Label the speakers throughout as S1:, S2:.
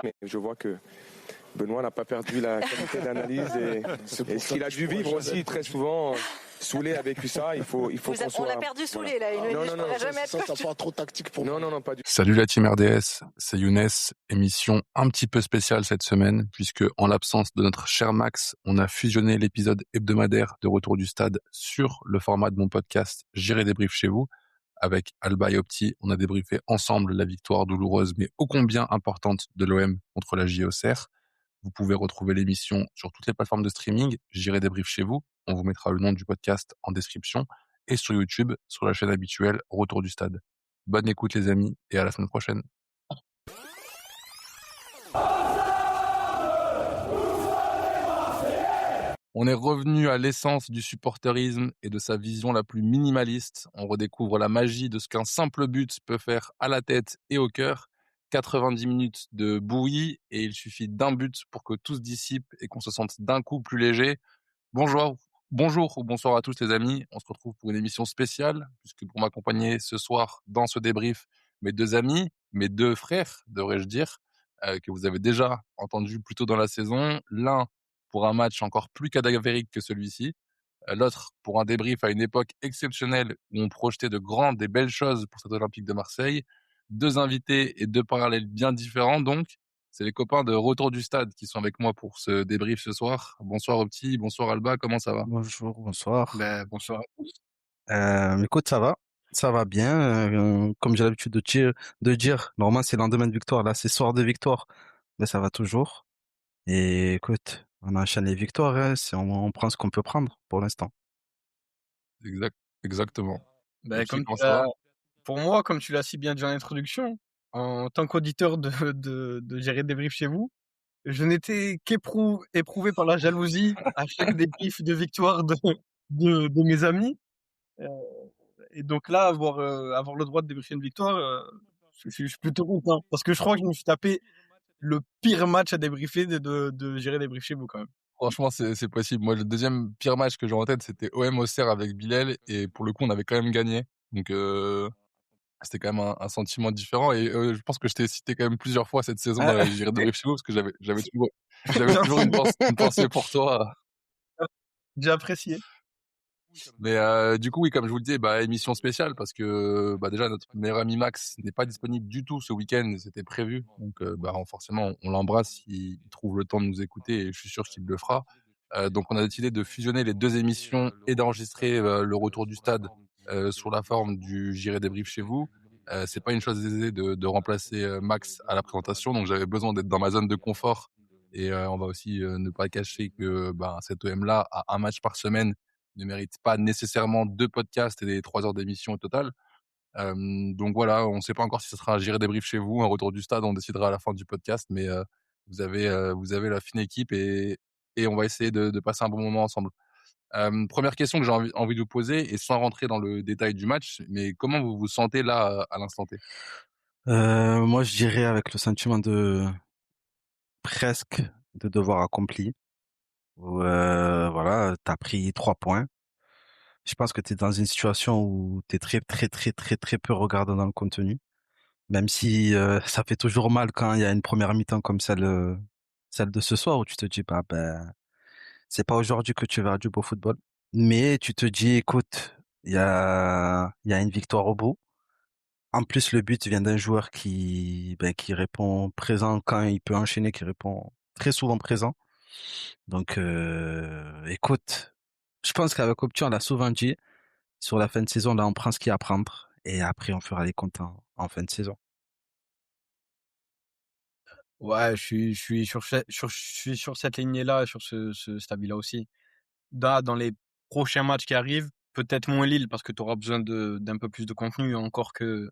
S1: mais je vois que Benoît n'a pas perdu la qualité d'analyse et ce qu'il a dû vivre aussi très souvent. Soulé a vécu ça, il faut qu'on soit...
S2: On l'a perdu Soulé, là. Il ne pourra jamais être coach.
S3: Ça pas trop tactique pour moi.
S1: Non, pas du tout.
S4: Salut la team RDS, c'est Younes, émission un petit peu spéciale cette semaine, puisque en l'absence de notre cher Max, on a fusionné l'épisode hebdomadaire de Retour du Stade sur le format de mon podcast J'irai débrief chez vous. Avec Alba et Opti, on a débriefé ensemble la victoire douloureuse mais ô combien importante de l'OM contre la JOCR. Vous pouvez retrouver l'émission sur toutes les plateformes de streaming, J'irai débrief chez vous. On vous mettra le nom du podcast en description et sur YouTube, sur la chaîne habituelle Retour du Stade. Bonne écoute les amis et à la semaine prochaine. On est revenu à l'essence du supporterisme et de sa vision la plus minimaliste. On redécouvre la magie de ce qu'un simple but peut faire à la tête et au cœur. 90 minutes de bouillie et il suffit d'un but pour que tout se dissipe et qu'on se sente d'un coup plus léger. Bonjour ou bonsoir à tous les amis. On se retrouve pour une émission spéciale, puisque pour m'accompagner ce soir dans ce débrief, mes deux amis, mes deux frères, devrais-je dire, que vous avez déjà entendu plus tôt dans la saison. L'un pour un match encore plus cadavérique que celui-ci, l'autre pour un débrief à une époque exceptionnelle où on projetait de grandes et belles choses pour cet Olympique de Marseille. Deux invités et deux parallèles bien différents donc. C'est les copains de Retour du Stade qui sont avec moi pour ce débrief ce soir. Bonsoir Opti, bonsoir Alba, comment ça va?
S5: Bonjour, bonsoir.
S3: Bonsoir à tous.
S5: Écoute, ça va bien. Comme j'ai l'habitude de dire, normalement c'est lendemain de victoire, là c'est soir de victoire, mais ça va toujours. Et écoute, on enchaîne les victoires, hein, on prend ce qu'on peut prendre pour l'instant.
S4: Exactement.
S3: Opti, comment ça va? Pour moi, comme tu l'as si bien dit en introduction, en tant qu'auditeur de J'irai débrief chez vous, je n'étais éprouvé par la jalousie à chaque débrief de victoire de mes amis. Et donc là, avoir le droit de débriefer une victoire, je suis plutôt content. Parce que je crois que je me suis tapé le pire match à débriefer de J'irai débrief chez vous quand même.
S4: Franchement, c'est possible. Moi, le deuxième pire match que j'ai en tête, c'était OM Auxerre avec Bilal. Et pour le coup, on avait quand même gagné. Donc, c'était quand même un sentiment différent. Et je pense que je t'ai cité quand même plusieurs fois cette saison dans la J'irai débrief chez vous, parce que j'avais toujours une pensée pour toi.
S3: J'ai apprécié.
S4: Mais du coup, oui, comme je vous le disais, émission spéciale parce que déjà notre meilleur ami Max n'est pas disponible du tout ce week-end, c'était prévu. Donc forcément, on l'embrasse s'il trouve le temps de nous écouter et je suis sûr qu'il le fera. Donc on a décidé de fusionner les deux émissions et d'enregistrer le Retour du Stade sur la forme du J'irai débrief chez vous. C'est pas une chose aisée de remplacer Max à la présentation, donc j'avais besoin d'être dans ma zone de confort. Et on va aussi ne pas cacher que cet OM-là a un match par semaine ne mérite pas nécessairement 2 podcasts et 3 heures d'émission au total. Donc voilà, on ne sait pas encore si ce sera un J'irai débrief chez vous, un Retour du Stade, on décidera à la fin du podcast, mais vous avez la fine équipe et on va essayer de passer un bon moment ensemble. Première question que j'ai envie de vous poser et sans rentrer dans le détail du match, mais comment vous vous sentez là, à l'instant T?
S5: Moi, je dirais avec le sentiment presque de devoir accompli. Où, voilà, t'as pris 3 points. Je pense que t'es dans une situation où t'es très, très, très, très, très peu regardant dans le contenu. Même si ça fait toujours mal quand il y a une première mi-temps comme celle de ce soir où tu te dis c'est pas aujourd'hui que tu verras du beau football. Mais tu te dis écoute, il y a une victoire au bout. En plus le but vient d'un joueur qui répond présent quand il peut enchaîner, qui répond très souvent présent. Donc écoute, je pense qu'avec Opti on l'a souvent dit, sur la fin de saison là on prend ce qu'il y a à prendre et après on fera les comptes en fin de saison.
S3: Ouais, je suis sur cette lignée-là, sur cet avis-là aussi. Là, dans les prochains matchs qui arrivent, peut-être moins Lille parce que tu auras besoin d'un peu plus de contenu encore que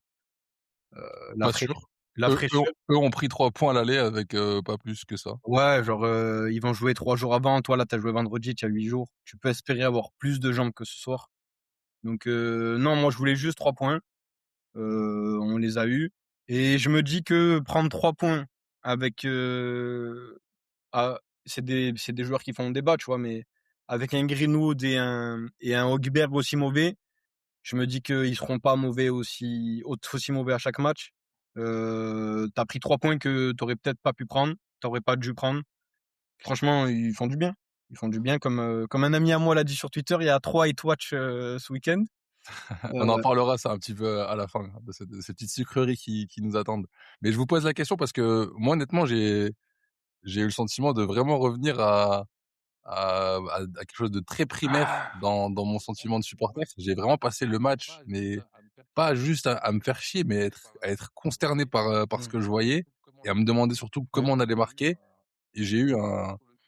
S4: Pas sûr.
S3: la
S4: Eux
S3: fraîcheur.
S4: ont pris 3 points à l'aller avec pas plus que ça.
S3: Ouais, genre ils vont jouer 3 jours avant. Toi là, t'as joué vendredi, tu as 8 jours. Tu peux espérer avoir plus de jambes que ce soir. Donc non, moi je voulais juste 3 points. On les a eus. Et je me dis que prendre 3 points avec c'est des joueurs qui font débat, tu vois, mais avec un Greenwood et un Højbjerg aussi mauvais, je me dis qu'ils seront pas aussi mauvais à chaque match. T'as pris 3 points que t'aurais peut-être pas pu prendre, t'aurais pas dû prendre. Franchement, ils font du bien. Ils font du bien, comme un ami à moi l'a dit sur Twitter, il y a 3 It Watch ce week-end.
S4: On en parlera ça un petit peu à la fin de ces petites sucreries qui nous attendent. Mais je vous pose la question parce que moi, honnêtement, j'ai eu le sentiment de vraiment revenir à quelque chose de très primaire dans mon sentiment de supporter. J'ai vraiment passé le match, mais pas juste à me faire chier, mais à être consterné par ce que je voyais et à me demander surtout comment on allait marquer. Et j'ai eu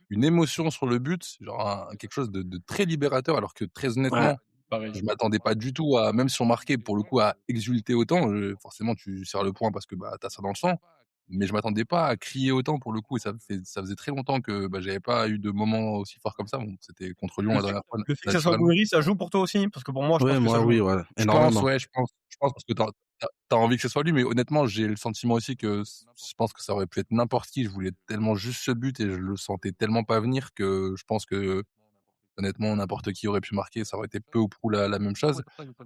S4: une émotion sur le but, genre quelque chose de très libérateur, alors que très
S5: Ouais.
S4: honnêtement,
S3: Pareil.
S4: je m'attendais pas du tout à, même si on marquait pour le coup, à exulter autant. Forcément, tu serres le poing parce que t'as ça dans le sang. Mais je m'attendais pas à crier autant pour le coup. Et ça faisait très longtemps que j'avais pas eu de moment aussi fort comme ça. Bon, c'était contre Lyon
S3: Le
S4: la
S3: fait,
S4: dernière fois,
S3: le fait que ça soit
S4: naturellement.
S3: Gouiri, ça joue pour toi aussi? Parce que pour moi, je
S5: Oui,
S3: pense que ça
S5: moi,
S3: joue.
S5: oui, ouais,
S4: Je pense,
S5: énormément.
S4: ouais, je pense parce que t'as envie que ce soit lui, mais honnêtement, j'ai le sentiment aussi que je pense que ça aurait pu être n'importe qui. Je voulais tellement juste ce but et je le sentais tellement pas venir que je pense que honnêtement, n'importe qui aurait pu marquer, ça aurait été peu ou prou la même chose.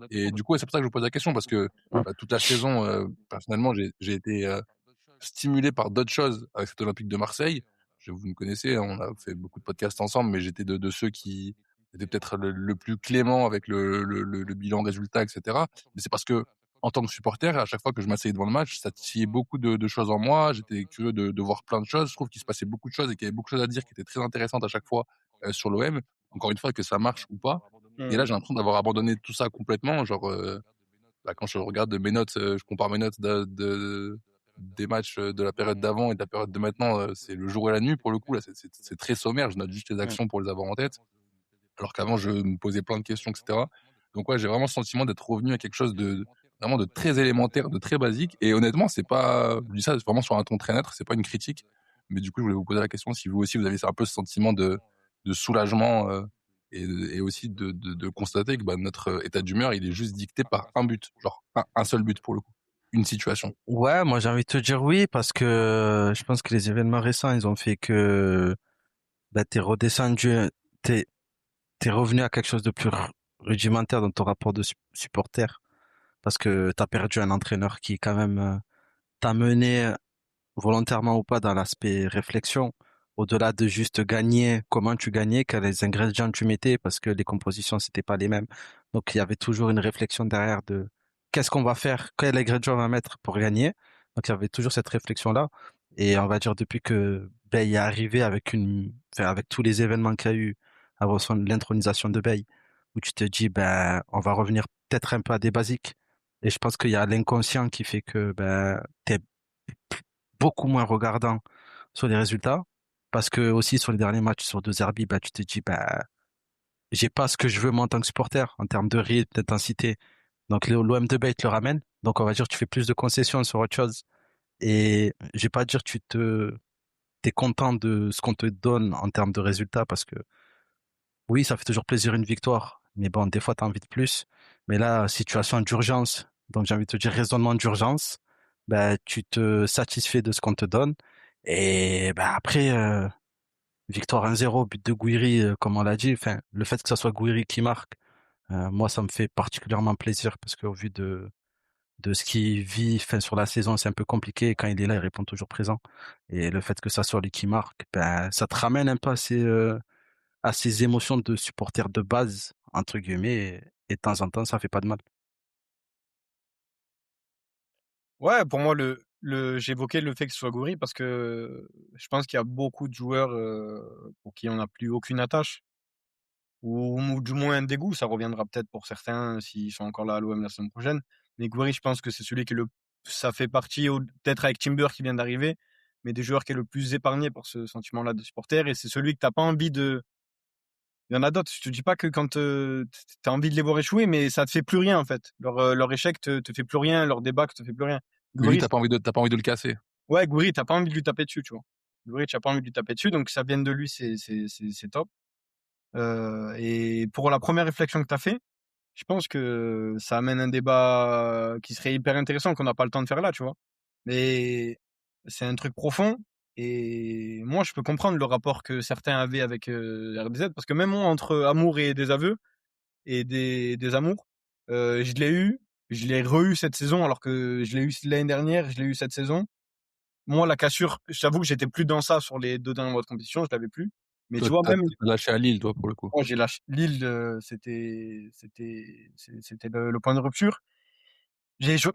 S4: Et du coup, c'est pour ça que je vous pose la question parce que toute la saison, personnellement, j'ai été stimulé par d'autres choses avec cet Olympique de Marseille. Vous me connaissez, hein, on a fait beaucoup de podcasts ensemble, mais j'étais de ceux qui étaient peut-être le plus clément avec le bilan résultat, etc. Mais c'est parce que, en tant que supporter, à chaque fois que je m'asseyais devant le match, ça titillait beaucoup de choses en moi. J'étais curieux de voir plein de choses. Je trouve qu'il se passait beaucoup de choses et qu'il y avait beaucoup de choses à dire qui étaient très intéressantes à chaque fois sur l'OM. Encore une fois, que ça marche ou pas. Et là, j'ai l'impression d'avoir abandonné tout ça complètement. Genre, quand je regarde mes notes, je compare mes notes des matchs de la période d'avant et de la période de maintenant, c'est le jour et la nuit pour le coup. Là, c'est très sommaire. Je note juste les actions pour les avoir en tête. Alors qu'avant, je me posais plein de questions, etc. Donc ouais, j'ai vraiment le sentiment d'être revenu à quelque chose vraiment de très élémentaire, de très basique. Et honnêtement, je dis ça vraiment sur un ton très neutre, c'est pas une critique. Mais du coup, je voulais vous poser la question si vous aussi, vous avez un peu ce sentiment de soulagement et aussi de constater que notre état d'humeur, il est juste dicté par un but, genre un seul but pour le coup, une situation.
S5: Ouais, moi j'ai envie de te dire oui parce que je pense que les événements récents, ils ont fait que t'es redescendu, t'es t'es revenu à quelque chose de plus rudimentaire dans ton rapport de supporter parce que t'as perdu un entraîneur qui quand même t'a mené volontairement ou pas dans l'aspect réflexion, au-delà de juste gagner, comment tu gagnais, quels ingrédients tu mettais, parce que les compositions c'était pas les mêmes. Donc il y avait toujours une réflexion derrière de qu'est-ce qu'on va faire, quels ingrédients on va mettre pour gagner. Donc il y avait toujours cette réflexion-là. Et on va dire depuis que Bey est arrivé avec tous les événements qu'il y a eu avant l'intronisation de Bey, où tu te dis on va revenir peut-être un peu à des basiques. Et je pense qu'il y a l'inconscient qui fait que t'es beaucoup moins regardant sur les résultats parce que aussi sur les derniers matchs sur deux Zerbi, tu te dis j'ai pas ce que je veux moi en tant que supporter en termes de rythme, d'intensité. Donc l'OM de Bate le ramène. Donc on va dire tu fais plus de concessions sur autre chose. Et je vais pas dire t'es content de ce qu'on te donne en termes de résultats parce que oui, ça fait toujours plaisir une victoire, mais bon, des fois t'as envie de plus. Mais là, situation d'urgence, donc j'ai envie de te dire raisonnement d'urgence, tu te satisfais de ce qu'on te donne. Et après, victoire 1-0, but de Gouiri, comme on l'a dit, enfin, le fait que ça soit Gouiri qui marque, moi, ça me fait particulièrement plaisir parce qu'au vu de ce qu'il vit, enfin, sur la saison, c'est un peu compliqué. Quand il est là, il répond toujours présent. Et le fait que ça soit lui qui marque, ça te ramène un peu à ces émotions de supporter de base, entre guillemets, et de temps en temps, ça fait pas de mal.
S3: Ouais, pour moi, j'ai évoqué le fait que ce soit Gouiri parce que je pense qu'il y a beaucoup de joueurs pour qui on n'a plus aucune attache. Ou du moins un dégoût, ça reviendra peut-être pour certains s'ils sont encore là à l'OM la semaine prochaine. Mais Gouiri, je pense que c'est celui ça fait partie, peut-être avec Timber qui vient d'arriver, mais des joueurs qui est le plus épargné par ce sentiment-là de supporter. Et c'est celui que t'as pas envie de. Il y en a d'autres. Je te dis pas que quand t'as envie de les voir échouer, mais ça te fait plus rien en fait. Leur échec te fait plus rien, leur débat te fait plus rien.
S4: Mais lui,
S3: Gouiri,
S4: t'as pas envie de le casser.
S3: ouais, Gouiri, t'as pas envie de lui taper dessus, tu vois. Gouiri, t'as pas envie de lui taper dessus, donc que ça vienne de lui, c'est top. Et pour la première réflexion que t'as fait, je pense que ça amène un débat qui serait hyper intéressant qu'on n'a pas le temps de faire là, tu vois. Mais c'est un truc profond et moi je peux comprendre le rapport que certains avaient avec RDZ parce que même moi entre amour et désaveu et des amours, je l'ai eu je l'ai re-eu cette saison, alors que je l'ai eu l'année dernière, je l'ai eu cette saison. Moi, la cassure, j'avoue que j'étais plus dans ça sur les 2 derniers mois de compétition, je l'avais plus. Mais
S4: Toi,
S3: tu vois,
S4: t'as
S3: même
S4: lâché à Lille, toi, pour le coup.
S3: moi, j'ai lâché Lille, c'était le point de rupture.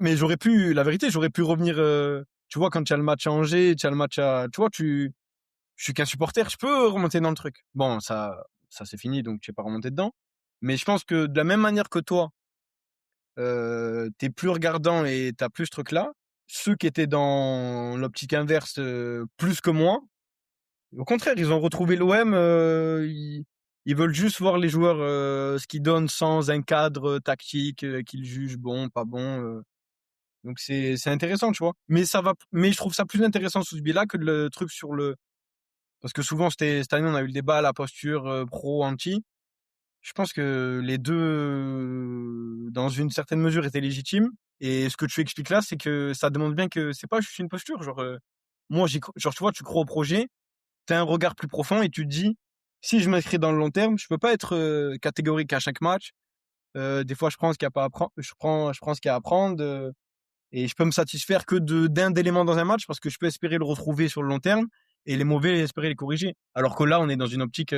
S3: Mais j'aurais pu, la vérité, j'aurais pu revenir. Tu vois, quand tu as le match à Angers, tu as le match à. Tu vois, je suis qu'un supporter, je peux remonter dans le truc. Bon, ça c'est fini, donc tu n'es pas remonté dedans. Mais je pense que de la même manière que toi, t'es plus regardant et t'as plus ce truc-là. Ceux qui étaient dans l'optique inverse plus que moi, au contraire, ils ont retrouvé l'OM. Ils veulent juste voir les joueurs ce qu'ils donnent sans un cadre tactique qu'ils jugent bon, pas bon. Donc c'est intéressant, tu vois. Mais je trouve ça plus intéressant sous ce biais-là que le truc sur le. Parce que souvent cette année on a eu le débat la posture pro anti. Je pense que les deux, dans une certaine mesure, étaient légitimes. Et ce que tu expliques là, c'est que ça demande bien que c'est pas juste une posture. Genre, moi, genre, tu vois, tu crois au projet, tu as un regard plus profond et tu te dis, si je m'inscris dans le long terme, je peux pas être catégorique à chaque match. Des fois, je prends ce qu'il y a pas à apprendre, je prends ce qu'il y a à apprendre, et je peux me satisfaire que d'un élément dans un match parce que je peux espérer le retrouver sur le long terme et les mauvais, espérer les corriger. Alors que là, on est dans une optique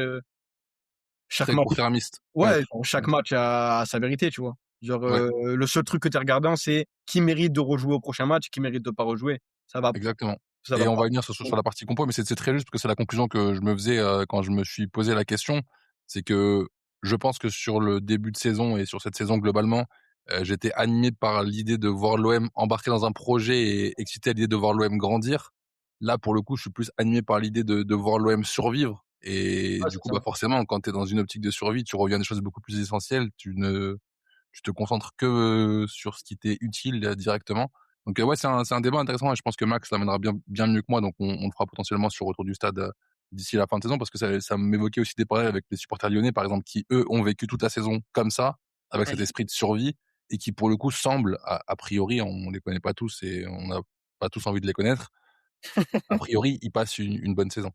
S3: chaque
S4: Très
S3: match.
S4: court-termiste.
S3: Ouais, genre, chaque match a sa vérité, tu vois. Genre, le seul truc que t'es regardant, c'est qui mérite de rejouer au prochain match, qui mérite de pas rejouer. Ça va.
S4: Exactement.
S3: Ça
S4: Et
S3: va
S4: on
S3: pas.
S4: va venir sur la partie compo, mais c'est très juste parce que c'est la conclusion que je me faisais quand je me suis posé la question. C'est que je pense que sur le début de saison et sur cette saison globalement, j'étais animé par l'idée de voir l'OM embarquer dans un projet et excité à l'idée de voir l'OM grandir. Là, pour le coup, je suis plus animé par l'idée de voir l'OM survivre. Et
S3: Ouais,
S4: du
S3: c'est
S4: coup,
S3: ça.
S4: bah forcément, quand tu es dans une optique de survie, tu reviens à des choses beaucoup plus essentielles. Tu te concentres que sur ce qui t'est utile directement. Donc ouais, c'est un débat intéressant et je pense que Max l'amènera bien mieux que moi. Donc on le fera potentiellement sur Retour du Stade d'ici la fin de saison parce que ça m'évoquait aussi des parallèles avec les supporters lyonnais par exemple qui eux ont vécu toute la saison comme ça avec cet esprit de survie et qui pour le coup semblent a priori on les connaît pas tous et on n'a pas tous envie de les connaître. A priori ils passent une bonne saison.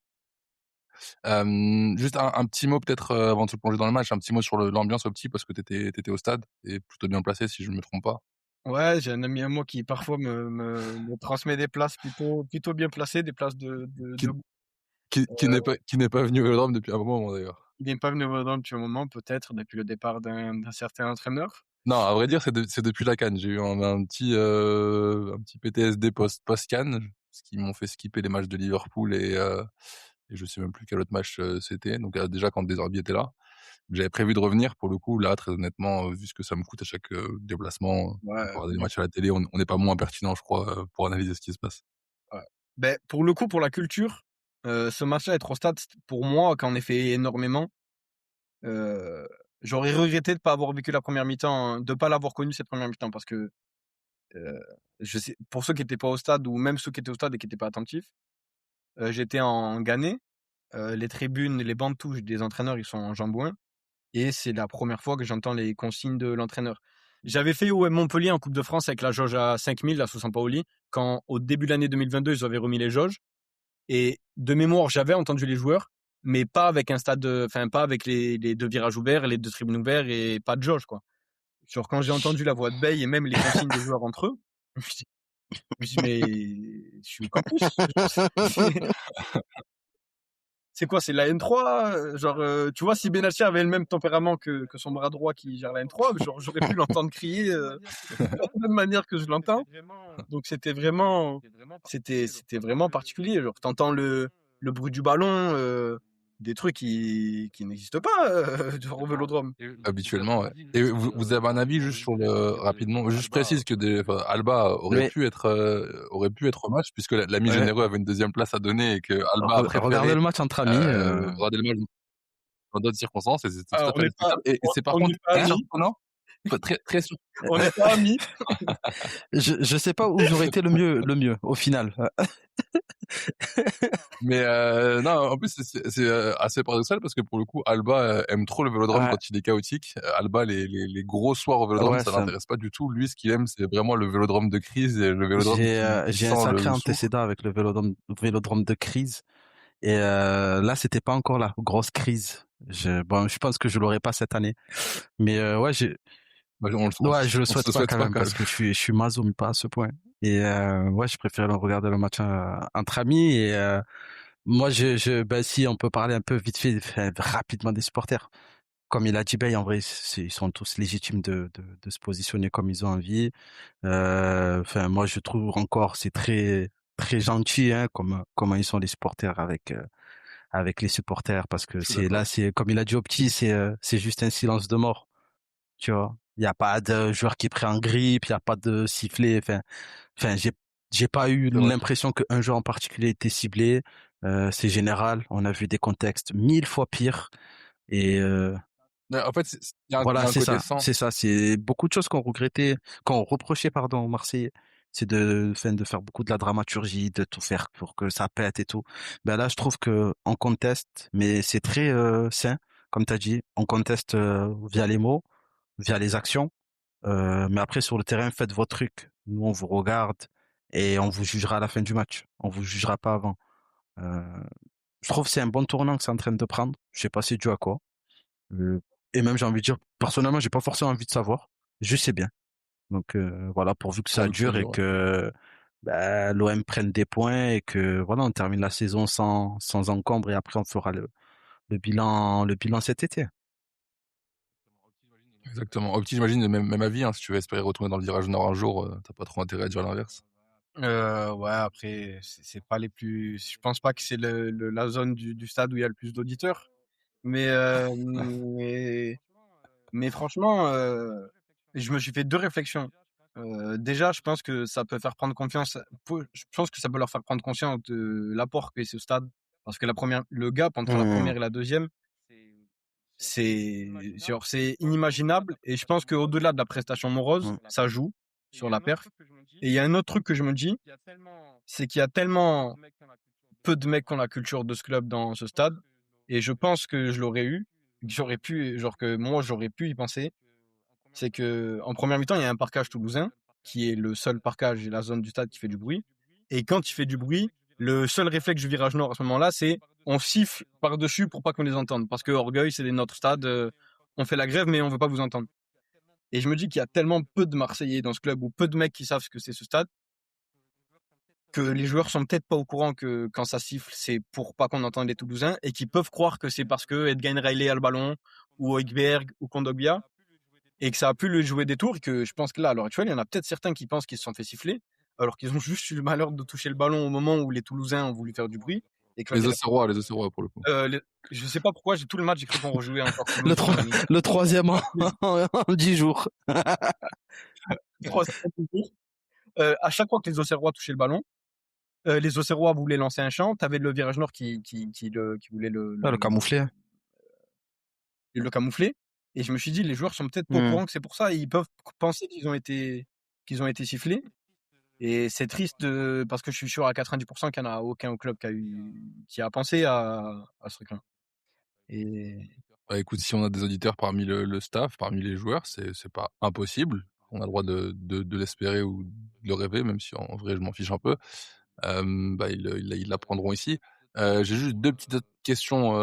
S4: Juste un petit mot peut-être avant de se plonger dans le match, un petit mot sur l'ambiance au petit parce que t'étais au stade et plutôt bien placé si je me trompe pas.
S3: Ouais, j'ai un ami à moi qui parfois me transmet des places plutôt bien placées, des places
S4: Qui,
S3: de.
S4: qui n'est pas venu au Vélodrome depuis un moment d'ailleurs.
S3: Il n'est pas venu au Vélodrome depuis un moment, peut-être, depuis le départ d'un certain entraîneur.
S4: Non, à vrai dire, c'est depuis la CAN. J'ai eu un petit PTSD post-CAN, parce qu'ils m'ont fait skipper les matchs de Liverpool et je sais même plus quel autre match c'était. Donc déjà quand Deserbi était là, j'avais prévu de revenir pour le coup. Là, très honnêtement, vu ce que ça me coûte à chaque déplacement,
S3: Ouais,
S4: pour regarder les matchs à la télé, on n'est pas moins pertinent, je crois, pour analyser ce qui se passe.
S3: ouais. Ben, pour le coup, pour la culture, ce match-là, être au stade, pour moi, quand on est fait énormément, j'aurais regretté de pas avoir vécu la première mi-temps, de pas l'avoir connu cette première mi-temps parce que je sais, pour ceux qui n'étaient pas au stade ou même ceux qui étaient au stade et qui n'étaient pas attentifs, j'étais en Ghané, les tribunes, les bancs de touche des entraîneurs, ils sont en jambouin et c'est la première fois que j'entends les consignes de l'entraîneur. J'avais fait OM Montpellier en Coupe de France avec la jauge à 5000 là sous Sampaoli quand au début de l'année 2022 ils avaient remis les jauges et de mémoire j'avais entendu les joueurs mais pas avec un stade, enfin pas avec les 2 virages ouverts, les 2 tribunes ouvertes et pas de jauge quoi. Genre quand j'ai entendu la voix de Bay et même les consignes des joueurs entre eux, je me suis dit mais je suis au campus. C'est quoi, c'est la N3? Genre, tu vois, si Benatia avait le même tempérament que son bras droit qui gère la N3, genre, j'aurais pu l'entendre crier de la même manière que je l'entends. Donc c'était vraiment particulier. Genre, t'entends le bruit du ballon, des trucs qui n'existent pas au Vélodrome.
S4: Habituellement, ouais. Et vous avez un avis juste sur rapidement, juste précise que Alba aurait pu être au match puisque l'ami généreux avait une deuxième place à donner et que Alba a préféré
S5: Regardez le match entre amis.
S4: regarder le match dans d'autres circonstances et c'était tout
S3: Alors,
S4: à fait respectable. Et c'est par
S3: on
S4: contre
S3: n'est pas
S4: très
S3: amis.
S4: surprenant. Très, très surprenant.
S3: On n'est pas amis.
S5: Je sais pas où j'aurais été le mieux au final.
S4: Mais non, en plus c'est assez paradoxal parce que pour le coup Alba aime trop le Vélodrome
S5: Ouais.
S4: quand il est chaotique. Alba les gros soirs au Vélodrome
S5: Ouais,
S4: ça
S5: ça-
S4: l'intéresse pas du tout. Lui ce qu'il aime c'est vraiment le Vélodrome de crise et le Vélodrome qui
S5: J'ai un
S4: sent
S5: sacré
S4: le souffle.
S5: antécédent avec le vélodrome de crise. Et là, c'était pas encore la grosse crise. Je pense que je l'aurai pas cette année. Mais ouais,
S4: Bah,
S5: Ouais, je le
S4: on se
S5: souhaite
S4: le
S5: pas
S4: souhaite
S5: quand
S4: pas
S5: même
S4: quand
S5: parce
S4: même.
S5: que je suis maso, mais pas à ce point. Et ouais, je préfère regarder le match entre amis. Et moi, ben, si on peut parler un peu vite fait, rapidement des supporters. Comme il a dit, ben, en vrai, ils sont tous légitimes de se positionner comme ils ont envie. Enfin, moi, je trouve encore c'est très très gentil, hein, comment ils sont les supporters avec les supporters parce que
S4: Je suis
S5: c'est là,
S4: d'accord.
S5: c'est comme il a dit au petit, c'est juste un silence de mort, tu vois. Il y a pas de joueur qui est pris en grippe, il y a pas de sifflet. Enfin, j'ai pas eu
S4: C'est vrai.
S5: l'impression qu'un joueur en particulier était ciblé. C'est général. On a vu des contextes 1000 fois pires. Et
S4: Mais en fait, il y
S5: voilà,
S4: a un côté sans.
S5: c'est ça. C'est beaucoup de choses qu'on regrettait, qu'on reprochait, pardon, aux Marseillais. C'est de faire beaucoup de la dramaturgie, de tout faire pour que ça pète et tout. Ben là, je trouve que on conteste, mais c'est très sain, comme tu as dit. On conteste via les mots, via les actions. Mais après, sur le terrain, faites vos trucs. Nous, on vous regarde et on vous jugera à la fin du match. On vous jugera pas avant. Euh, je trouve que c'est un bon tournant que c'est en train de prendre. Je sais pas c'est dû à quoi. Euh, et même, j'ai envie de dire, personnellement, j'ai pas forcément envie de savoir. Je sais bien. Donc voilà, pourvu que ça
S4: Pourvu que ça
S5: dure et
S4: dure, ouais.
S5: que bah, l'OM prenne des points et que voilà, on termine la saison sans encombre et après on fera le bilan cet été.
S4: Exactement. Au petit, j'imagine, même avis, hein, si tu veux espérer retourner dans le virage nord un jour, t'as pas trop intérêt à dire l'inverse.
S3: Ouais, après, c'est pas les plus. Je pense pas que c'est la zone du stade où il y a le plus d'auditeurs. Mais, mais franchement, je me suis fait deux réflexions. Déjà, je pense que ça peut faire prendre confiance. Je pense que ça peut leur faire prendre conscience de l'apport qu'est ce stade. Parce que le gap entre la
S5: Mmh,
S3: première et la deuxième, c'est inimaginable. Et je pense qu'au-delà de la prestation morose,
S5: mmh,
S3: ça joue sur la perf. Et il y a un autre truc que je me dis, c'est qu'il y a tellement peu de mecs qui ont la culture de ce club dans ce stade. Et je pense que je l'aurais eu, que j'aurais pu, genre que moi j'aurais pu y penser. C'est que en première mi-temps, il y a un parquage toulousain qui est le seul parquage et la zone du stade qui fait du bruit. Et quand il fait du bruit, le seul réflexe du virage nord à ce moment-là, c'est on siffle par-dessus pour pas qu'on les entende. Parce que Orgueil, c'est notre stade, on fait la grève, mais on veut pas vous entendre. Et je me dis qu'il y a tellement peu de Marseillais dans ce club ou peu de mecs qui savent ce que c'est ce stade que les joueurs sont peut-être pas au courant que quand ça siffle, c'est pour pas qu'on entende les Toulousains et qui peuvent croire que c'est parce que Edgain Riley a le ballon ou Højbjerg ou Kondogbia et que ça a pu le jouer des tours et que je pense que là, à l'heure actuelle, il y en a peut-être certains qui pensent qu'ils se sont fait siffler alors qu'ils ont juste eu le malheur de toucher le ballon au moment où les Toulousains ont voulu faire du bruit et que
S4: Les Auxerrois, pour le coup.
S3: je sais pas pourquoi, j'ai tout le match, j'ai cru qu'on rejouait encore
S5: Le,
S3: Toulouse.
S5: tro- le troisième en 10 jours.
S3: À chaque fois que les Auxerrois touchaient le ballon, les Auxerrois voulaient lancer un champ. T'avais le virage nord qui voulait
S5: Ah, le camouflet.
S3: le camoufler. Et je me suis dit, les joueurs sont peut-être pas au
S5: Mmh.
S3: courant que c'est pour ça. Ils peuvent penser qu'ils ont été sifflés. Et c'est triste parce que je suis sûr à 90% qu'il n'y en a aucun au club qui a pensé à ce truc-là. Et
S4: Bah, écoute, si on a des auditeurs parmi le staff, parmi les joueurs, c'est pas impossible. On a le droit de l'espérer ou de le rêver, même si en vrai, je m'en fiche un peu. Bah, ils l'apprendront ici. J'ai juste deux petites autres questions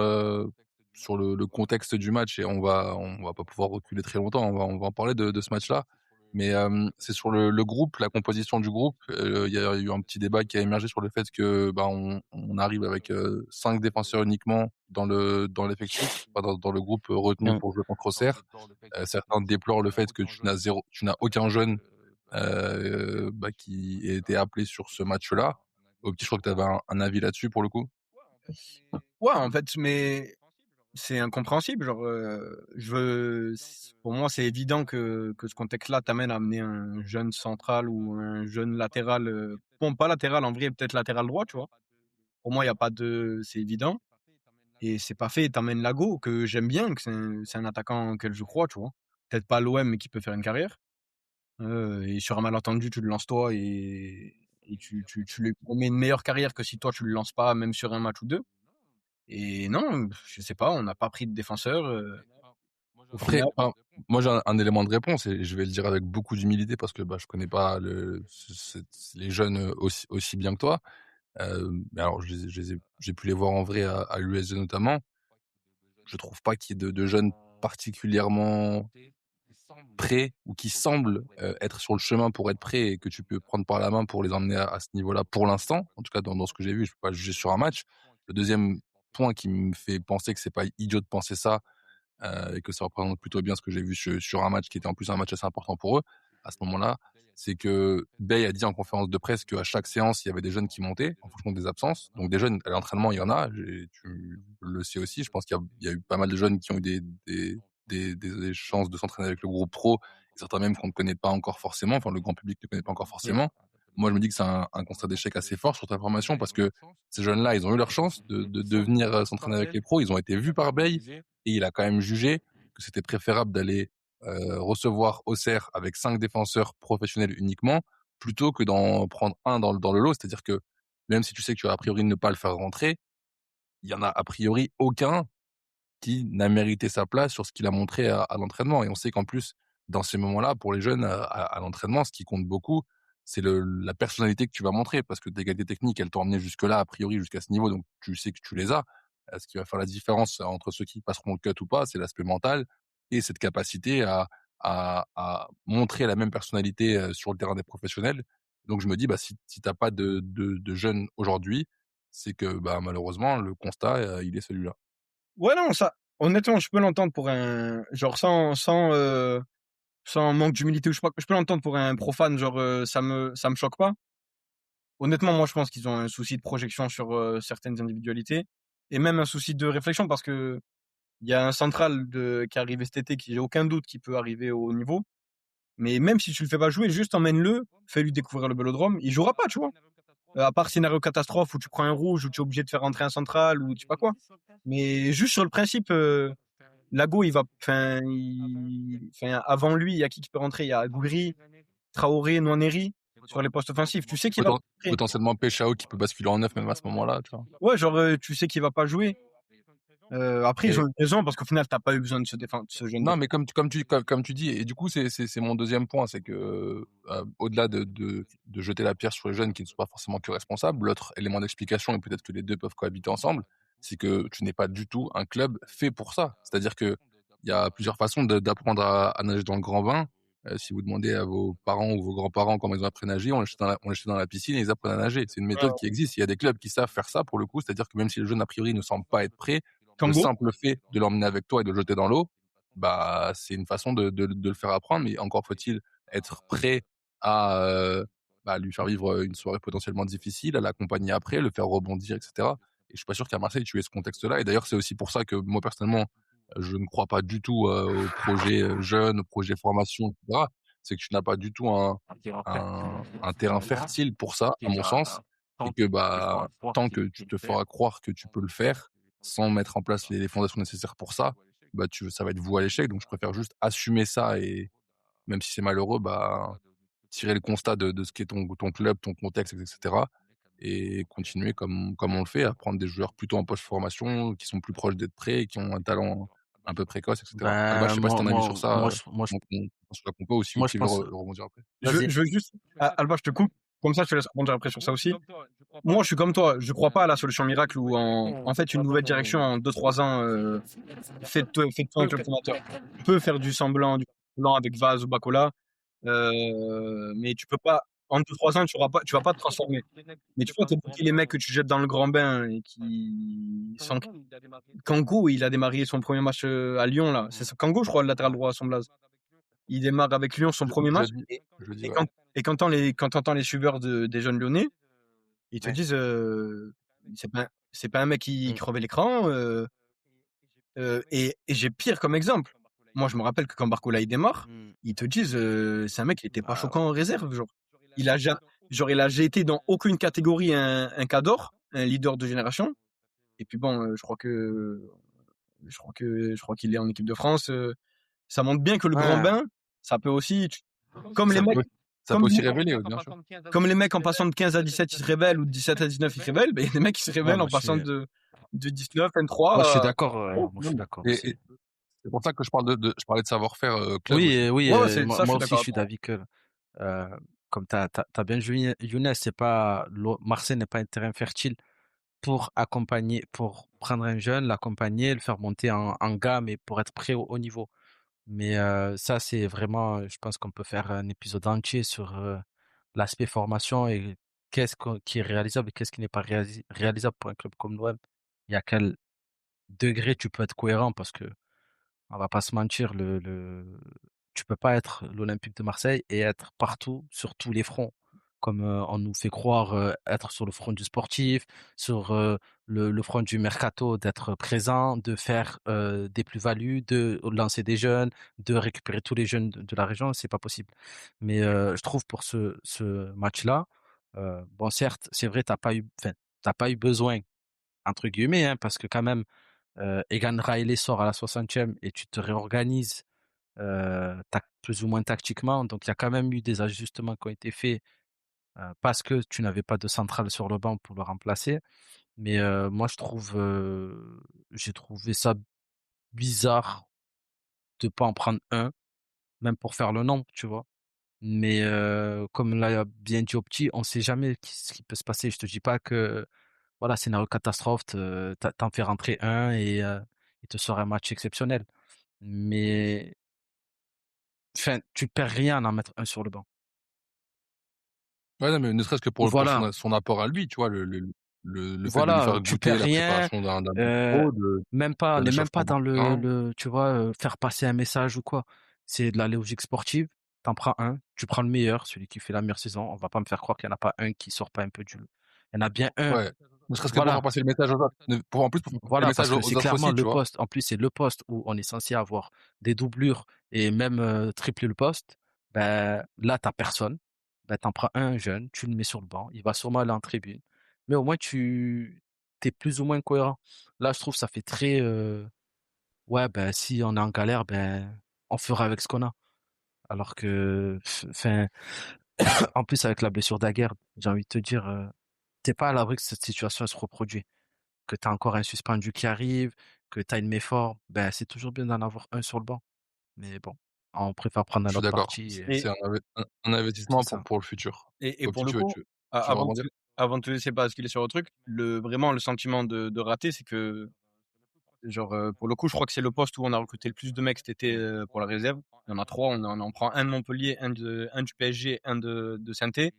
S4: sur le contexte du match et on va pas pouvoir reculer très longtemps. On va en parler de ce match-là. Mais c'est sur le groupe, la composition du groupe. Il y a eu un petit débat qui a émergé sur le fait que bah, on arrive avec 5 défenseurs uniquement dans l'effectif, pas dans le groupe retenu
S5: Mmh.
S4: pour jouer contre Auxerre. Certains déplorent le fait que tu n'as aucun jeune bah, qui ait été appelé sur ce match-là. Au petit, je crois que tu avais un avis là-dessus pour le coup.
S3: ouais, en fait, mais c'est incompréhensible. Genre, pour moi, c'est évident que ce contexte-là t'amène à amener un jeune central ou un jeune latéral. Bon, pas latéral en vrai, peut-être latéral droit, tu vois. Pour moi, il y a pas de, c'est évident. Et c'est pas fait. T'amènes Lago que j'aime bien, que c'est un attaquant auquel je crois, tu vois. Peut-être pas l'OM, mais qui peut faire une carrière. Et sur un malentendu, tu le lances toi et tu lui promets une meilleure carrière que si toi tu le lances pas, même sur un match ou deux. Et non, je sais pas, on n'a pas pris de défenseur. Au
S4: Après,
S3: final,
S4: moi j'ai un élément de réponse et je vais le dire avec beaucoup d'humilité parce que bah, je connais pas les jeunes aussi bien que toi. Mais alors j'ai pu les voir en vrai à l'USG notamment. Je trouve pas qu'il y ait de jeunes particulièrement prêts ou qui semblent être sur le chemin pour être prêts et que tu peux prendre par la main pour les emmener à ce niveau-là pour l'instant. En tout cas, dans ce que j'ai vu, je peux pas juger sur un match. Le deuxième point qui me fait penser que c'est pas idiot de penser ça et que ça représente plutôt bien ce que j'ai vu sur un match qui était en plus un match assez important pour eux, à ce moment-là, c'est que Bey a dit en conférence de presse qu'à chaque séance, il y avait des jeunes qui montaient en fonction des absences. Donc des jeunes, à l'entraînement, il y en a, tu le sais aussi, je pense qu'il y a eu pas mal de jeunes qui ont eu des chances de s'entraîner avec le groupe pro, certains même qu'on ne connaît pas encore forcément, enfin le grand public ne connaît pas encore forcément. Moi, je me dis que c'est un constat d'échec assez fort sur ta formation parce que ces jeunes-là, ils ont eu leur chance de venir s'entraîner avec les pros, ils ont été vus par Bey et il a quand même jugé que c'était préférable d'aller recevoir Auxerre avec 5 défenseurs professionnels uniquement, plutôt que d'en prendre un dans le lot. C'est-à-dire que même si tu sais que tu vas a priori ne pas le faire rentrer, il y en a a priori aucun qui n'a mérité sa place sur ce qu'il a montré à l'entraînement. Et on sait qu'en plus, dans ces moments-là, pour les jeunes, à l'entraînement, ce qui compte beaucoup, c'est la personnalité que tu vas montrer, parce que tes qualités techniques, elles t'ont emmené jusque-là, a priori, jusqu'à ce niveau, donc tu sais que tu les as. Ce qui va faire la différence entre ceux qui passeront le cut ou pas, c'est l'aspect mental et cette capacité à montrer la même personnalité sur le terrain des professionnels. Donc je me dis, bah, si t'as pas de jeunes aujourd'hui, c'est que bah, malheureusement, le constat, il est celui-là.
S3: Ouais, non, ça, honnêtement, je peux l'entendre pour un, genre, sans manque d'humilité ou je sais pas, je peux l'entendre pour un profane, genre, ça me choque pas. Honnêtement, moi, je pense qu'ils ont un souci de projection sur certaines individualités et même un souci de réflexion parce que il y a un central qui est arrivé cet été qui, j'ai aucun doute, qui peut arriver au haut niveau. Mais même si tu le fais pas jouer, juste emmène-le, fais-lui découvrir le Vélodrome, il jouera pas, tu vois. À part scénario catastrophe où tu prends un rouge, où tu es obligé de faire rentrer un central ou je sais pas quoi. Mais juste sur le principe, Lago, il va, enfin, avant lui, il y a qui peut rentrer? Il y a Gouiri, Traoré, Nwaneri sur les postes offensifs. Tu sais qu'il va rentrer.
S4: Potentiellement Peshao qui peut basculer en neuf même à ce moment-là, tu vois.
S3: Ouais, genre, tu sais qu'il va pas jouer. Après, ils ont eu raison parce qu'au final, t'as pas eu besoin de ce jeune.
S4: Non, mais comme tu dis, et du coup, c'est mon deuxième point, c'est que au-delà de jeter la pierre sur les jeunes qui ne sont pas forcément que responsables, l'autre élément d'explication, et peut-être que les deux peuvent cohabiter ensemble, c'est que tu n'es pas du tout un club fait pour ça. C'est-à-dire que il y a plusieurs façons d'apprendre à nager dans le grand bain. Si vous demandez à vos parents ou vos grands-parents comment ils ont appris à nager, on les jette dans la piscine et ils apprennent à nager. C'est une méthode qui existe. Il y a des clubs qui savent faire ça pour le coup, c'est-à-dire que même si le jeune a priori ne semble pas être prêt, le simple fait de l'emmener avec toi et de le jeter dans l'eau, bah, c'est une façon de le faire apprendre, mais encore faut-il être prêt à bah, lui faire vivre une soirée potentiellement difficile, à l'accompagner après, le faire rebondir, etc. Et je suis pas sûr qu'à Marseille, tu aies ce contexte-là. Et d'ailleurs, c'est aussi pour ça que moi, personnellement, je ne crois pas du tout au projet jeune, au projet formation, etc. C'est que tu n'as pas du tout un terrain fertile pour ça, à mon sens. Et que bah, tant que tu te feras croire que tu peux le faire, sans mettre en place les fondations nécessaires pour ça, bah ça va être voué à l'échec. Donc je préfère juste assumer ça et même si c'est malheureux, bah tirer le constat de ce qu'est ton club, ton contexte, etc. Et continuer comme on le fait, à prendre des joueurs plutôt en post-formation, qui sont plus proches d'être prêts et qui ont un talent un peu précoce, etc. Alba, je sais pas si t'as un avis sur ça. Sur la compo aussi, ou tu veux rebondir après.
S3: Je veux juste, Alba, je te coupe. Comme ça, je te laisse rebondir après sur ça aussi. Moi, je suis comme toi. Je crois pas à la solution miracle où en fait une nouvelle direction en 2-3 ans fait de toi un club formateur. Tu peux faire du semblant avec Vaz ou Bacola, mais tu peux pas. En 2-3 ans, tu vas pas te transformer. Mais tu vois, les mecs que tu jettes dans le grand bain et qui sont. Kango, il a démarré son premier match à Lyon là. C'est Kango, je crois, le latéral droit à son blaze. Il démarre avec Lyon son premier match. Et quand t'entends les suiveurs des jeunes lyonnais, ils te disent c'est pas un mec qui crevait l'écran. Et j'ai pire comme exemple. Moi, je me rappelle que quand Barcola il démarre, ils te disent c'est un mec qui était pas choquant en réserve. Genre, il a jamais été dans aucune catégorie un cador, un leader de génération. Et puis bon, je crois qu'il est en équipe de France. Ça montre bien que le grand bain, ça peut aussi, comme les mecs.
S4: Ça peut aussi révéler, bien sûr.
S3: Comme les mecs en passant de 15 à 17 ils se révèlent ou de 17 à 19 ils se révèlent, il y a des mecs qui se révèlent en passant de 19 à 23.
S5: Moi je suis d'accord. Moi je suis d'accord.
S4: Et c'est pour ça que je parlais de savoir-faire club.
S5: Oui,
S3: moi
S5: aussi je suis d'avis que comme t'as bien vu Younes, Marseille n'est pas un terrain fertile pour prendre un jeune, l'accompagner, le faire monter en gamme et pour être prêt au haut niveau. Mais ça, c'est vraiment, je pense qu'on peut faire un épisode entier sur l'aspect formation et qui est réalisable et qu'est-ce qui n'est pas réalisable pour un club comme l'OM. Et à quel degré tu peux être cohérent parce que on va pas se mentir, tu peux pas être l'Olympique de Marseille et être partout sur tous les fronts, comme on nous fait croire être sur le front du sportif, sur le front du mercato, d'être présent, de faire des plus-values, de lancer des jeunes, de récupérer tous les jeunes de la région, c'est pas possible. Mais je trouve pour ce match-là, bon certes, c'est vrai, t'as pas eu besoin entre guillemets, hein, parce que quand même Egan Riley sort à la 60e et tu te réorganises plus ou moins tactiquement. Donc il y a quand même eu des ajustements qui ont été faits parce que tu n'avais pas de centrale sur le banc pour le remplacer. Mais moi j'ai trouvé ça bizarre de pas en prendre un, même pour faire le nombre, tu vois. Mais comme l'a bien dit Opti, on sait jamais ce qui peut se passer. Je te dis pas que voilà, scénario catastrophe, t'en fais rentrer un et il te sort un match exceptionnel. Mais enfin, tu perds rien à en mettre un sur le banc.
S4: Ouais, non, mais ne serait-ce que pour
S5: Voilà,
S4: son apport à lui, tu vois, le fait de lui
S5: voilà,
S4: faire
S5: tu perds
S4: goûter la
S5: rien,
S4: préparation d'un
S5: heu,
S4: pro, de
S5: on n'est même pas
S4: l'échauffement du
S5: dans
S4: terrain.
S5: tu vois, faire passer un message ou quoi. C'est de la logique sportive. T'en prends un, tu prends le meilleur, celui qui fait la meilleure saison. On va pas me faire croire qu'il y en a pas un qui sort pas un peu du lot. Il y en a bien un.
S4: Ouais, ne serait-ce que pour faire
S5: Voilà.
S4: passer le message aux autres. En plus, pour faire passer le
S5: Voilà, parce
S4: message
S5: que
S4: aux
S5: c'est
S4: autres
S5: clairement
S4: aussi, tu
S5: le
S4: vois?
S5: poste. En plus, c'est le poste où on est censé avoir des doublures et même tripler le poste. Ben, là, t'as personne. Ben, t'en prends un jeune, tu le mets sur le banc. Il va sûrement aller en tribune. Mais au moins, tu t'es plus ou moins cohérent. Là, je trouve ça fait très ouais, ben, si on est en galère, ben, on fera avec ce qu'on a. Alors que, enfin, en plus, avec la blessure d'Aguerd, j'ai envie de te dire, t'es pas à l'abri que cette situation elle se reproduise. Que tu as encore un suspendu qui arrive, que tu as une méforme, ben, c'est toujours bien d'en avoir un sur le banc. Mais bon, on préfère prendre
S4: Je
S5: un
S4: suis
S5: autre
S4: d'accord.
S5: parti et
S3: Et,
S4: C'est un
S5: c'est
S4: investissement
S5: ça.
S4: pour le futur.
S3: et
S4: Au
S3: pour
S4: petit,
S3: le coup,
S4: tu veux
S3: avant,
S4: rebondir?
S3: avant de te laisser basculer sur le truc, vraiment le sentiment de rater, c'est que, genre, pour le coup, je crois que c'est le poste où on a recruté le plus de mecs cet été pour la réserve. Il y en a trois, on en prend un de Montpellier, un du PSG, un de Saint-Étienne.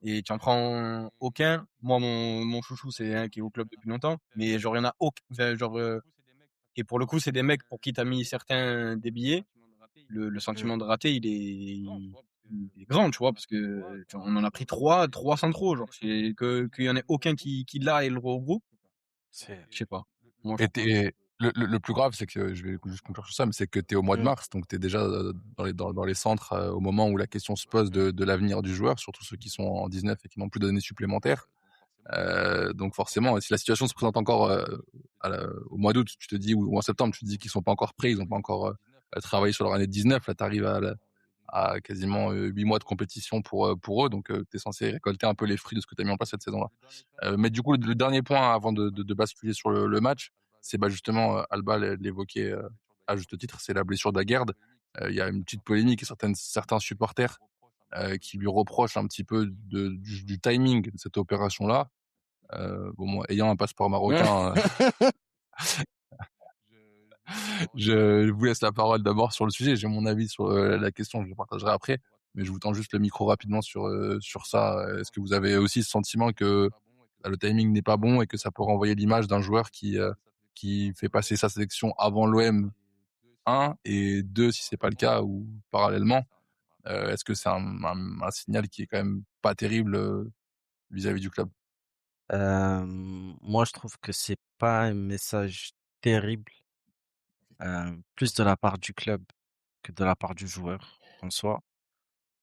S3: Et tu en prends aucun. Moi, mon chouchou, c'est un qui est au club depuis longtemps. Mais genre, il y en a aucun. Enfin, genre, et pour le coup, c'est des mecs pour qui t'as mis certains des billets. Le
S5: Mmh.
S3: sentiment de rater, il est grand, tu vois, parce que on en a pris trois centraux. Genre, c'est qu'il y en ait aucun qui l'a et le regroupe.
S5: C'est
S3: Je sais pas. Moi, je
S4: Et
S3: trouve
S4: tu
S3: pas.
S4: le plus grave, c'est que je vais juste conclure sur ça, mais c'est que tu es au mois de
S5: mmh.
S4: mars, donc tu es déjà, dans les centres, au moment où la question se pose de l'avenir du joueur, surtout ceux qui sont en 19 et qui n'ont plus d'années supplémentaires. Donc forcément, si la situation se présente encore, au mois d'août, tu te dis ou en septembre, tu te dis qu'ils sont pas encore prêts, ils ont pas encore, travaillé sur leur année de 19. Là, tu arrives à quasiment, 8 mois de compétition pour eux, donc tu es censé récolter un peu les fruits de ce que tu as mis en place cette saison-là. Mais du coup, le dernier point avant de basculer sur le match, c'est, bah, justement, Alba l'évoquait, à juste titre, c'est la blessure d'Aguerd. Il y a une petite polémique et certains supporters, qui lui reprochent un petit peu du timing de cette opération-là. Bon, moi, ayant un passeport marocain, je vous laisse la parole d'abord sur le sujet. J'ai mon avis sur la question, je le partagerai après. Mais je vous tends juste le micro rapidement sur ça. Est-ce que vous avez aussi ce sentiment que le timing n'est pas bon et que ça peut renvoyer l'image d'un joueur qui fait passer sa sélection avant l'OM, un, et deux, si c'est pas le cas, ou parallèlement, est-ce que c'est un signal qui est quand même pas terrible vis-à-vis du club?
S5: Moi, je trouve que c'est pas un message terrible, plus de la part du club que de la part du joueur en soi.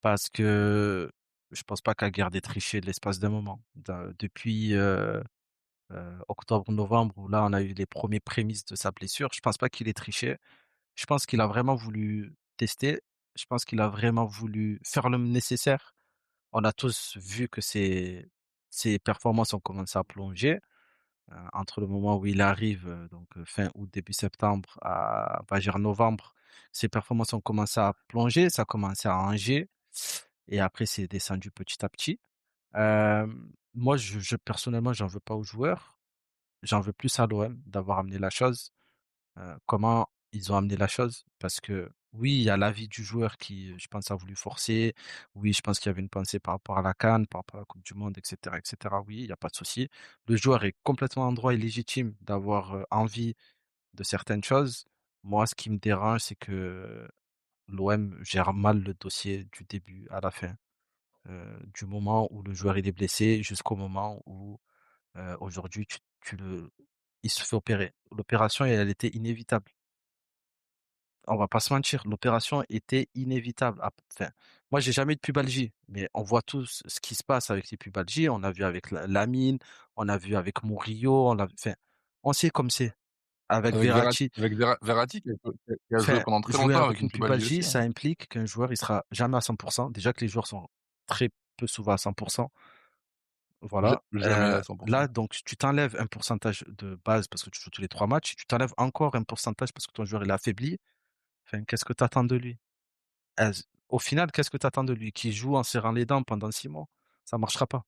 S5: Parce que je pense pas qu'Aguerd ait triché de l'espace d'un moment. Depuis octobre-novembre, où là, on a eu les premiers prémices de sa blessure, je pense pas qu'il ait triché. Je pense qu'il a vraiment voulu tester. Je pense qu'il a vraiment voulu faire le nécessaire. On a tous vu que ses performances ont commencé à plonger entre le moment où il arrive, donc fin août, début septembre, à on va dire novembre. Ses performances ont commencé à plonger, ça a commencé à ranger et après c'est descendu petit à petit. Moi, personnellement, j'en veux pas aux joueurs, j'en veux plus à l'OM d'avoir amené la chose. Comment ils ont amené la chose parce que oui, il y a l'avis du joueur qui, je pense, a voulu forcer. Oui, je pense qu'il y avait une pensée par rapport à la CAN, par rapport à la Coupe du Monde, etc., etc. Oui, il n'y a pas de souci. Le joueur est complètement en droit et légitime d'avoir envie de certaines choses. Moi, ce qui me dérange, c'est que l'OM gère mal le dossier du début à la fin. Du moment où le joueur il est blessé jusqu'au moment où aujourd'hui il se fait opérer. L'opération, elle était inévitable. On va pas se mentir, l'opération était inévitable. Enfin, moi, j'ai jamais eu de pubalgie, mais on voit tous ce qui se passe avec les pubalgies. On a vu avec Lamine, on a vu avec Murillo, enfin, on sait comme c'est. Avec Verratti.
S4: Verratti qui a joué
S5: Enfin,
S4: pendant très
S5: jouer
S4: longtemps
S5: avec
S4: avec
S5: une
S4: une pubalgie
S5: pubalgie,
S4: aussi.
S5: ça implique qu'un joueur, il sera jamais à 100%. Déjà que les joueurs sont très peu souvent à 100%. Voilà.
S4: Jamais à 100%.
S5: Là, donc, tu t'enlèves un pourcentage de base parce que tu joues tous les 3 matchs. Tu t'enlèves encore un pourcentage parce que ton joueur, il est affaibli. Enfin, qu'est-ce que tu attends de lui? Au final, qu'est-ce que tu attends de lui? Qu'il joue en serrant les dents pendant 6 mois? Ça marchera pas.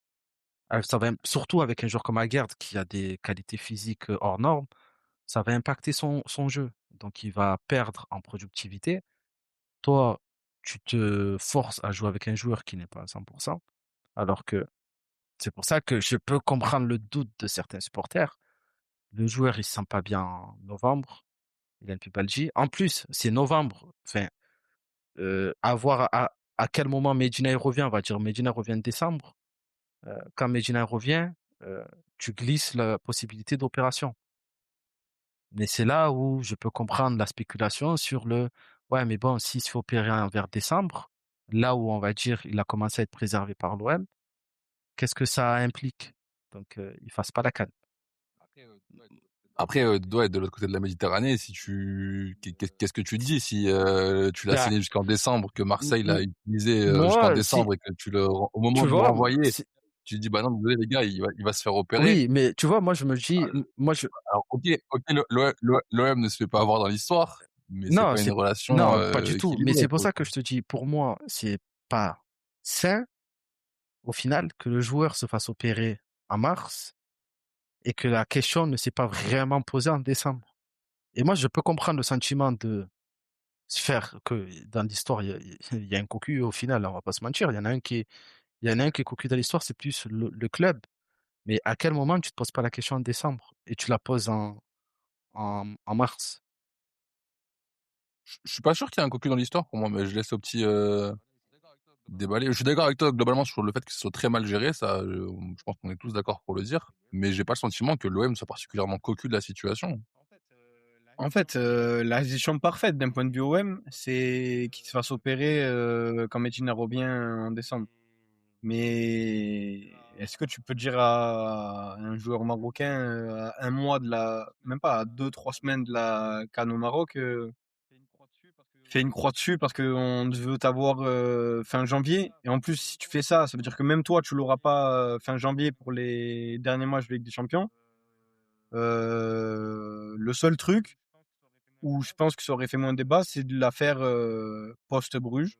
S5: Ça va, surtout avec un joueur comme Aguerd qui a des qualités physiques hors normes, ça va impacter son jeu. Donc, il va perdre en productivité. Toi, tu te forces à jouer avec un joueur qui n'est pas à 100%, alors que c'est pour ça que je peux comprendre le doute de certains supporters. Le joueur, il se sent pas bien en novembre, il a une pubalgie. En plus, c'est novembre. Enfin, à voir à quel moment Medina il revient. On va dire Medina revient en décembre. Quand Medina revient, euh, tu glisses la possibilité d'opération. Mais c'est là où je peux comprendre la spéculation sur ouais, mais bon, s'il se fait opérer vers décembre, là où on va dire il a commencé à être préservé par l'OM, qu'est-ce que ça implique? Donc, il fasse pas la CAN.
S4: Après, ouais, de l'autre côté de la Méditerranée, si qu'est-ce que tu dis si tu l'as
S5: Bah,
S4: signé jusqu'en décembre, que Marseille l'a utilisé jusqu'en
S5: moi, si,
S4: décembre et que au moment
S5: tu
S4: de le
S5: vois,
S4: renvoyer, tu dis bah non, désolé les gars, il va se faire opérer.
S5: oui, mais tu vois, moi, je me dis,
S4: Alors ok, l'OM ne se fait pas avoir dans l'histoire, mais c'est
S5: non,
S4: pas une relation
S5: non, pas du tout. Mais
S4: équilibrée
S5: c'est pour
S4: pour le
S5: ça que
S4: coup.
S5: je te dis, pour moi, c'est pas sain, au final, que le joueur se fasse opérer en mars et que la question ne s'est pas vraiment posée en décembre. Et moi, je peux comprendre le sentiment de se faire que dans l'histoire, il y a un cocu au final, on va pas se mentir. Il y en a un qui est cocu dans l'histoire, c'est plus le club. Mais à quel moment tu te poses pas la question en décembre et tu la poses en mars?
S4: Je suis pas sûr qu'il y ait un cocu dans l'histoire pour moi, mais je laisse au petit déballer. Je suis d'accord avec toi globalement sur le fait que ce soit très mal géré, ça, je pense qu'on est tous d'accord pour le dire, mais j'ai pas le sentiment que l'OM soit particulièrement cocu de la situation.
S3: En fait, la gestion parfaite d'un point de vue OM, c'est qu'il se fasse opérer quand Medina revient en décembre. Mais est-ce que tu peux dire à un joueur marocain à un mois même pas à 2-3 semaines de la CAN au Maroc, fais une croix dessus parce qu'on veut t'avoir fin janvier. Et en plus, si tu fais ça, ça veut dire que même toi, tu l'auras pas fin janvier pour les derniers matchs de Ligue des Champions. Le seul truc où je pense que ça aurait fait moins de débat, c'est de la faire post-Bruges.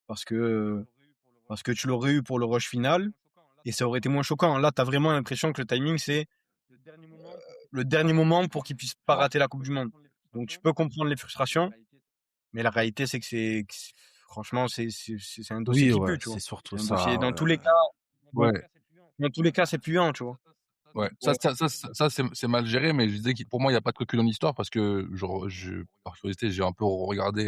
S3: Parce que tu l'aurais eu pour le rush final. Et ça aurait été moins choquant. Là, tu as vraiment l'impression que le timing, c'est le dernier moment pour qu'ils puissent pas rater la Coupe du Monde. Donc, tu peux comprendre les frustrations. Mais la réalité, c'est que franchement, c'est un dossier
S5: Oui,
S3: qui
S5: ouais,
S3: pue, tu vois.
S5: c'est surtout
S3: C'est un dossier,
S5: ça.
S3: dans tous les cas,
S4: Ouais,
S3: dans tous les cas, c'est puant, tu vois.
S4: ouais. Ça c'est mal géré, mais je disais que pour moi, il y a pas de cocu dans l'histoire parce que genre, par curiosité, j'ai un peu regardé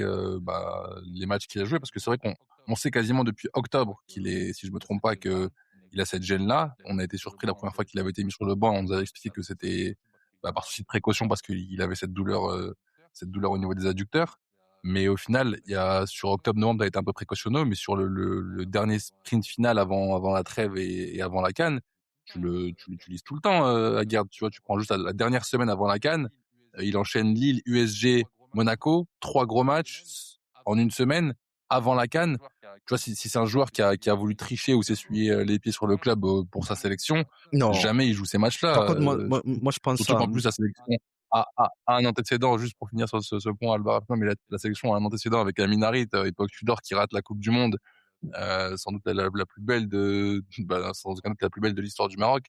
S4: les matchs qu'il a joués parce que c'est vrai qu'on sait quasiment depuis octobre qu'il est, si je me trompe pas, que il a cette gêne-là. On a été surpris la première fois qu'il avait été mis sur le banc. On nous avait expliqué que c'était par souci de précaution parce qu'il avait cette douleur au niveau des adducteurs. Mais au final, il y a sur octobre-novembre, ça a été un peu précautionneux, mais sur le dernier sprint final avant la trêve et avant la CAN, tu l'utilises tout le temps, Aguerd. Tu vois, tu prends juste la dernière semaine avant la CAN, il enchaîne Lille, USG, Monaco, 3 gros matchs en une semaine avant la CAN. Tu vois, si c'est un joueur qui a voulu tricher ou s'essuyer les pieds sur le club pour sa sélection,
S5: Non.
S4: jamais il joue ces
S5: Par
S4: matchs-là.
S5: contre, moi, je pense
S4: Surtout
S5: ça.
S4: qu'en plus, la sélection a un antécédent, juste pour finir sur ce point, Alba Rapin, mais la sélection a un antécédent avec Amin Harit, époque Tudor, qui rate la Coupe du Monde, sans doute la plus belle sans aucun doute la plus belle de l'histoire du Maroc.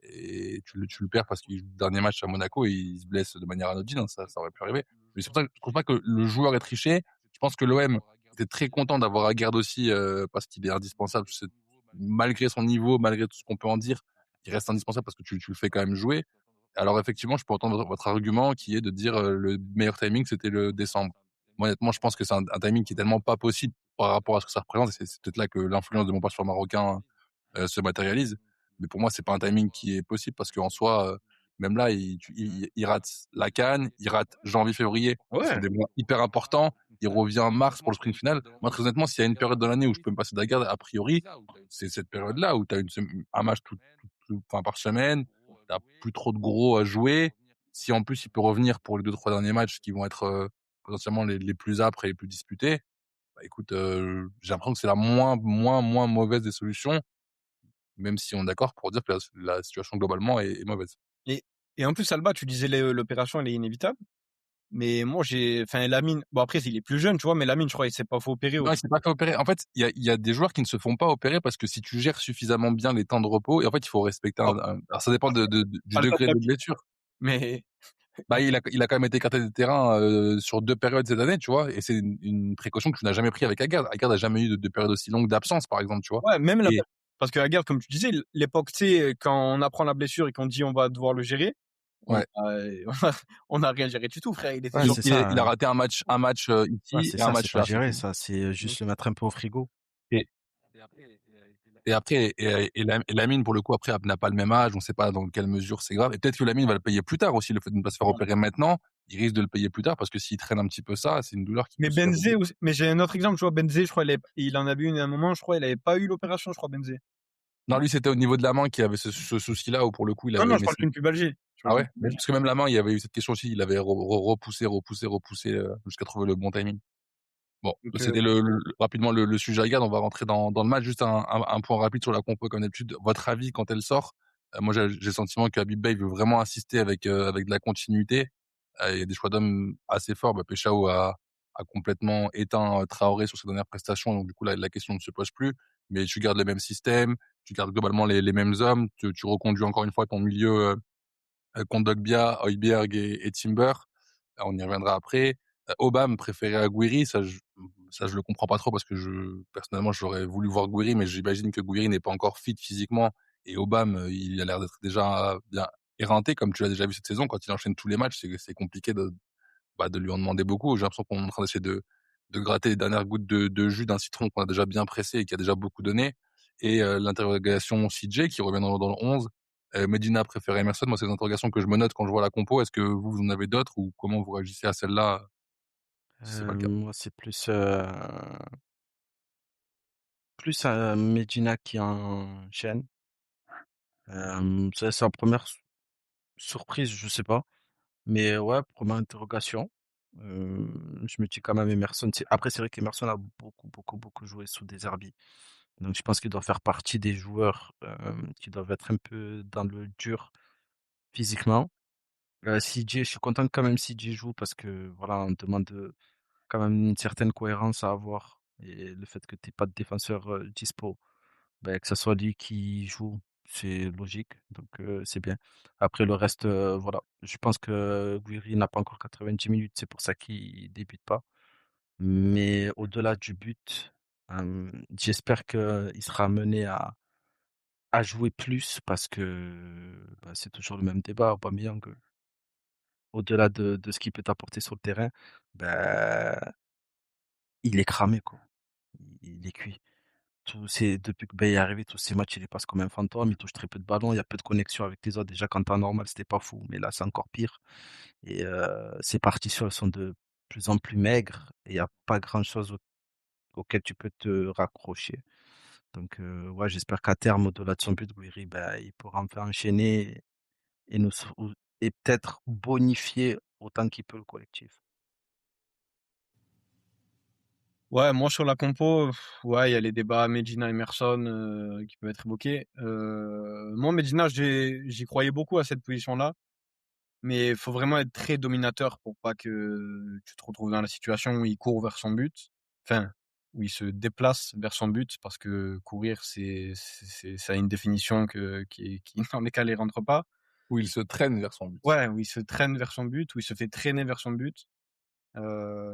S4: Et tu le perds parce qu'il joue le dernier match à Monaco et il se blesse de manière anodine, hein, ça aurait pu arriver. Mais c'est pour ça que je trouve pas que le joueur ait triché. Je pense que l'OM était très content d'avoir Aguerd aussi, parce qu'il est indispensable. Malgré son niveau, malgré tout ce qu'on peut en dire, il reste indispensable parce que tu le fais quand même jouer. Alors effectivement, je peux entendre votre argument qui est de dire le meilleur timing, c'était le décembre. Moi, honnêtement, je pense que c'est un timing qui est tellement pas possible par rapport à ce que ça représente. C'est peut-être là que l'influence de mon passeport marocain se matérialise. Mais pour moi, c'est pas un timing qui est possible parce qu'en soi, même là, il rate la CAN, il rate janvier-février, qui sont des mois hyper importants. Il revient en mars pour le sprint final. Moi, très honnêtement, s'il y a une période de l'année où je peux me passer d'Aguerd, a priori, c'est cette période-là où tu as un match par semaine, t'as plus trop de gros à jouer. Si en plus il peut revenir pour les 2-3 derniers matchs qui vont être potentiellement les plus âpres et les plus disputés, bah écoute, j'ai l'impression que c'est la moins mauvaise des solutions, même si on est d'accord pour dire que la situation globalement est mauvaise.
S3: Et en plus, Alba, tu disais l'opération, elle est inévitable. Mais moi, Lamine, bon après, il est plus jeune, tu vois, mais Lamine, je crois, il s'est pas fait opérer.
S4: Non, il s'est pas fait opérer. En fait, il y a des joueurs qui ne se font pas opérer parce que si tu gères suffisamment bien les temps de repos, et en fait, il faut respecter alors ça dépend du degré de blessure.
S3: Mais
S4: bah il a quand même été écarté des terrains sur 2 périodes cette année, tu vois, et c'est une précaution que tu n'as jamais pris avec Aguerd. Aguerd n'a jamais eu de période aussi longue d'absence, par exemple, tu vois.
S3: Ouais, même parce que Aguerd, comme tu disais, l'époque, tu sais, quand on apprend la blessure et qu'on dit on va devoir le gérer,
S4: ouais.
S3: on a rien géré du tout, frère.
S5: Ouais, c'est ça,
S4: il a raté un match ici et un match
S5: c'est pas
S4: là.
S5: géré, ça, c'est juste le mettre un peu au frigo.
S4: Et après, Lamine, pour le coup, après, n'a pas le même âge, on sait pas dans quelle mesure c'est grave. Et peut-être que Lamine va le payer plus tard aussi, le fait de ne pas se faire opérer maintenant. Il risque de le payer plus tard parce que s'il traîne un petit peu ça, c'est une douleur qui
S3: Mais
S4: peut se faire
S3: Benzé aussi. Mais j'ai un autre exemple, tu vois, Benzé, je crois, il en avait une à un moment, je crois, il avait pas eu l'opération, je crois, Benzé.
S4: Non, lui, c'était au niveau de la main qu'il avait ce souci-là où pour le coup, il avait.
S3: Non, je parle d'une pubalgie.
S4: Ah ouais? Parce que même la main, il y avait eu cette question aussi, il avait repoussé jusqu'à trouver le bon timing. Bon,
S3: Donc,
S4: c'était rapidement le sujet à garde. On va rentrer dans le match. Juste un point rapide sur la compo comme d'habitude. Votre avis quand elle sort? Moi, j'ai le sentiment que Habib Beye veut vraiment insister avec de la continuité. Il y a des choix d'hommes assez forts. Bah, Peshao a complètement éteint Traoré sur ses dernières prestations. Donc, du coup, la question ne se pose plus. Mais tu gardes le même système. Tu gardes globalement les mêmes hommes. Tu reconduis encore une fois ton milieu Kondogbia, Højbjerg et Timber. On y reviendra après. Obama préféré à Gouiri, ça je le comprends pas trop parce que personnellement j'aurais voulu voir Gouiri, mais j'imagine que Gouiri n'est pas encore fit physiquement et Obama il a l'air d'être déjà bien éreinté comme tu l'as déjà vu cette saison. Quand il enchaîne tous les matchs, c'est compliqué de lui en demander beaucoup. J'ai l'impression qu'on est en train d'essayer de gratter les dernières gouttes de jus d'un citron qu'on a déjà bien pressé et qui a déjà beaucoup donné. Et l'interrogation CJ qui revient dans le 11. Medina préfère Emerson. Moi, c'est des interrogations que je me note quand je vois la compo. Est-ce que vous en avez d'autres ou comment vous réagissez à celle-là si c'est pas le cas?
S5: Moi, c'est plus Medina qui enchaîne. C'est sa première surprise, je sais pas. Mais ouais, première interrogation. Je me dis quand même Emerson. Après, c'est vrai qu'Emerson a beaucoup joué sous des Zerbi. Donc, je pense qu'il doit faire partie des joueurs qui doivent être un peu dans le dur physiquement. CJ, je suis content que quand même CJ joue parce que voilà, on demande quand même une certaine cohérence à avoir. Et le fait que tu pas de défenseur dispo, ben, que ça soit lui qui joue, c'est logique. Donc c'est bien. Après le reste, voilà. Je pense que Guiri n'a pas encore 90 minutes, c'est pour ça qu'il débute pas. Mais au-delà du but, j'espère qu'il sera amené à jouer plus parce que bah, c'est toujours le même débat. Aubameyang, au-delà de ce qu'il peut t'apporter sur le terrain, ben, il est cramé, quoi. Il est cuit. Depuis que Bale est arrivé, tous ces matchs, il les passe comme un fantôme, il touche très peu de ballons, il y a peu de connexion avec les autres. Déjà, quand temps normal, c'était pas fou, mais là, c'est encore pire. Et ses partitions, elles sont de plus en plus maigres et il y a pas grand-chose auquel tu peux te raccrocher. Donc, ouais, j'espère qu'à terme, au-delà de son but, Guiri, ben, il pourra enfin enchaîner et nous et peut-être bonifier autant qu'il peut le collectif.
S3: Ouais, moi sur la compo, ouais, il y a les débats Medina Emerson qui peuvent être évoqués. Moi, Medina, j'y croyais beaucoup à cette position-là, mais il faut vraiment être très dominateur pour pas que tu te retrouves dans la situation où il court vers son but, enfin, où il se déplace vers son but, parce que courir, ça a une définition qui dans lesquelles il rentre pas.
S4: Où il se traîne vers son but.
S3: Ouais, où il se traîne vers son but, où il se fait traîner vers son but.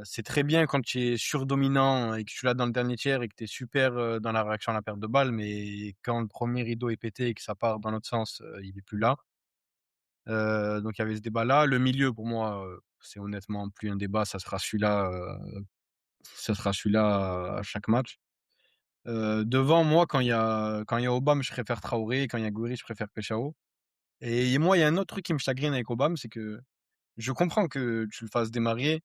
S3: C'est très bien quand tu es surdominant et que tu l'as dans le dernier tiers et que tu es super, dans la réaction à la perte de balle, mais quand le premier rideau est pété et que ça part dans l'autre sens, il est plus là. Donc il y avait ce débat-là. Le milieu pour moi, c'est honnêtement plus un débat, ça sera celui-là à chaque match. Devant moi, quand il y a Aubame, je préfère Traoré, quand il y a Gouiri, je préfère Peshao. Et moi, il y a un autre truc qui me chagrine avec Aubame, c'est que je comprends que tu le fasses démarrer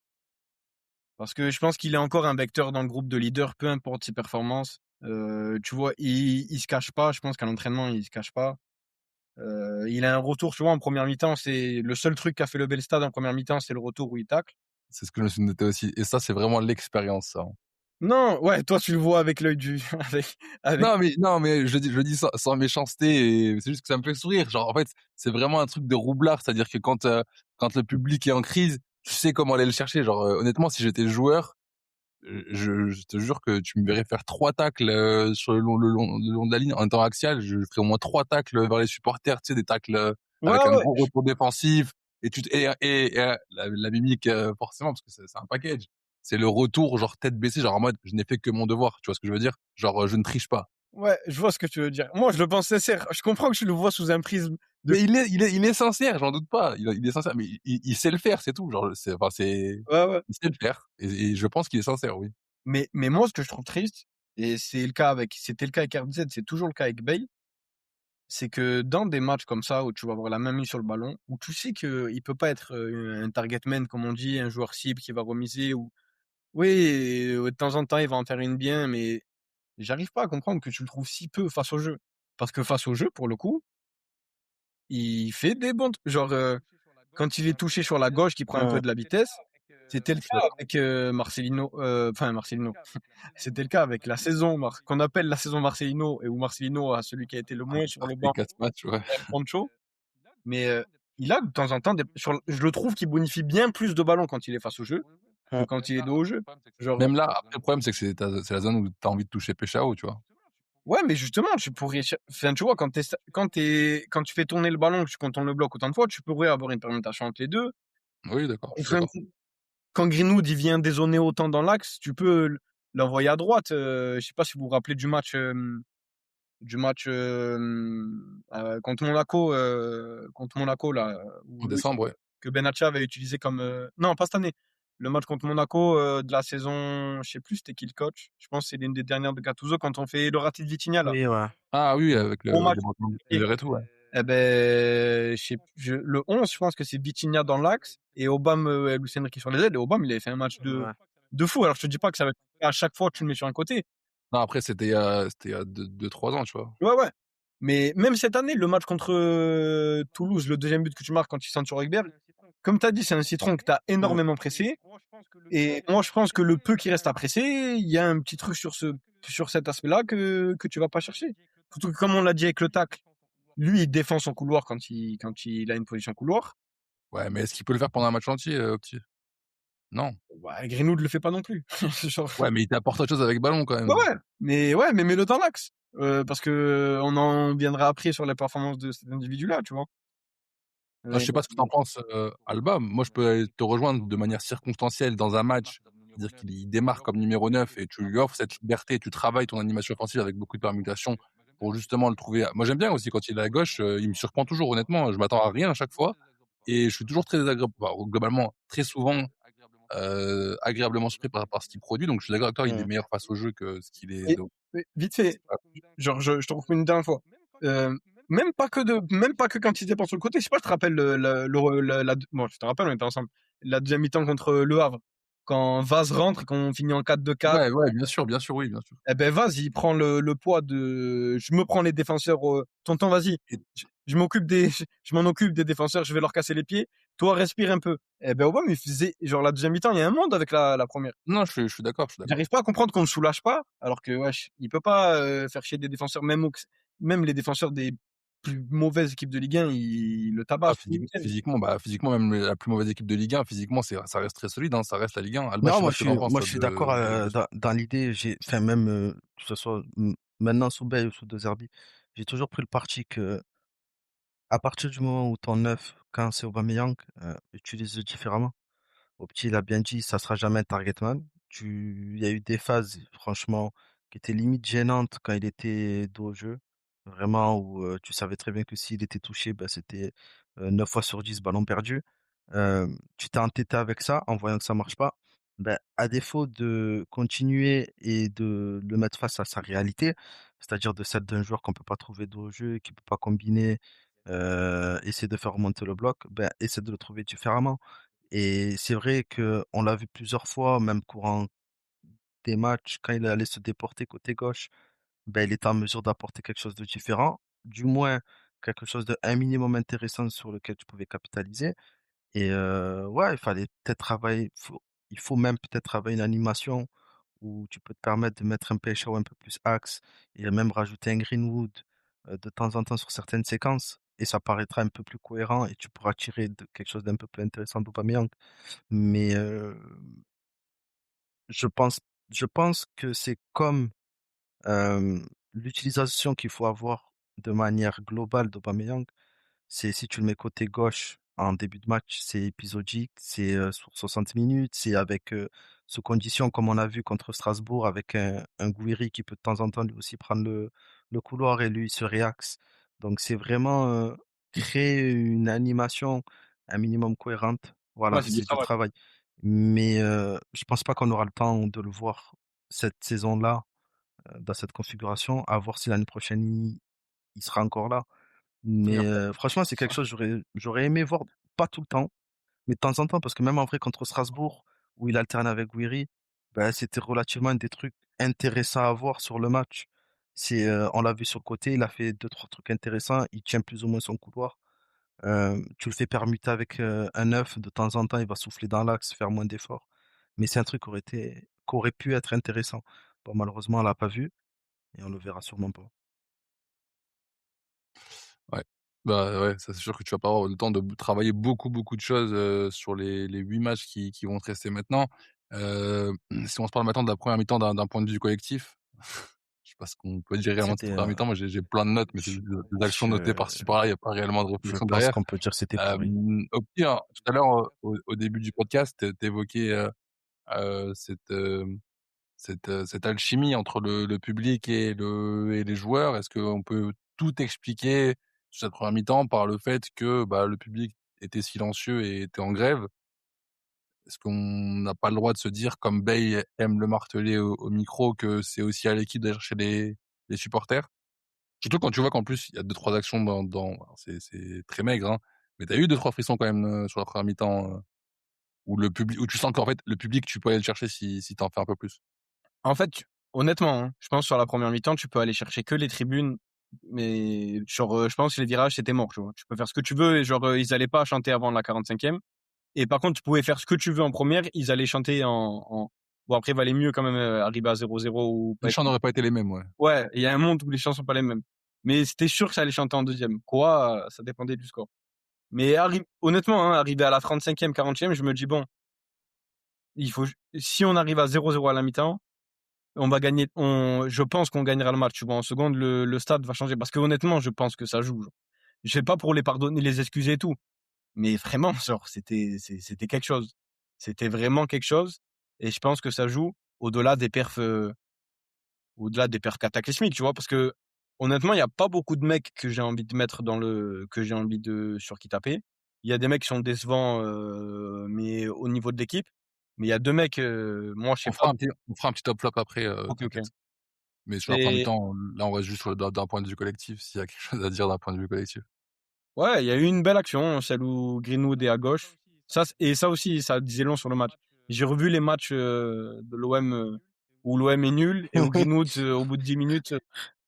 S3: parce que je pense qu'il est encore un vecteur dans le groupe de leaders, peu importe ses performances. Tu vois, il se cache pas, je pense qu'à l'entraînement, il se cache pas. Il a un retour, tu vois, en première mi-temps, c'est le seul truc qui a fait lever le stade en première mi-temps, c'est le retour où il tacle.
S4: C'est ce que je me suis noté aussi. Et ça, c'est vraiment l'expérience, ça, hein.
S3: Non, ouais, toi tu le vois avec l'œil du avec
S4: Non, mais je dis sans méchanceté, et c'est juste que ça me fait sourire. Genre, en fait, c'est vraiment un truc de roublard. C'est-à-dire que quand le public est en crise, tu sais comment aller le chercher. Genre, honnêtement, si j'étais joueur, je te jure que tu me verrais faire 3 tacles sur le long de la ligne en temps axial. Je ferais au moins 3 tacles vers les supporters, tu sais, des tacles
S3: ouais,
S4: avec un
S3: ouais,
S4: gros retour défensif. Et la mimique, forcément, parce que c'est un package. C'est le retour, genre tête baissée, genre en mode je n'ai fait que mon devoir. Tu vois ce que je veux dire? Genre je ne triche pas.
S3: ouais, je vois ce que tu veux dire. Moi, je le pense sincère. Je comprends que tu le vois sous un prisme de
S4: Mais il est sincère, j'en doute pas. Il est sincère, mais il sait le faire, c'est tout. Genre,
S3: ouais, ouais.
S4: il sait le faire. Et je pense qu'il est sincère, oui.
S3: Mais moi, ce que je trouve triste, et c'était le cas avec RZ, c'est toujours le cas avec Bale, c'est que dans des matchs comme ça où tu vas avoir la main mise sur le ballon, où tu sais qu'il peut pas être un target man, comme on dit, un joueur cible qui va remiser, ou oui, de temps en temps, il va en faire une bien, mais j'arrive pas à comprendre que tu le trouves si peu face au jeu. Parce que face au jeu, pour le coup, il fait des bons, genre, quand il est touché sur la gauche, qui prend un peu
S5: Ouais,
S3: de la vitesse, c'était le
S5: je suis
S3: cas
S5: d'accord.
S3: avec Marcelino, enfin Marcelino, c'était le cas avec la saison qu'on appelle la saison Marcelino, et où Marcelino a celui qui a été le moins sur le
S4: Les
S3: banc,
S4: 4 matchs, ouais.
S3: Pancho. Mais il a de temps en temps je le trouve qu'il bonifie bien plus de ballons quand il est face au jeu que
S5: Ouais.
S3: quand il est dos au jeu. Genre,
S4: Même là, après, le problème, c'est que c'est la zone où tu as envie de toucher Peshao, tu vois.
S3: ouais, mais justement, enfin, tu vois, quand tu fais tourner le ballon, que tu contournes le bloc autant de fois, tu pourrais avoir une permutation entre les deux.
S4: Oui, d'accord, je suis
S3: Enfin,
S4: d'accord.
S3: quand Greenwood il vient dézoner autant dans l'axe, tu peux l'envoyer à droite. Je sais pas si vous vous rappelez du match contre Monaco là,
S4: En
S3: où
S4: décembre, ouais.
S3: que Benatia avait utilisé comme non, pas cette année. Le match contre Monaco de la saison, je sais plus c'était qui le coach. Je pense que c'est l'une des dernières de Gattuso quand on fait le raté de Vitinha là.
S5: Oui, ouais.
S4: Ah oui, avec
S3: Gros
S4: le
S3: match.
S4: débordement de et tout, ouais.
S3: Eh ben, le 11, je pense que c'est Vitinha dans l'axe et Aubame et Lucien Riquet sur les ailes. Et Aubame, il avait fait un match
S5: Ouais.
S3: de fou. Alors je te dis pas que ça va être à chaque fois que tu le mets sur un côté.
S4: Non, après, c'était il y a 2-3 ans, tu vois.
S3: Ouais, ouais. Mais même cette année, le match contre Toulouse, le deuxième but que tu marques quand tu centres sur Ekberg, comme tu as dit, c'est un citron que tu as
S5: Mm.
S3: énormément pressé. Et moi, je pense que le peu qui reste à presser, il y a un petit truc sur cet aspect-là que tu vas pas chercher. Surtout que, comme on l'a dit avec le tacle, lui, il défend son couloir quand il a une position couloir.
S4: Ouais, mais est-ce qu'il peut le faire pendant un match entier, Opti? Non.
S3: Bah, Greenwood le fait pas non plus. Genre,
S4: Ouais, mais il t'apporte autre chose avec ballon quand
S3: ouais,
S4: même.
S3: ouais, mais mets-le dans l'axe. Parce que on en viendra après sur les performances de cet individu-là, tu vois.
S4: Ah, je
S3: Mais
S4: sais pas ce que t'en penses, Alba. Moi, je peux te rejoindre de manière circonstancielle dans un match. C'est-à-dire qu'il démarre comme numéro 9 et tu lui offres cette liberté, tu travailles ton animation offensive avec beaucoup de permutations pour justement le trouver. Moi, j'aime bien aussi quand il est à gauche, il me surprend toujours, honnêtement. Je m'attends à rien à chaque fois et je suis toujours très désagréable, bah, globalement, très souvent, agréablement surpris par ce qu'il produit. Donc, je suis d'accord avec toi, il est
S5: Mm.
S4: meilleur face au jeu que ce qu'il est.
S3: Et vite fait, genre, je te coupe une dernière fois. Même pas que quand il était sur le côté. Je sais pas, je te rappelle bon, je te rappelle, on était ensemble. La deuxième mi-temps contre Le Havre, quand Vaz rentre, qu'on finit en 4-2-4.
S4: Ouais, ouais, bien sûr, oui, bien sûr.
S3: Eh ben, Vaz, il prend le poids de. Je me prends les défenseurs. Tonton, vas-y.
S4: Et
S3: Je m'en occupe des défenseurs. Je vais leur casser les pieds. Toi, respire un peu. Eh ben, Obama, il faisait genre la deuxième mi-temps. Il y a un monde avec la première.
S4: non, je suis d'accord, je suis d'accord.
S3: J'arrive pas à comprendre qu'on ne soulage pas, alors que wesh, il peut pas faire chier des défenseurs, même les défenseurs des plus mauvaises équipes de Ligue 1, ils le
S4: Ah,
S3: tabassent tous les week-ends.
S4: physiquement, même la plus mauvaise équipe de Ligue 1, physiquement, ça reste très solide, hein, ça reste la Ligue 1. Alba, je
S5: Non,
S4: sais pas ce que t'en penses,
S5: moi,
S4: toi,
S5: je suis d'accord
S4: de ça.
S5: dans l'idée. Enfin, même que ce soit maintenant sous Bale ou sous De Zerbi, j'ai toujours pris le parti que à partir du moment où ton neuf, quand c'est Aubameyang, utilise différemment. Opti, il a bien dit, ça sera jamais un target man. Il y a eu des phases, franchement, qui étaient limite gênantes quand il était dos au jeu. Vraiment, où tu savais très bien que s'il était touché, bah, c'était 9 fois sur 10 ballon perdu. Tu t'es entêté avec ça en voyant que ça marche pas. Ben, à défaut de continuer et de le mettre face à sa réalité, c'est-à-dire de celle d'un joueur qu'on peut pas trouver dos au jeu, qui peut pas combiner, essayer de faire remonter le bloc, ben, essaie de le trouver différemment. Et c'est vrai que on l'a vu plusieurs fois, même courant des matchs, quand il allait se déporter côté gauche, ben, il était en mesure d'apporter quelque chose de différent, du moins quelque chose de un minimum intéressant sur lequel tu pouvais capitaliser. Et ouais, il fallait peut-être travailler, il faut même peut-être travailler une animation où tu peux te permettre de mettre un Pêcheur un peu plus axe et même rajouter un Greenwood de temps en temps sur certaines séquences. Et ça paraîtra un peu plus cohérent et tu pourras tirer quelque chose d'un peu plus intéressant d'Aubameyang. Mais je pense, je pense que c'est comme l'utilisation qu'il faut avoir de manière globale d'Aubameyang. C'est si tu le mets côté gauche en début de match, c'est épisodique, c'est sur 60 minutes, c'est avec sous condition, comme on a vu contre Strasbourg, avec un Gouiri qui peut de temps en temps lui aussi prendre le couloir et lui se réaxe. Donc c'est vraiment créer une animation un minimum cohérente.
S3: Ouais,
S5: Voilà,
S3: c'est du
S5: c'est du
S3: travail.
S5: travail. Mais je pense pas qu'on aura le temps de le voir cette saison-là dans cette configuration, à voir si l'année prochaine il sera encore là.
S3: Finir
S5: Mais
S3: pas.
S5: franchement, c'est quelque chose j'aurais aimé voir, pas tout le temps, mais de temps en temps, parce que même en vrai contre Strasbourg, où il alterne avec Guiri, bah, c'était relativement un des trucs intéressants à voir sur le match. On l'a vu sur le côté, il a fait deux, trois trucs intéressants, il tient plus ou moins son couloir. Tu le fais permuter avec un 9, de temps en temps, il va souffler dans l'axe, faire moins d'efforts. Mais c'est un truc qui aurait pu être intéressant. Bon, malheureusement, on l'a pas vu et on le verra sûrement pas.
S4: Ouais. Bah, ouais, ça c'est sûr que tu vas pas avoir le temps de travailler beaucoup, beaucoup de choses, sur les 8 matchs qui vont te rester maintenant. Si on se parle maintenant de la première mi-temps d'un point de vue collectif, je sais pas ce qu'on peut dire réellement de cette
S5: C'était,
S4: première mi-temps. Moi, j'ai plein de notes, mais c'est
S5: je,
S4: juste des actions notées
S5: je,
S4: par-ci par-là, il y a pas réellement de
S5: je
S4: réflexion
S5: pense
S4: derrière.
S5: qu'on peut dire que c'était pourri.
S4: Au pire, tout à l'heure, au début du podcast, tu évoquais, cette, cette alchimie entre le public et les joueurs. Est-ce qu'on peut tout expliquer sur cette première mi-temps par le fait que, bah, le public était silencieux et était en grève? Est-ce qu'on n'a pas le droit de se dire, comme Bale aime le marteler au micro, que c'est aussi à l'équipe d'aller chercher les supporters? Surtout quand tu vois qu'en plus, il y a 2-3 actions alors c'est très maigre, hein, mais tu as eu 2-3 frissons quand même, sur la première mi-temps, où tu sens qu'en fait, le public, tu peux aller le chercher si tu en fais un peu plus?
S3: En fait, honnêtement, hein, je pense sur la première mi-temps, tu peux aller chercher que les tribunes, mais genre, je pense que les virages, c'était mort, tu vois. Tu peux faire ce que tu veux, et genre, ils allaient pas chanter avant la 45e. Et par contre, tu pouvais faire ce que tu veux en première, ils allaient chanter Bon, après, il valait mieux quand même arriver à 0-0 ou pas
S4: Les
S3: être...
S4: chants n'auraient pas été les mêmes, ouais.
S3: Ouais, il y a un monde où les chants sont pas les mêmes. Mais c'était sûr que ça allait chanter en deuxième. Quoi, ça dépendait du score. Mais honnêtement, hein, arrivé à la 35e, 40e, je me dis, bon, si on arrive à 0-0 à la mi-temps, on va gagner, je pense qu'on gagnera le match, tu vois. En seconde, le stade va changer. Parce que honnêtement, je pense que ça joue, genre. Je sais pas pour les pardonner, les excuser et tout. Mais vraiment, genre, c'était quelque chose. C'était vraiment quelque chose. Et je pense que ça joue au-delà des perfs, cataclysmiques, tu vois. Parce que, honnêtement, il n'y a pas beaucoup de mecs que j'ai envie de mettre que j'ai envie sur qui taper. Il y a des mecs qui sont décevants, mais au niveau de l'équipe. Mais il y a deux mecs, moi, je sais pas.
S4: On fera un petit top flop après,
S3: Ok, ok.
S4: t'inquiète. Mais sur la première
S3: Et
S4: mi-temps, là, on reste juste d'un point de vue collectif, s'il y a quelque chose à dire d'un point de vue collectif.
S3: ouais, il y a eu une belle action, celle où Greenwood est à gauche. Ça aussi, ça disait long sur le match. J'ai revu les matchs de l'OM où l'OM est nul et où Greenwood, au bout de 10 minutes,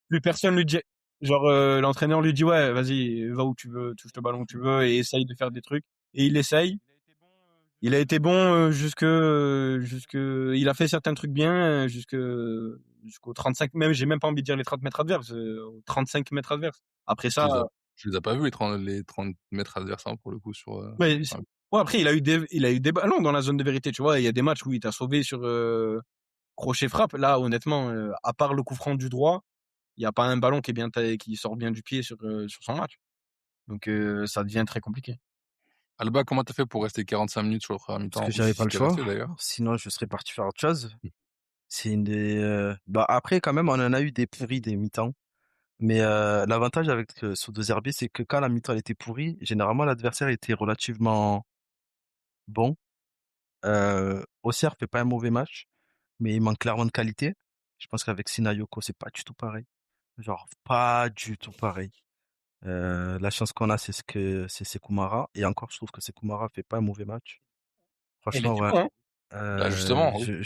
S3: plus personne lui dit. Genre, l'entraîneur lui dit, ouais, vas-y, va où tu veux, touche le ballon où tu veux et essaye de faire des trucs. Et il essaye. Il a été bon il a fait certains trucs bien jusqu'au 35, même, j'ai même pas envie de dire les 30 mètres adverses, aux 35 mètres adverses. Après ça,
S4: Je les ai pas vus les 30 mètres adverses, hein, pour le coup sur,
S3: ouais,
S4: enfin,
S3: ouais, après, il a eu des ballons dans la zone de vérité, tu vois. Il y a des matchs où il t'a sauvé sur crochet frappe. Là, honnêtement, à part le coup franc du droit, il n'y a pas un ballon qui sort bien du pied sur son match. Donc, ça devient très compliqué.
S4: Alba, comment t'as fait pour rester 45 minutes sur le première mi-temps?
S5: Parce que
S4: Ou
S5: j'avais
S4: si
S5: pas le
S4: t'es
S5: choix.
S4: resté d'ailleurs?
S5: Sinon, je serais parti faire autre chose. C'est une des. Bah après, quand même, on en a eu des pourris des mi-temps. Mais l'avantage avec ce 2 RB, c'est que quand la mi-temps elle était pourrie, généralement l'adversaire était relativement bon. Auxerre fait pas un mauvais match, mais il manque clairement de qualité. Je pense qu'avec Sinayoko, c'est pas du tout pareil. Genre, pas du tout pareil. La chance qu'on a, c'est Sekoumara. Et encore, je trouve que Sekoumara fait pas un mauvais match.
S3: Il
S5: Franchement,
S3: était
S5: ouais.
S3: bon, hein.
S4: Bah justement, oui.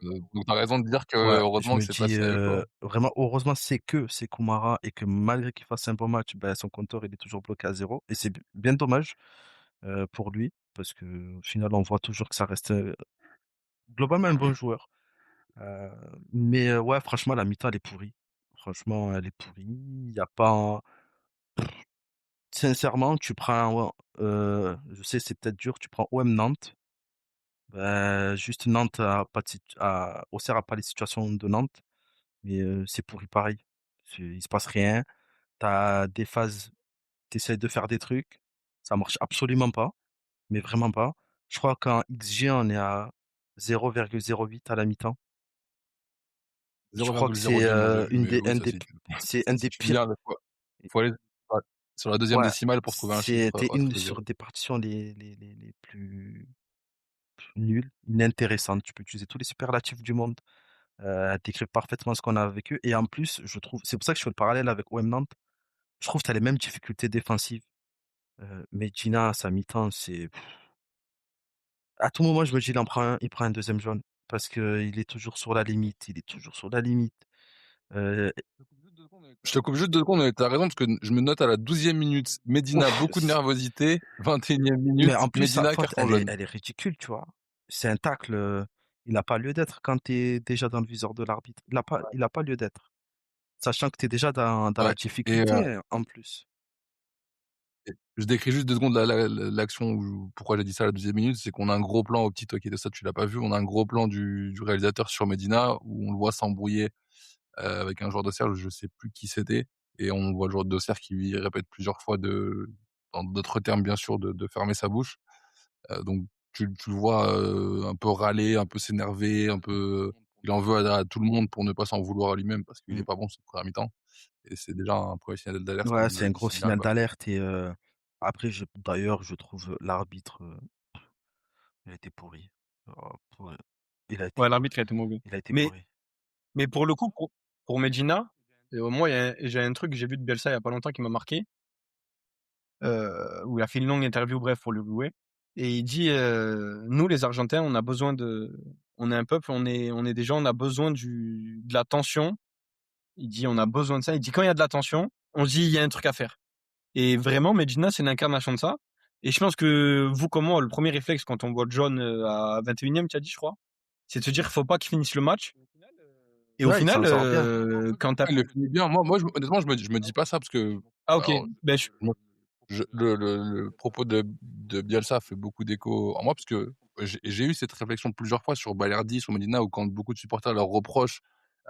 S4: Donc t'as raison de dire que
S5: Ouais, je
S4: heureusement
S5: me
S4: que c'est pas
S5: dis
S4: Sinayoko.
S5: vraiment, heureusement, c'est que Sekoumara et que malgré qu'il fasse un bon match, ben, son compteur, il est toujours bloqué à 0. Et c'est bien dommage pour lui, parce que au final, on voit toujours que ça reste globalement un bon joueur. Mais ouais, franchement, la mi-temps, elle est pourrie. Franchement, elle est pourrie. Il y a pas. Sincèrement, tu prends. Je sais, c'est peut-être dur. Tu prends OM Nantes. Juste Nantes a pas de Auxerre a pas les situations de Nantes, mais c'est pourri pareil. Il se passe rien. T'as des phases, t'essayes de faire des trucs, ça marche absolument pas, mais vraiment pas. Je crois qu'en XG, on est à 0,08 à la mi-temps. Je crois que c'est
S4: 0,02 moi j'ai vu,
S5: une
S4: mais
S5: des,
S4: oui,
S5: un
S4: ça
S5: des,
S4: si
S5: c'est un des
S4: tu
S5: pires.
S4: viens, faut aller ouais, sur la deuxième
S5: Ouais,
S4: décimale pour trouver un chiffre
S5: c'était
S4: entre
S5: une
S4: les 0.
S5: sur des partitions les plus nulles, inintéressantes. Tu peux utiliser tous les superlatifs du monde. Décrire parfaitement ce qu'on a vécu. Et en plus, je trouve, c'est pour ça que je fais le parallèle avec OM Nantes. Je trouve que tu as les mêmes difficultés défensives. Medina, à sa mi-temps, c'est. À tout moment, je me dis, il prend un deuxième jaune. Parce qu'il est toujours sur la limite. Il est toujours sur la limite. Euh,
S4: Je te coupe juste 2 secondes, mais t'as raison, parce que je me note à la 12e minute, Medina,
S5: ouf,
S4: beaucoup de nervosité, 21e
S5: mais
S4: minute,
S5: en plus, sa
S4: Medina,
S5: faute,
S4: carton jaune.
S5: elle est ridicule, tu vois. C'est un tacle. Il n'a pas lieu d'être quand tu es déjà dans le viseur de l'arbitre. Il a pas lieu d'être. Sachant que tu es déjà dans la
S4: Ouais, et
S5: difficulté, en plus.
S4: je décris juste 2 secondes l'action où pourquoi j'ai dit ça à la 12e minute, c'est qu'on a un gros plan au petit OK de ça, tu l'as pas vu, on a un gros plan du réalisateur sur Medina où on le voit s'embrouiller avec un joueur d'Auxerre, je sais plus qui c'était, et on voit le joueur d'Auxerre qui lui répète plusieurs fois dans d'autres termes bien sûr, de fermer sa bouche. Donc tu le vois un peu râler, un peu s'énerver, un peu il en veut à tout le monde pour ne pas s'en vouloir à lui-même parce qu'il est
S5: Mm.
S4: pas bon sur le première mi-temps, et c'est déjà un premier signal d'alerte
S5: Ouais,
S4: comme
S5: c'est
S4: le
S5: un
S4: dit
S5: gros
S4: si bien
S5: signal
S4: quoi.
S5: d'alerte. Et après, d'ailleurs, je trouve l'arbitre, il a été pourri. Pourri. Il a été
S3: Ouais,
S5: pourri.
S3: l'arbitre a été mauvais.
S5: Il a été
S3: Mais,
S5: pourri.
S3: mais pour le coup, pour Medina, moi, j'ai un truc que j'ai vu de Bielsa il y a pas longtemps qui m'a marqué, où il a fait une longue interview, bref, pour l'Uruguay. Et il dit, nous, les Argentins, on est un peuple, on est des gens, on a besoin de la tension. Il dit, on a besoin de ça. Il dit, quand il y a de la tension, on se dit, il y a un truc à faire. Et vraiment, Medina, c'est l'incarnation de ça. Et je pense que vous, comme moi, le premier réflexe quand on voit John à 21e, tu as dit, je crois, c'est de se dire, faut pas qu'il finisse le match. Et au
S5: Ouais, il
S3: final,
S5: s'en sort bien.
S3: quand t'as...
S4: Il le finit bien. Moi honnêtement, je me dis pas ça parce que
S3: Ah, ok.
S4: alors,
S3: Ben,
S4: le propos de Bielsa fait beaucoup d'écho en moi parce que j'ai eu cette réflexion plusieurs fois sur Balerdi, sur Medina, où quand beaucoup de supporters leur reprochent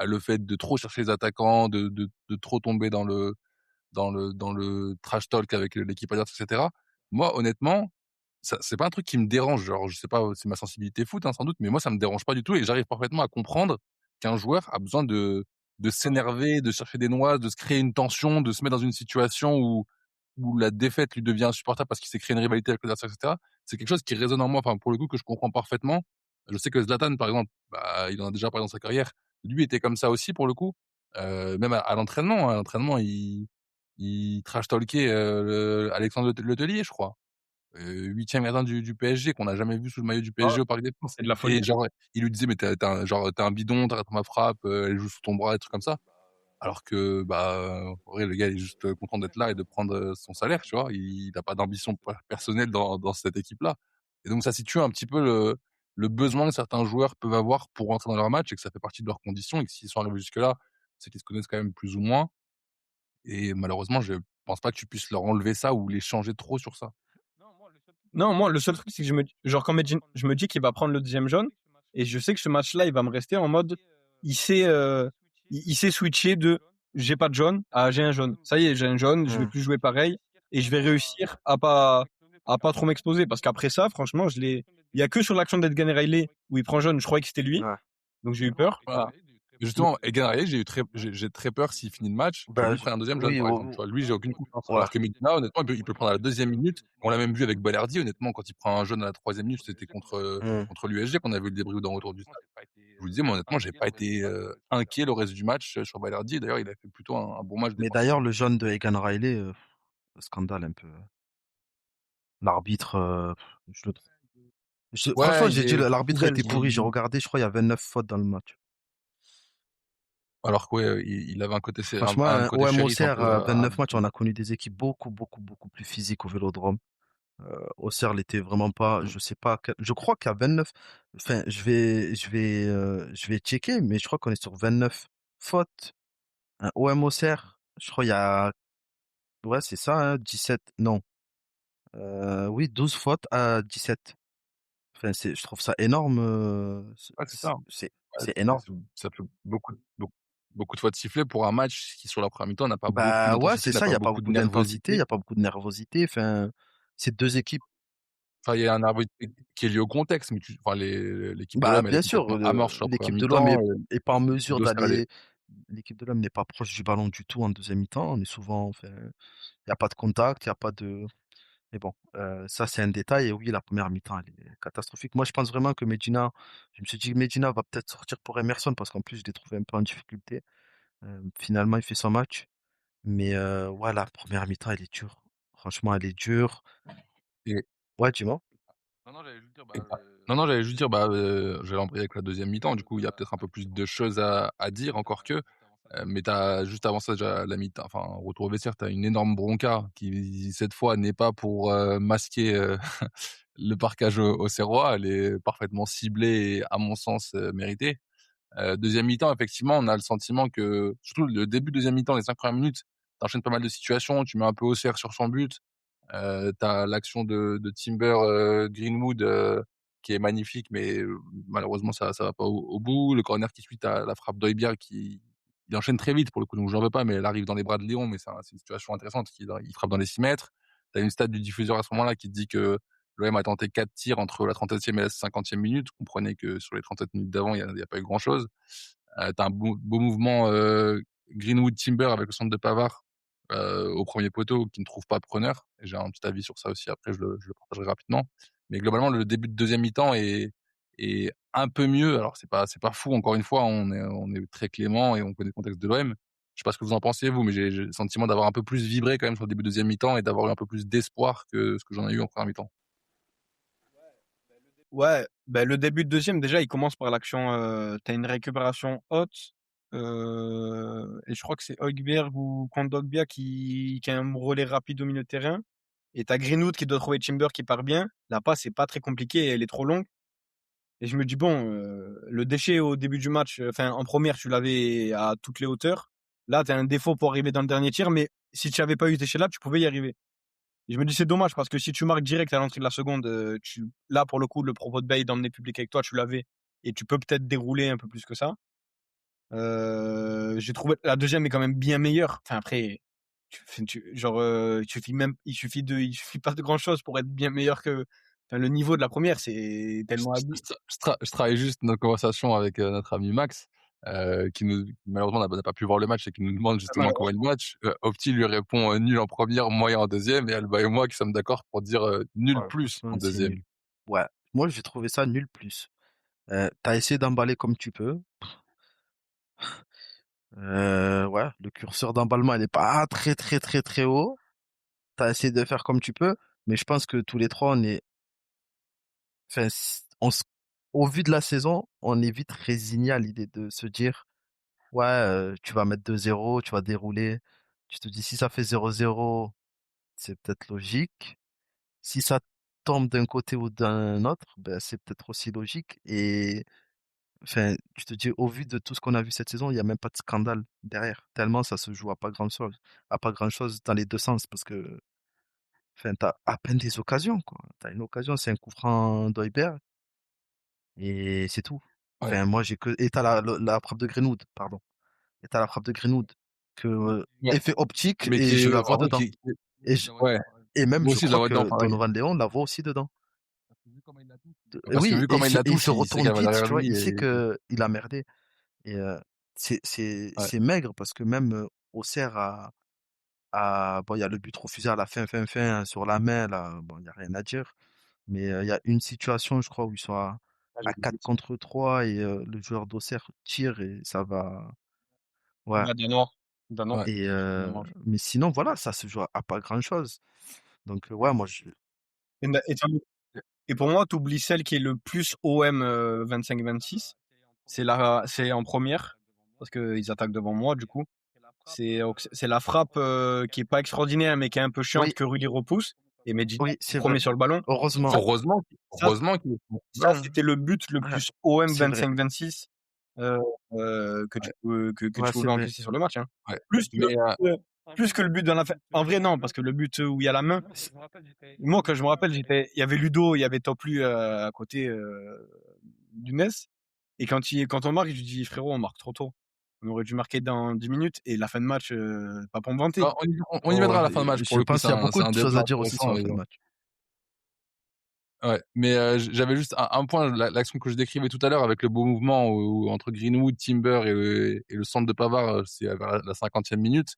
S4: le fait de trop chercher les attaquants, de trop tomber dans le trash talk avec l'équipe adverse, etc. Moi, honnêtement, ça, c'est pas un truc qui me dérange. Genre, je sais pas, c'est ma sensibilité foot, hein, sans doute, mais moi, ça me dérange pas du tout et j'arrive parfaitement à comprendre qu'un joueur a besoin de s'énerver, de chercher des noises, de se créer une tension, de se mettre dans une situation où la défaite lui devient insupportable parce qu'il s'est créé une rivalité avec l'adversaire, etc. C'est quelque chose qui résonne en moi, enfin, pour le coup, que je comprends parfaitement. Je sais que Zlatan, par exemple, bah, il en a déjà parlé dans sa carrière. Lui était comme ça aussi, pour le coup. Même à l'entraînement, hein. À l'entraînement, il trash talkait Alexandre Letellier, je crois. 8e gardien du PSG, qu'on n'a jamais vu sous le maillot du
S3: ah,
S4: PSG au Parc des Princes.
S3: c'est de la
S4: Et
S3: folie.
S4: genre, il lui disait, mais t'es un bidon, t'arrêtes ma frappe, elle joue sous ton bras, des trucs comme ça. Alors que, bah, en vrai, le gars, il est juste content d'être là et de prendre son salaire, tu vois. Il n'a pas d'ambition personnelle dans cette équipe-là. Et donc, ça situe un petit peu le besoin que certains joueurs peuvent avoir pour rentrer dans leur match et que ça fait partie de leurs conditions et que s'ils sont arrivés jusque-là, c'est qu'ils se connaissent quand même plus ou moins. Et malheureusement, je pense pas que tu puisses leur enlever ça ou les changer trop sur ça.
S3: Non, moi, le seul truc, c'est que genre, quand je me dis qu'il va prendre le deuxième jaune, et je sais que ce match-là, il va me rester en mode, il sait, il sait switcher de j'ai pas de jaune à j'ai un jaune. Ça y est, j'ai un jaune, je vais plus jouer pareil, et je vais réussir à pas à pas trop m'exposer. Parce qu'après ça, franchement, il y a que sur l'action d'Edgan Riley où il prend jaune, je croyais que c'était lui.
S5: Ouais.
S3: Donc j'ai eu peur.
S4: Voilà. Justement, Egan Riley, j'ai très peur s'il finit le match, que lui prenne un deuxième jaune, par exemple. Tu vois, lui, j'ai aucune confiance.
S5: Ouais.
S4: Alors que Medina, honnêtement, il peut le prendre à la 2e minute. On l'a même vu avec Balerdi, honnêtement, quand il prend un jaune à la 3e minute, c'était contre l'USG qu'on avait eu le débrief dans Retour du Stade. Je vous disais, moi, honnêtement, j'ai pas été inquiet le reste du match sur Balerdi. D'ailleurs, il a fait plutôt un bon match.
S5: Mais d'ailleurs, le jaune de Egan Riley, scandale un peu. L'arbitre, je le trouve. Franchement, j'ai dit l'arbitre a été pourri. J'ai regardé, je crois, il y a 29 fautes dans le match.
S4: Alors que il avait un côté
S5: Franchement,
S4: un côté
S5: OM
S4: shérif un
S5: Auxerre,
S4: peu,
S5: 29 matchs, on a connu des équipes beaucoup plus physiques au Vélodrome. Auxerre l'était vraiment pas. Je sais pas. Je crois qu'à 29. Enfin, je vais checker, mais je crois qu'on est sur 29 fautes. OM Auxerre, je crois il y a. Ouais, c'est ça, hein, 17. Non. Oui, 12 fautes à 17. Enfin, je trouve ça énorme.
S4: Ouais, c'est ça.
S5: C'est énorme.
S4: Ça fait beaucoup de fois de siffler pour un match qui, sur la première mi-temps, n'a pas beaucoup
S5: Bah
S4: d'intensité.
S5: ouais, c'est ça. Il y a pas beaucoup d'intensité, il y a pas beaucoup de nervosité. Enfin, c'est deux équipes.
S4: Enfin, il y a un nervosité qui est lié au contexte, mais l'équipe de
S5: Bah
S4: l'Homme, elle
S5: bien
S4: est
S5: sûr,
S4: complètement amorce sur la
S5: l'équipe
S4: première
S5: de l'Homme
S4: mi-temps.
S5: est pas en mesure
S4: d'Auxerre,
S5: d'aller. L'équipe de l'Homme n'est pas proche du ballon du tout en deuxième mi-temps. On est souvent, enfin, il y a pas de contact, il y a pas de. Mais bon, ça c'est un détail. Et oui, la première mi-temps, elle est catastrophique. Moi, je pense vraiment que Medina. Je me suis dit que Medina va peut-être sortir pour Emerson parce qu'en plus, je l'ai trouvé un peu en difficulté. Finalement, il fait son match. Mais ouais, la première mi-temps, elle est dure. Franchement, elle est dure.
S4: Et
S5: Ouais, dis-moi.
S4: non, j'allais juste dire, j'allais embrayer avec la deuxième mi-temps. Du coup, il y a peut-être un peu plus de choses à dire, encore que. Mais t'as juste avant ça, déjà, la mi-temps, enfin, retour au vestiaire, t'as une énorme bronca qui, cette fois, n'est pas pour masquer le parquage au Serrois. Elle est parfaitement ciblée et, à mon sens, méritée. Deuxième mi-temps, effectivement, on a le sentiment que, surtout le début de deuxième mi-temps, les 5 premières minutes, t'enchaînes pas mal de situations, tu mets un peu Auxerre sur son but. T'as l'action de Timber Greenwood qui est magnifique, mais malheureusement ça va pas au bout. Le corner qui suit, t'as la frappe d'Oibia qui il enchaîne très vite pour le coup, donc j'en veux pas, mais elle arrive dans les bras de Léon, mais c'est une situation intéressante. Il frappe dans les 6 mètres. T'as une stat du diffuseur à ce moment-là qui te dit que l'OM a tenté 4 tirs entre la 37e et la 50e minute. Comprenez que sur les 37 minutes d'avant, il y a pas eu grand chose. T'as un beau mouvement Greenwood Timber avec le centre de Pavard au premier poteau qui ne trouve pas preneur. Et j'ai un petit avis sur ça aussi, après je le partagerai rapidement. Mais globalement, le début de deuxième mi-temps est un peu mieux. Alors c'est pas fou, encore une fois, on est très clément et on connaît le contexte de l'OM. Je sais pas ce que vous en pensez, vous, mais j'ai le sentiment d'avoir un peu plus vibré quand même sur le début de deuxième mi-temps et d'avoir eu un peu plus d'espoir que ce que j'en ai eu en première mi-temps.
S3: Ouais, le début de deuxième, déjà, il commence par l'action. T'as une récupération haute. Et je crois que c'est Højbjerg ou Kondogbia qui a un relais rapide au milieu de terrain. Et t'as Greenwood qui doit trouver Timber qui part bien. La passe, c'est pas très compliqué, elle est trop longue. Et je me dis, bon, le déchet au début du match, enfin, en première, tu l'avais à toutes les hauteurs. Là, t'as un défaut pour arriver dans le dernier tir, mais si tu n'avais pas eu ce déchet-là, tu pouvais y arriver. Et je me dis, c'est dommage parce que si tu marques direct à l'entrée de la seconde, là, pour le coup, le propos de Bay d'emmener public avec toi, tu l'avais. Et tu peux peut-être dérouler un peu plus que ça. J'ai trouvé la deuxième est quand même bien meilleure. Enfin, après, il suffit pas de grand chose pour être bien meilleur que. Enfin, le niveau de la première, c'est tellement
S4: Je travaille juste notre conversation avec notre ami Max, qui malheureusement n'a pas pu voir le match et qui nous demande justement comment est le match. Opti lui répond nul en première, moyen en deuxième, et Alba et moi qui sommes d'accord pour dire nul plus en deuxième.
S5: Nul. Ouais, moi j'ai trouvé ça nul plus. T'as essayé d'emballer comme tu peux. Ouais, le curseur d'emballement, il est pas très haut. T'as essayé de faire comme tu peux, mais je pense que tous les trois, enfin, au vu de la saison, on est vite résigné à l'idée de se dire, ouais, tu vas mettre 2-0, tu vas dérouler. Tu te dis, si ça fait 0-0, c'est peut-être logique. Si ça tombe d'un côté ou d'un autre, ben, c'est peut-être aussi logique. Et enfin, tu te dis, au vu de tout ce qu'on a vu cette saison, il n'y a même pas de scandale derrière. Tellement ça se joue à pas grand-chose dans les deux sens, parce que enfin, t'as à peine des occasions, quoi. T'as une occasion, c'est un coup franc d'Højbjerg, et c'est tout.
S4: Ouais.
S5: Enfin, moi, j'ai que. Et t'as la frappe de Greenwood, pardon. Et t'as la frappe de Greenwood, que effet optique,
S4: mais
S5: et je la vois dedans.
S4: ouais.
S5: Et même,
S4: Moi
S5: je
S4: aussi, je la
S5: crois
S4: vois dedans,
S5: que
S4: pareil.
S5: Donovan Léon la voit aussi dedans.
S4: Parce que
S5: Oui,
S4: vu comment il la
S5: et il
S4: touche,
S5: se
S4: il sait
S5: retourne
S4: qu'elle va
S5: vite,
S4: derrière
S5: tu vois.
S4: lui
S5: Il sait
S4: et
S5: que il a merdé. Et c'est
S4: ouais.
S5: maigre parce que même Auxerre bon, il y a le but refusé à la fin sur la main là. Bon, il y a rien à dire. Mais il y a une situation, je crois, où ils sont
S3: Ah, j'ai
S5: à
S3: vu
S5: 4
S3: le but.
S5: contre 3 et le joueur d'Auxerre tire et ça va. Ouais.
S3: Ouais, Danois. Danois.
S4: Ouais.
S5: Et
S3: Dommage.
S5: mais sinon, voilà, ça se joue à pas grand-chose. Donc ouais, moi
S3: Et, et pour moi, t'oublies celle qui est le plus OM 25-26. C'est en première, parce qu'ils attaquent devant moi, du coup. C'est la frappe qui est pas extraordinaire, mais qui est un peu chiante
S5: oui,
S3: que Rudy repousse. Et Medji,
S5: oui, c'est vrai.
S3: premier sur le ballon.
S5: Heureusement.
S3: Ça, ça,
S4: Heureusement qu'il est sur le
S3: ça,
S4: ballon.
S3: c'était le but le
S5: Ouais,
S3: plus OM
S5: c'est vrai.
S3: 25-26 que
S4: Ouais.
S3: tu
S5: Ouais,
S3: pouvais
S5: c'est vrai.
S3: encaisser sur le match. Hein.
S4: Ouais.
S3: Plus que,
S4: Mais
S3: plus que le but dans la fin. En vrai, non, parce que le but où il y a la main. Moi, quand je me rappelle, il y avait Ludo, il y avait Toplu à côté du NES. Et quand on marque, je dis, frérot, on marque trop tôt. On aurait dû marquer dans 10 minutes et la fin de match, pas pour me vanter.
S4: on y viendra à la fin de match pour
S5: Je
S4: le coup,
S5: pense qu'il y a beaucoup
S4: c'est
S5: de
S4: un
S5: choses
S4: débat
S5: à dire aussi sur
S4: intéressant
S5: la
S4: et
S5: fin de match.
S4: ouais, mais j'avais juste un point, l'action que je décrivais tout à l'heure avec le beau mouvement entre Greenwood, Timber et le centre de Pavard, c'est vers la 50e minute,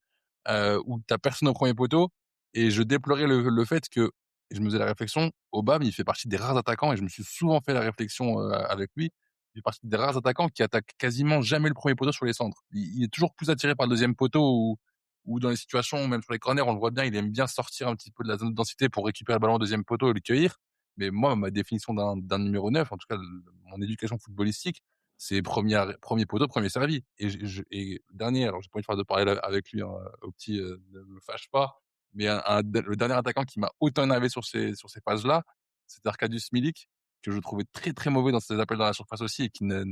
S4: où t'as personne au premier poteau, et je déplorais le fait que, et je me faisais la réflexion, Aubame, il fait partie des rares attaquants, et je me suis souvent fait la réflexion avec lui, il fait partie des rares attaquants qui attaquent quasiment jamais le premier poteau sur les centres. Il est toujours plus attiré par le deuxième poteau ou dans les situations, même sur les corners, on le voit bien, il aime bien sortir un petit peu de la zone de densité pour récupérer le ballon au deuxième poteau et le cueillir. Mais moi, ma définition d'un numéro 9, en tout cas, mon éducation footballistique, c'est premier poteau, premier servi. Et dernier, alors j'ai pas envie de faire de parler avec lui, hein, au petit, ne me fâche pas, mais le dernier attaquant qui m'a autant énervé sur ces phases-là, c'était Arkadiusz Milik, que je trouvais très très mauvais dans ses appels dans la surface aussi et qui ne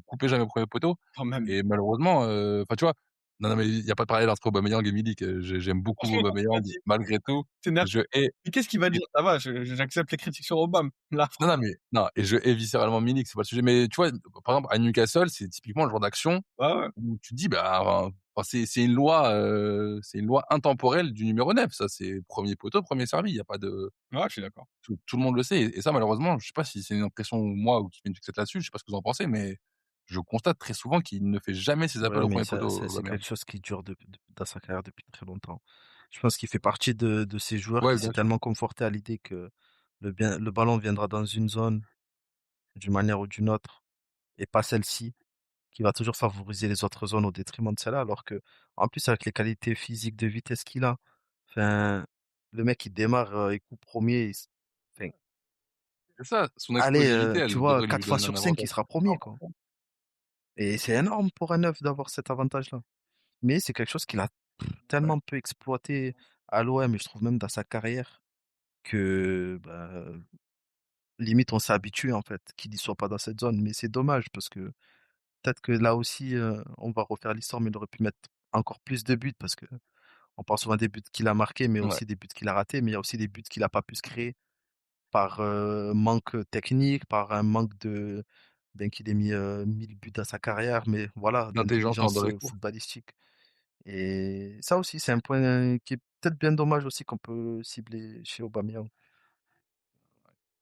S4: coupait jamais au premier poteau.
S3: Quand même.
S4: Et malheureusement, enfin tu vois, non mais il y a pas de parallèle entre Aubameyang et Milik. J'aime beaucoup Aubameyang malgré tout.
S3: C'est nerveux.
S4: Je hais
S3: Mais qu'est-ce qu'il va dire? Ça va, j'accepte les critiques sur Obama. Là,
S4: Non, non, mais non, et je hais viscéralement Milik, c'est pas le sujet. Mais tu vois, par exemple, à Newcastle, c'est typiquement le genre d'action
S3: ouais.
S4: où tu te dis, bah, enfin, c'est une loi intemporelle du numéro 9. Ça, c'est premier poteau, premier servi. Il y a pas de,
S3: Ouais, je suis d'accord.
S4: tout le monde le sait. Et ça, malheureusement, je sais pas si c'est une impression, moi, ou qui fait une fixette là-dessus. Je sais pas ce que vous en pensez, mais je constate très souvent qu'il ne fait jamais ses appels
S5: Ouais,
S4: au
S5: mais
S4: premier
S5: ça,
S4: poteau,
S5: c'est
S4: Aubameyang.
S5: quelque chose qui dure dans sa carrière depuis très longtemps. Je pense qu'il fait partie de ces joueurs
S4: Ouais,
S5: qui s'est
S4: bien sûr.
S5: tellement conforté à l'idée que le ballon viendra dans une zone d'une manière ou d'une autre et pas celle-ci, qui va toujours favoriser les autres zones au détriment de celle-là, alors que, en plus, avec les qualités physiques de vitesse qu'il a, enfin, le mec, il démarre, il coupe premier, enfin,
S4: C'est ça. Son
S5: allez,
S4: explosivité,
S5: tu
S4: elle
S5: vois,
S4: devrait lui
S5: 4 fois
S4: donner un
S5: sur 5, il
S4: avantage.
S5: sera premier, quoi. Et c'est énorme pour un neuf d'avoir cet avantage-là. Mais c'est quelque chose qu'il a
S4: Ouais.
S5: tellement peu exploité à l'OM, et je trouve même dans sa carrière, que bah, limite on s'est habitué en fait qu'il y soit pas dans cette zone. Mais c'est dommage parce que peut-être que là aussi on va refaire l'histoire, mais il aurait pu mettre encore plus de buts parce que on parle souvent des buts qu'il a marqués, mais
S4: Ouais.
S5: aussi des buts qu'il a ratés. Mais il y a aussi des buts qu'il a pas pu se créer par manque technique, par un manque de bien qu'il ait mis 1000 buts dans sa carrière, mais voilà,
S4: L'intelligence dans
S5: d'intelligence
S4: les cours.
S5: footballistique. Et ça aussi, c'est un point qui est peut-être bien dommage aussi qu'on peut cibler chez Aubameyang.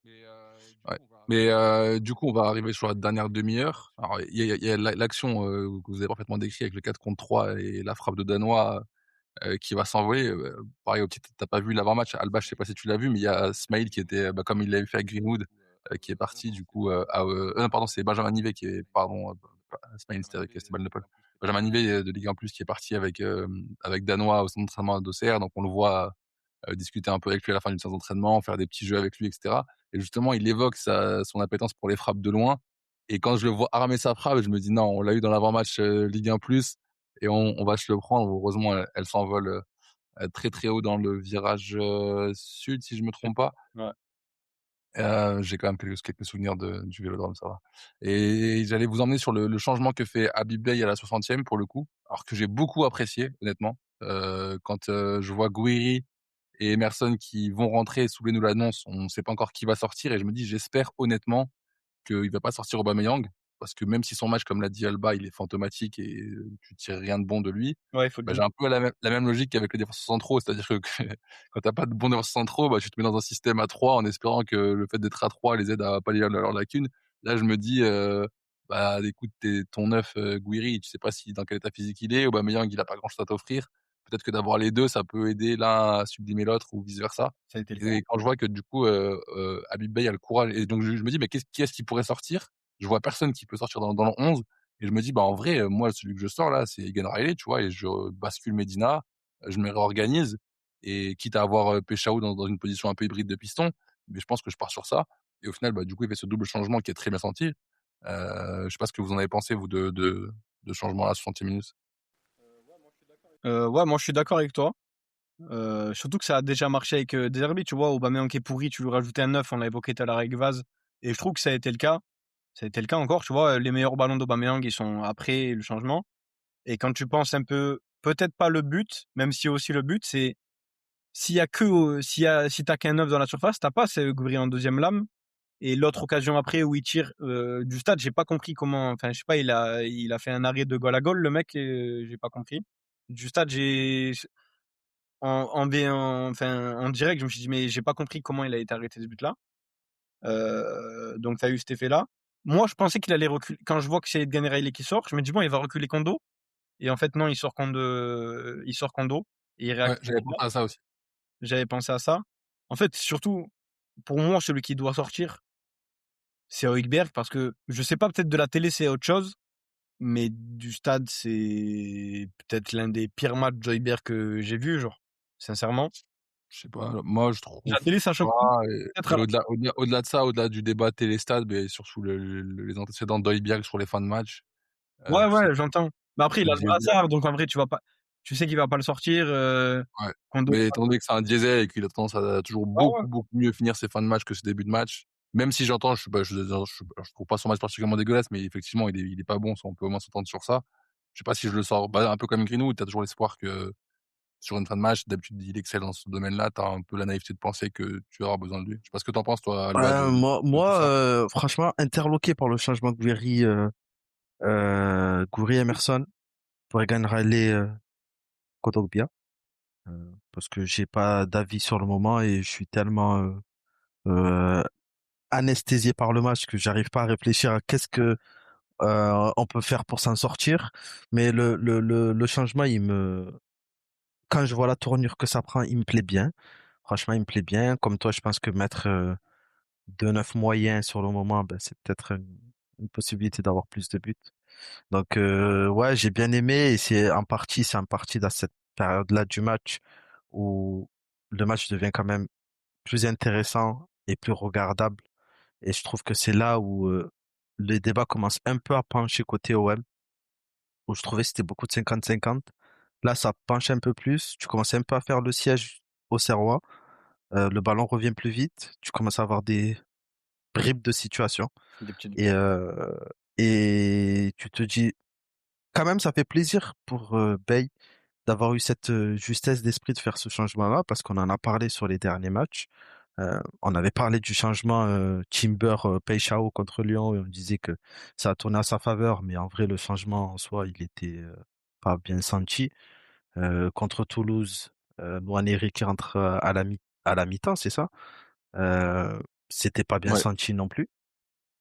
S4: Ouais. Mais du coup, on va arriver sur la dernière demi-heure. Alors, il y a l'action que vous avez parfaitement décrit avec le 4 contre 3 et la frappe de Danois qui va s'envoler. Pareil, au petit, t'as pas vu l'avant-match. Alba, je sais pas si tu l'as vu, mais il y a Smaïl qui était, bah, comme il l'avait fait avec Greenwood, qui est parti du coup non, pardon, c'est Benjamin Nivet qui est, pardon, Smaïl, c'était avec Esteban Le Pol. Benjamin Nivet de Ligue 1+, qui est parti avec Danois au centre d'entraînement d'Auxerre. Donc on le voit discuter un peu avec lui à la fin d'une séance d'entraînement, faire des petits jeux avec lui, etc. Et justement, il évoque son appétence pour les frappes de loin. Et quand je le vois armer sa frappe, je me dis non, on l'a eu dans l'avant-match Ligue 1+, et on va se le prendre. Heureusement, elle s'envole très très haut dans le virage sud, si je me trompe pas.
S3: Ouais.
S4: J'ai quand même quelques souvenirs du Vélodrome, ça va. Et j'allais vous emmener sur le changement que fait Habib Beye à la 60e pour le coup, alors que j'ai beaucoup apprécié honnêtement. Quand je vois Gouiri et Emerson qui vont rentrer, Soublé nous l'annonce, on ne sait pas encore qui va sortir, et je me dis j'espère honnêtement qu'il va pas sortir Aubameyang, parce que même si son match, comme l'a dit Alba, il est fantomatique et tu tires rien de bon de lui,
S3: Ouais, il faut le
S4: bah,
S3: dire.
S4: j'ai un peu la même logique qu'avec les défenseurs centraux. C'est-à-dire que quand tu as pas de bons défenseurs centraux, bah, tu te mets dans un système à 3 en espérant que le fait d'être à 3 les aide à pallier leurs lacunes. Là, je me dis, bah, écoute, ton neuf, Gouiri, tu sais pas dans quel état physique il est. Aubameyang, il a pas grand-chose à t'offrir. Peut-être que d'avoir les 2, ça peut aider l'un à sublimer l'autre ou vice versa.
S3: Ça a été le cas.
S4: Et quand je vois que du coup, Habib Beye a le courage et donc je me dis: «Mais qui est-ce qui pourrait sortir?» Je vois personne qui peut sortir dans le 11 et je me dis: «Bah, en vrai, moi, celui que je sors là, c'est Egan Riley», tu vois? Et je bascule Medina, je me réorganise et quitte à avoir, Peshao dans une position un peu hybride de piston, mais je pense que je pars sur ça et au final, bah, du coup, il fait ce double changement qui est très bien senti. Je sais pas ce que vous en avez pensé vous de ce changement-là à 60e minute?
S3: Ouais, moi je suis d'accord avec toi. Surtout que ça a déjà marché avec De Zerbi, tu vois. Aubameyang qui est pourri, tu lui rajoutes un 9, on l'a évoqué tout à l'heure avec Vaz. Et je trouve que ça a été le cas. Ça a été le cas encore, tu vois. Les meilleurs ballons d'Aubameyang, ils sont après le changement. Et quand tu penses un peu, peut-être pas le but, même si aussi le but, c'est si t'as qu'un 9 dans la surface, t'as pas ce Gouiri en deuxième lame. Et l'autre occasion après où il tire du stade, j'ai pas compris comment. Enfin, je sais pas, il a fait un arrêt de goal à goal, le mec, j'ai pas compris. Du stade, en direct, je me suis dit, mais j'ai pas compris comment il a été arrêté ce but-là. Donc, tu as eu cet effet-là. Moi, je pensais qu'il allait reculer. Quand je vois que c'est Edgan Riley qui sort, je me dis, bon, il va reculer Kondo. Et en fait, non, il sort Kondo. Et il
S4: Ouais,
S3: réactive.
S4: j'avais pensé à ça aussi.
S3: J'avais pensé à ça. En fait, surtout, pour moi, celui qui doit sortir, c'est Højbjerg parce que je sais pas, peut-être de la télé, c'est autre chose. Mais du stade, c'est peut-être l'un des pires matchs d'Højbjerg que j'ai vu, genre. Sincèrement.
S4: Je sais pas, moi je
S3: La
S4: trouve
S3: télé, ça choque pas.
S4: pas
S3: Peut-être
S4: et
S3: à la
S4: au-delà de ça, au-delà du débat télé-stade, beh, surtout les antécédents d'Højbjerg sur les fins de match,
S3: Ouais,
S4: tu sais
S3: ouais, j'entends. Mais après, il
S4: le
S3: a le
S4: diesel
S3: brassard, donc en vrai, tu sais qu'il va pas le sortir.
S4: ouais,
S3: Kondo,
S4: mais étant donné que c'est un diesel et qu'il a tendance à toujours
S3: ouais, ouais.
S4: beaucoup mieux finir ses fins de match que ses débuts de match, même si j'entends, je trouve pas son match particulièrement dégueulasse, mais effectivement il est pas bon, ça on peut au moins s'entendre sur ça. Je sais pas si je le sors, bah, un peu comme Greenwood, tu as toujours l'espoir que sur une fin de match, d'habitude il excelle dans ce domaine-là, tu as un peu la naïveté de penser que tu auras besoin de lui. Je sais pas ce que tu en penses toi, Alba, de tout ça?
S5: Franchement, interloqué par le changement Gouiri, Gouiri Emerson pour Egan Riley, Kondogbia, parce que j'ai pas d'avis sur le moment et je suis tellement euh, anesthésié par le match que j'arrive pas à réfléchir à qu'est-ce que on peut faire pour s'en sortir. Mais le changement, quand je vois la tournure que ça prend, il me plaît bien. Franchement, il me plaît bien. Comme toi, je pense que mettre 2-9 moyens sur le moment, ben, c'est peut-être une possibilité d'avoir plus de buts. Donc, ouais, j'ai bien aimé et c'est en partie dans cette période-là du match où le match devient quand même plus intéressant et plus regardable. Et je trouve que c'est là où les débats commencent un peu à pencher côté OM, où je trouvais que c'était beaucoup de 50-50. Là, ça penche un peu plus. Tu commences un peu à faire le siège au Serrois. Le ballon revient plus vite. Tu commences à avoir des bribes de situation.
S3: Des petites.
S5: Et, et tu te dis, quand même, ça fait plaisir pour Bey d'avoir eu cette justesse d'esprit de faire ce changement-là, parce qu'on en a parlé sur les derniers matchs. On avait parlé du changement Timber Payshao contre Lyon et on disait que ça a tourné à sa faveur, mais en vrai le changement en soi il était pas bien senti. Contre Toulouse, Nwaneri qui rentre à la mi-temps, c'est ça. Euh, C'était pas bien
S4: Ouais,
S5: senti non plus.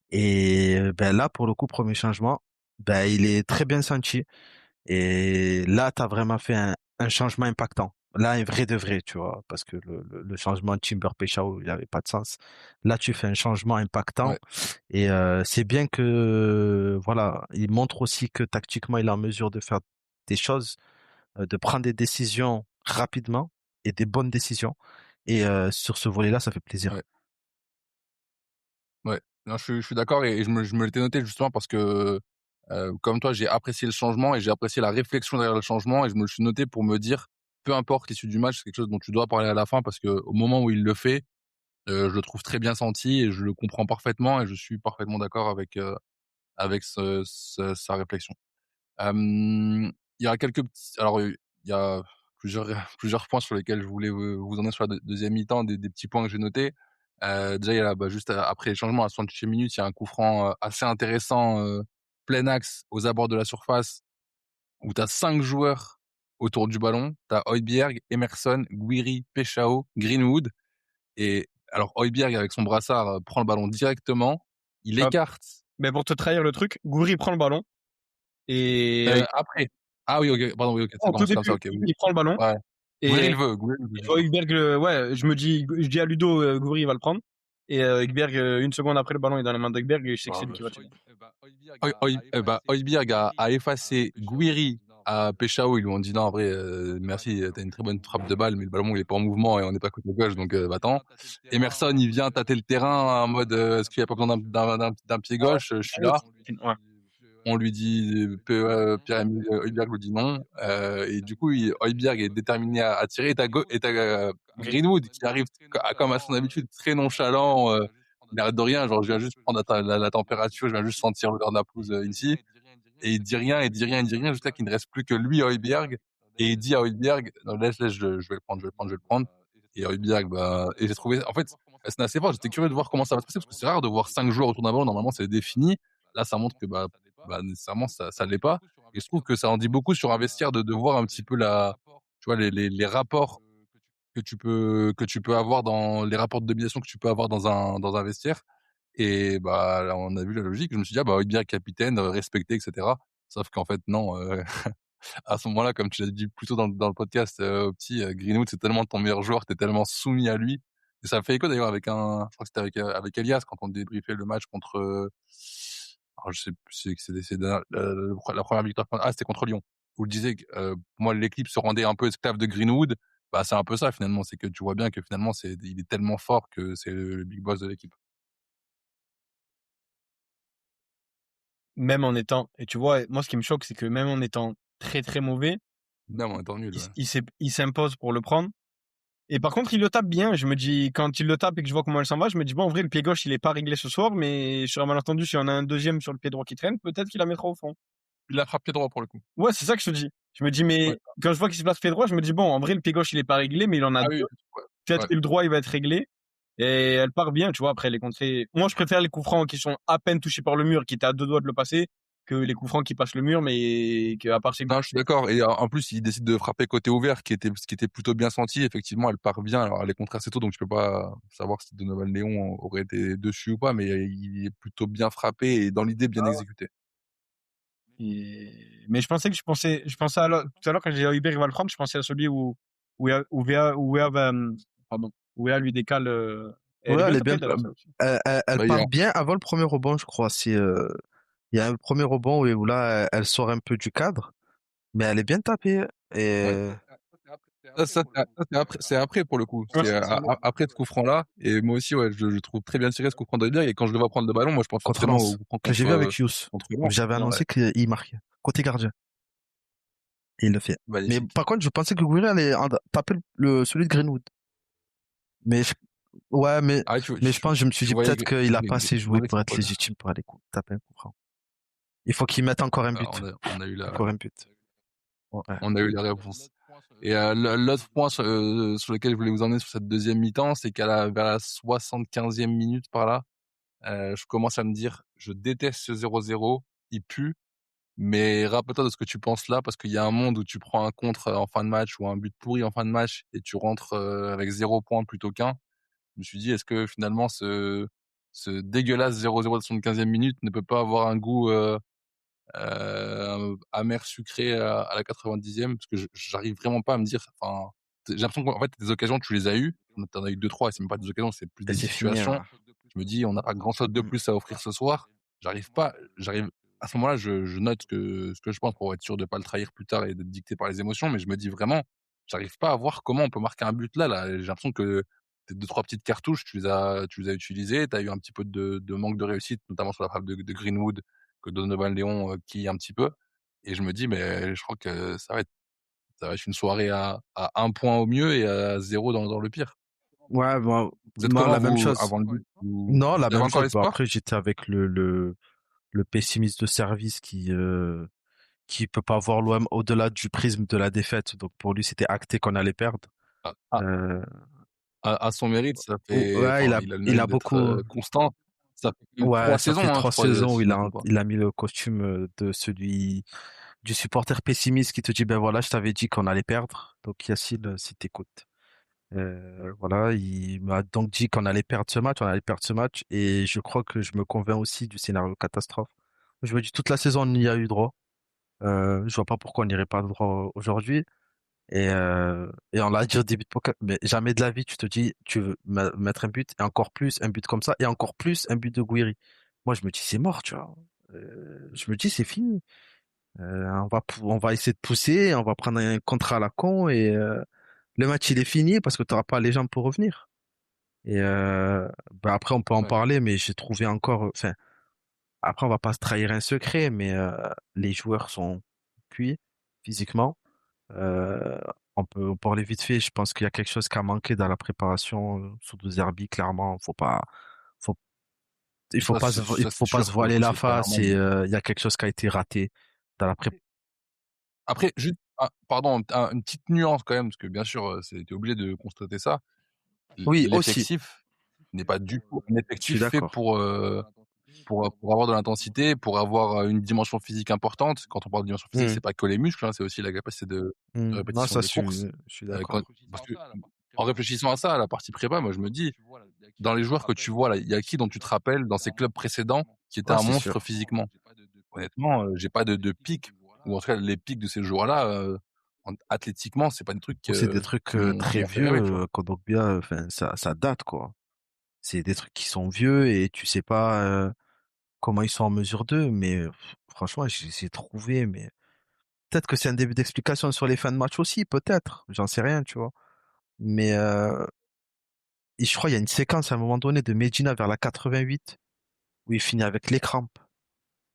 S5: Et ben là pour le coup premier changement, ben il est très bien senti. Et là, tu as vraiment fait un changement impactant. Là, un vrai de vrai, tu vois, parce que le changement de Timber Peshao, il n'avait pas de sens. Là, tu fais un changement impactant
S4: ouais,
S5: et c'est bien que, voilà, il montre aussi que tactiquement, il est en mesure de faire des choses, de prendre des décisions rapidement et des bonnes décisions. Et sur ce volet-là, ça fait plaisir.
S4: ouais. Ouais, non, je suis d'accord et je me l'étais noté justement parce que, comme toi, j'ai apprécié le changement et j'ai apprécié la réflexion derrière le changement et je me le suis noté pour me dire: «Peu importe l'issue du match, c'est quelque chose dont tu dois parler à la fin» parce qu'au moment où il le fait, je le trouve très bien senti et je le comprends parfaitement et je suis parfaitement d'accord avec sa réflexion. Il y a quelques petits alors, il y a plusieurs plusieurs points sur lesquels je voulais, vous emmener sur la deuxième mi-temps, des petits points que j'ai notés. Déjà, il y a, juste après les changements, à 68e minute, il y a un coup franc assez intéressant, plein axe, aux abords de la surface, où tu as 5 joueurs autour du ballon. Tu as Højbjerg, Emerson, Guiri, Peshao, Greenwood. Et alors, Højbjerg, avec son brassard, prend le ballon directement. Il écarte.
S3: Mais pour te trahir le truc, Gouiri prend le ballon. Et
S4: après. Ah oui, ok, pardon, oui, ok,
S3: en tout début, il prend le ballon.
S4: Ouais.
S3: Et
S4: Guiri le veut.
S3: Højbjerg, je dis à Ludo, Gouiri va le prendre. Et Højbjerg, une seconde après, le ballon est dans les mains d'Højbjerg et je sais que c'est lui qui va tirer.
S4: Højbjerg a effacé Guiri à Peshao. Ils lui ont dit non, en vrai, merci, t'as une très bonne frappe de balle, mais le ballon il est pas en mouvement et on n'est pas côté gauche, donc attends. Emerson, il vient tâter le terrain en mode est-ce qu'il y a pas besoin d'un pied gauche, je suis là.
S3: Ouais.
S4: On lui dit, Pierre-Emile Højbjerg lui dit non, et du coup, Højbjerg est déterminé à tirer, et t'as Greenwood qui arrive comme à son habitude très nonchalant, il arrête de rien, genre je viens juste prendre la température, je viens juste sentir l'odeur de la pelouse ici, et il dit rien, jusqu'à qu'il ne reste plus que lui, Højbjerg, et il dit à Højbjerg, non, laisse, je vais le prendre, et Højbjerg, et j'ai trouvé, en fait, c'est assez fort, j'étais curieux de voir comment ça va se passer, parce que c'est rare de voir 5 joueurs autour d'un ballon, normalement c'est défini, là ça montre que nécessairement ça l'est pas, et je trouve que ça en dit beaucoup sur un vestiaire de voir un petit peu tu vois, les rapports que tu peux avoir dans les rapports de domination que tu peux avoir dans un vestiaire. Et là, on a vu la logique, je me suis dit bien capitaine, respecté, etc. Sauf qu'en fait non, à ce moment-là, comme tu l'as dit plus tôt dans le podcast, petit, Greenwood c'est tellement ton meilleur joueur, t'es tellement soumis à lui, et ça fait écho d'ailleurs je crois que c'était avec Elias quand on débriefait le match contre alors je sais plus, c'est la première victoire, c'était contre Lyon, où je disais que pour moi l'équipe se rendait un peu esclave de Greenwood. C'est un peu ça finalement, c'est que tu vois bien que finalement il est tellement fort que c'est le big boss de l'équipe.
S3: Même en étant, et tu vois, moi ce qui me choque, c'est que même en étant très très mauvais,
S4: même en étant nul,
S3: il s'impose pour le prendre. Et par contre, il le tape bien. Je me dis, quand il le tape et que je vois comment elle s'en va, je me dis, bon, en vrai, le pied gauche, il est pas réglé ce soir, mais sur un malentendu, si on a un deuxième sur le pied droit qui traîne, peut-être qu'il la mettra au fond.
S4: Il a frappé pied droit pour le coup.
S3: Ouais, c'est ça que je te dis. Je me dis, mais quand je vois qu'il se place pied droit, je me dis, bon, en vrai, le pied gauche, il est pas réglé, mais il en a deux. Peut-être que le droit, il va être réglé. Et elle part bien, tu vois, après les contrées. Moi, je préfère les coups francs qui sont à peine touchés par le mur, qui étaient à 2 doigts de le passer, que les coups francs qui passent le mur, mais qu'à part ces...
S4: Non, je suis d'accord. Et en plus, il décide de frapper côté ouvert, ce qui était plutôt bien senti. Effectivement, elle part bien. Alors, elle est contre assez tôt, donc je peux pas savoir si Donovan Léon aurait été dessus ou pas, mais il est plutôt bien frappé et dans l'idée bien exécuté.
S3: Mais je pensais tout à l'heure quand j'ai dit Højbjerg va le prendre, je pensais à celui où Wea lui décale.
S5: Elle est bien. Elle part bien avant le premier rebond, je crois. Il y a un premier rebond où là, elle sort un peu du cadre, mais elle est bien tapée. Et
S4: c'est après pour le coup. C'est après ce coup franc là. Et moi aussi, je trouve très bien tiré ce coup franc d'Højbjerg. Et quand je le vois prendre le ballon, moi je pense forcément au coup franc
S5: que j'ai vu avec Yous. J'avais annoncé qu'il marquait côté gardien. Et il le fait. Mais par contre, je pensais que Guiri allait taper celui de Greenwood. Mais je pense, je me suis dit peut-être qu'il a pas assez joué pour être légitime pour aller taper un coup franc. Il faut qu'il mette encore un but.
S4: On a eu
S5: encore un but.
S4: Ouais. On a eu la réponse. Et l'autre point sur lequel je voulais vous emmener sur cette deuxième mi-temps, c'est vers la 75e minute par là, je commence à me dire, je déteste ce 0-0, il pue, mais rappelle-toi de ce que tu penses là, parce qu'il y a un monde où tu prends un contre en fin de match ou un but pourri en fin de match et tu rentres avec 0 point plutôt qu'un. Je me suis dit, est-ce que finalement ce dégueulasse 0-0 de 75e minute ne peut pas avoir un goût amer, sucré à la 90e, parce que j'arrive vraiment pas à me dire, enfin, j'ai l'impression qu'en fait, des occasions, tu les as eues, t'en as eu 2-3, et c'est même pas des occasions, c'est plus des situations. Je me dis, on n'a pas grand chose de plus à offrir ce soir. À ce moment-là, je note ce que je pense pour être sûr de pas le trahir plus tard et d'être dicté par les émotions, mais je me dis vraiment, j'arrive pas à voir comment on peut marquer un but là. J'ai l'impression que tes 2-3 petites cartouches, tu les as utilisées, t'as eu un petit peu de manque de réussite, notamment sur la frappe de Greenwood, que Donovan Léon qui un petit peu, et je me dis mais je crois que ça va être une soirée à 1 point au mieux et à 0 dans le pire.
S5: Ouais, bon,
S4: vous êtes comment,
S5: la même chose
S4: avant le but
S5: non, la même chose. Bon, après j'étais avec le pessimiste de service qui peut pas voir l'OM au-delà du prisme de la défaite, donc pour lui c'était acté qu'on allait perdre.
S4: à son mérite, ça
S5: Oh,
S4: fait,
S5: ouais,
S4: il a le
S5: il
S4: mérite
S5: a
S4: d'être
S5: beaucoup.
S4: constant. Ça fait quand même
S5: Ouais,
S4: 3
S5: ça
S4: saisons,
S5: fait
S4: hein, je
S5: 3
S4: crois,
S5: saisons où
S4: si je me trompe pas.
S5: il a mis le costume de celui du supporter pessimiste qui te dit ben voilà, je t'avais dit qu'on allait perdre. Donc Yacine, si t'écoutes. Voilà, il m'a donc dit qu'on allait perdre ce match, on allait perdre ce match, et je crois que je me convainc aussi du scénario catastrophe. Je me dis toute la saison on y a eu droit. Je vois pas pourquoi on n'irait pas droit aujourd'hui. Et on l'a dit au début de podcast, mais jamais de la vie tu te dis tu veux mettre un but et encore plus un but comme ça et encore plus un but de Gouiri. Moi je me dis c'est mort, tu vois. Je me dis c'est fini. On va essayer de pousser, on va prendre un contrat à la con et le match il est fini parce que tu n'auras pas les jambes pour revenir. Et bah après on peut en
S4: Ouais.
S5: parler, mais j'ai trouvé encore, enfin après on va pas se trahir un secret, mais les joueurs sont cuits physiquement. Euh, on peut aller vite fait. Je pense qu'il y a quelque chose qui a manqué dans la préparation sous 12 Zerbi. Clairement, faut,
S4: Ça,
S5: il
S4: ça,
S5: faut
S4: c'est
S5: pas
S4: sûr,
S5: se
S4: pour le
S5: voiler
S4: coup,
S5: la
S4: c'est
S5: face
S4: clairement.
S5: et il y a quelque chose qui a été raté dans la préparation.
S4: Après, juste, pardon, une petite nuance quand même, parce que bien sûr, t'es obligé de constater ça.
S5: Oui, aussi.
S4: L'effectif n'est pas du tout un
S5: Je suis
S4: effectif fait
S5: d'accord.
S4: pour avoir de l'intensité, pour avoir une dimension physique importante. Quand on parle de dimension physique,
S5: Hmm,
S4: c'est pas que les muscles, hein, c'est aussi la capacité de
S5: Non,
S4: répétition
S5: ça,
S4: des courses.
S5: je suis
S4: Quand,
S5: d'accord.
S4: parce que, en réfléchissant à ça, à la partie prépa, moi je me dis, dans les joueurs que tu vois là, il y a qui dont tu te rappelles dans ces clubs précédents qui était
S5: Ouais,
S4: un
S5: c'est
S4: monstre
S5: sûr.
S4: physiquement? Honnêtement, j'ai pas de pic, ou en tout cas les pics de ces joueurs-là, athlétiquement, c'est pas des trucs
S5: Ou c'est des trucs
S4: qui
S5: très
S4: m'ont fait
S5: vieux,
S4: rêver, tu vois.
S5: Kondogbia, enfin, ça date, quoi. C'est des trucs qui sont vieux et tu sais pas comment ils sont en mesure d'eux, mais franchement, j'ai trouvé, mais peut-être que c'est un début d'explication sur les fins de match aussi, peut-être. J'en sais rien, tu vois. Mais et je crois qu'il y a une séquence à un moment donné de Medina vers la 88 où il finit avec les crampes.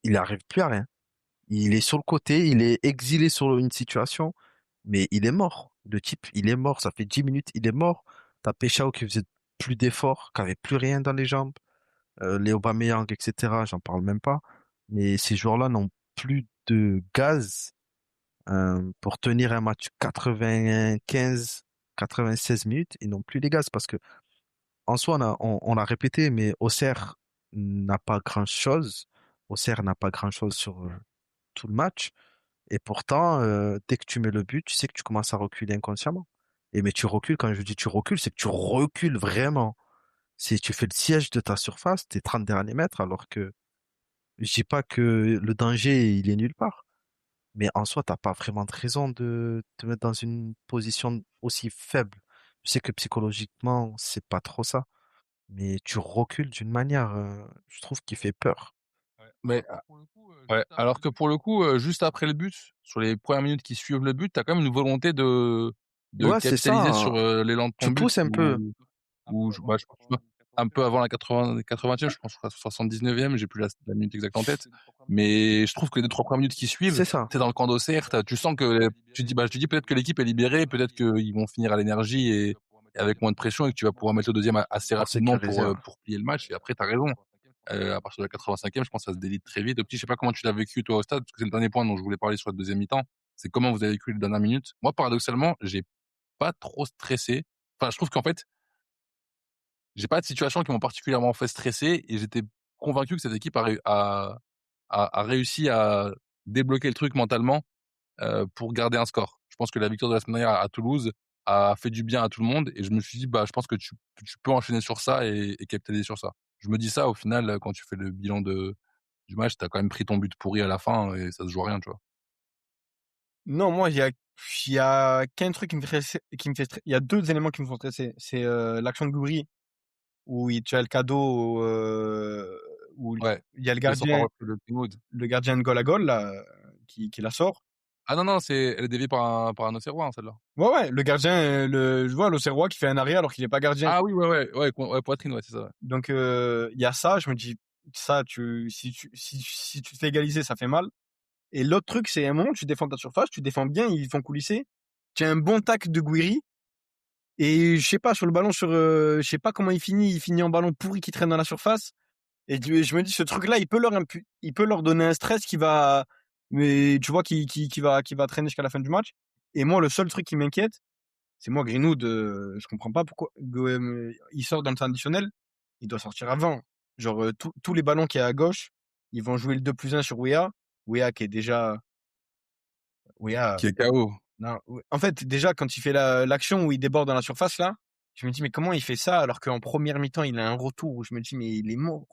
S5: Il n'arrive plus à rien. Il est sur le côté, il est exilé sur une situation, mais il est mort. Le type, il est mort. Ça fait 10 minutes, il est mort. T'as Peshao qui faisait plus d'efforts, qui avait plus rien dans les jambes. Les Aubameyang, etc. J'en parle même pas. Mais ces joueurs-là n'ont plus de gaz pour tenir un match 95, 96 minutes. Ils n'ont plus les gaz parce que en soi, on l'a répété, mais Auxerre n'a pas grand-chose. Auxerre n'a pas grand-chose sur tout le match. Et pourtant, dès que tu mets le but, tu sais que tu commences à reculer inconsciemment. Et mais tu recules, quand je dis tu recules, c'est que tu recules vraiment. Si tu fais le siège de ta surface, tes 30 derniers mètres, alors que je dis pas que le danger, il est nulle part. Mais en soi, t'as pas vraiment de raison de te mettre dans une position aussi faible. Je sais que psychologiquement, c'est pas trop ça. Mais tu recules d'une manière, je trouve, qui fait peur.
S4: Mais ouais, alors que pour le coup, juste après le but, sur les premières minutes qui suivent le but, tu as quand même une volonté de
S5: Ouais, c'est ça,
S4: capitaliser
S5: hein.
S4: sur, l'élan de ton
S5: Tu
S4: but
S5: pousses un peu.
S4: ou je crois que un peu avant la 80e, je pense, à 79e, j'ai plus la minute exacte en tête. Mais je trouve que les 2-3 premières minutes qui suivent,
S5: C'est ça.
S4: tu es dans le camp d'Auxerre, tu sens que tu dis peut-être que l'équipe est libérée, peut-être qu'ils vont finir à l'énergie et avec moins de pression et que tu vas pouvoir mettre le deuxième assez
S5: Pour
S4: rapidement
S5: sécuriser, ouais.
S4: pour plier le match et après tu as raison. À partir de la 85e, je pense que ça se délite très vite. Opti, je sais pas comment tu l'as vécu toi au stade, parce que c'est le dernier point dont je voulais parler sur la deuxième mi-temps. C'est comment vous avez vécu les dernières minutes. Moi, paradoxalement, j'ai pas trop stressé. Enfin, je trouve qu'en fait, j'ai pas de situations qui m'ont particulièrement fait stresser et j'étais convaincu que cette équipe a réussi à débloquer le truc mentalement pour garder un score. Je pense que la victoire de la semaine dernière à Toulouse a fait du bien à tout le monde et je me suis dit, bah, je pense que tu peux enchaîner sur ça et capitaliser sur ça. Je me dis ça, au final, quand tu fais le bilan du match, tu as quand même pris ton but pourri à la fin et ça se joue à rien, tu vois.
S3: Non, moi, il y a qu'un truc il y a deux éléments qui me font stresser. C'est l'action de Gouiri, où tu as le cadeau, où
S4: Ouais,
S3: il y a
S4: le sort pas repris de Greenwood.
S3: le gardien de goal à goal, là, qui la sort.
S4: Ah non, non, elle est déviée par un Auxerrois, hein, celle-là.
S3: Ouais, ouais, le gardien, je vois l'Auxerrois qui fait un arrêt alors qu'il est pas gardien.
S4: Ah oui, ouais, poitrine, ouais, c'est ça. Ouais.
S3: Donc, il y a ça, je me dis, ça, si tu te fais égaliser, ça fait mal. Et l'autre truc, c'est un moment, tu défends ta surface, tu défends bien, ils font coulisser. Tu as un bon tac de Gouiri. Et je sais pas, sur le ballon, je sais pas comment il finit en ballon pourri qui traîne dans la surface. Et je me dis, ce truc-là, il peut leur donner un stress mais tu vois, qui va traîner jusqu'à la fin du match. Et moi, le seul truc qui m'inquiète, C'est moi, Greenwood, je comprends pas pourquoi il sort dans le temps additionnel, il doit sortir avant. Genre, tous les ballons qu'il y a à gauche, ils vont jouer le 2+1 sur Weah. Weah qui est déjà... Weah,
S4: Qui est KO.
S3: non, en fait, déjà, quand il fait l'action où il déborde dans la surface, là, je me dis, mais comment il fait ça alors qu'en première mi-temps, il a un retour où je me dis, mais il est mort.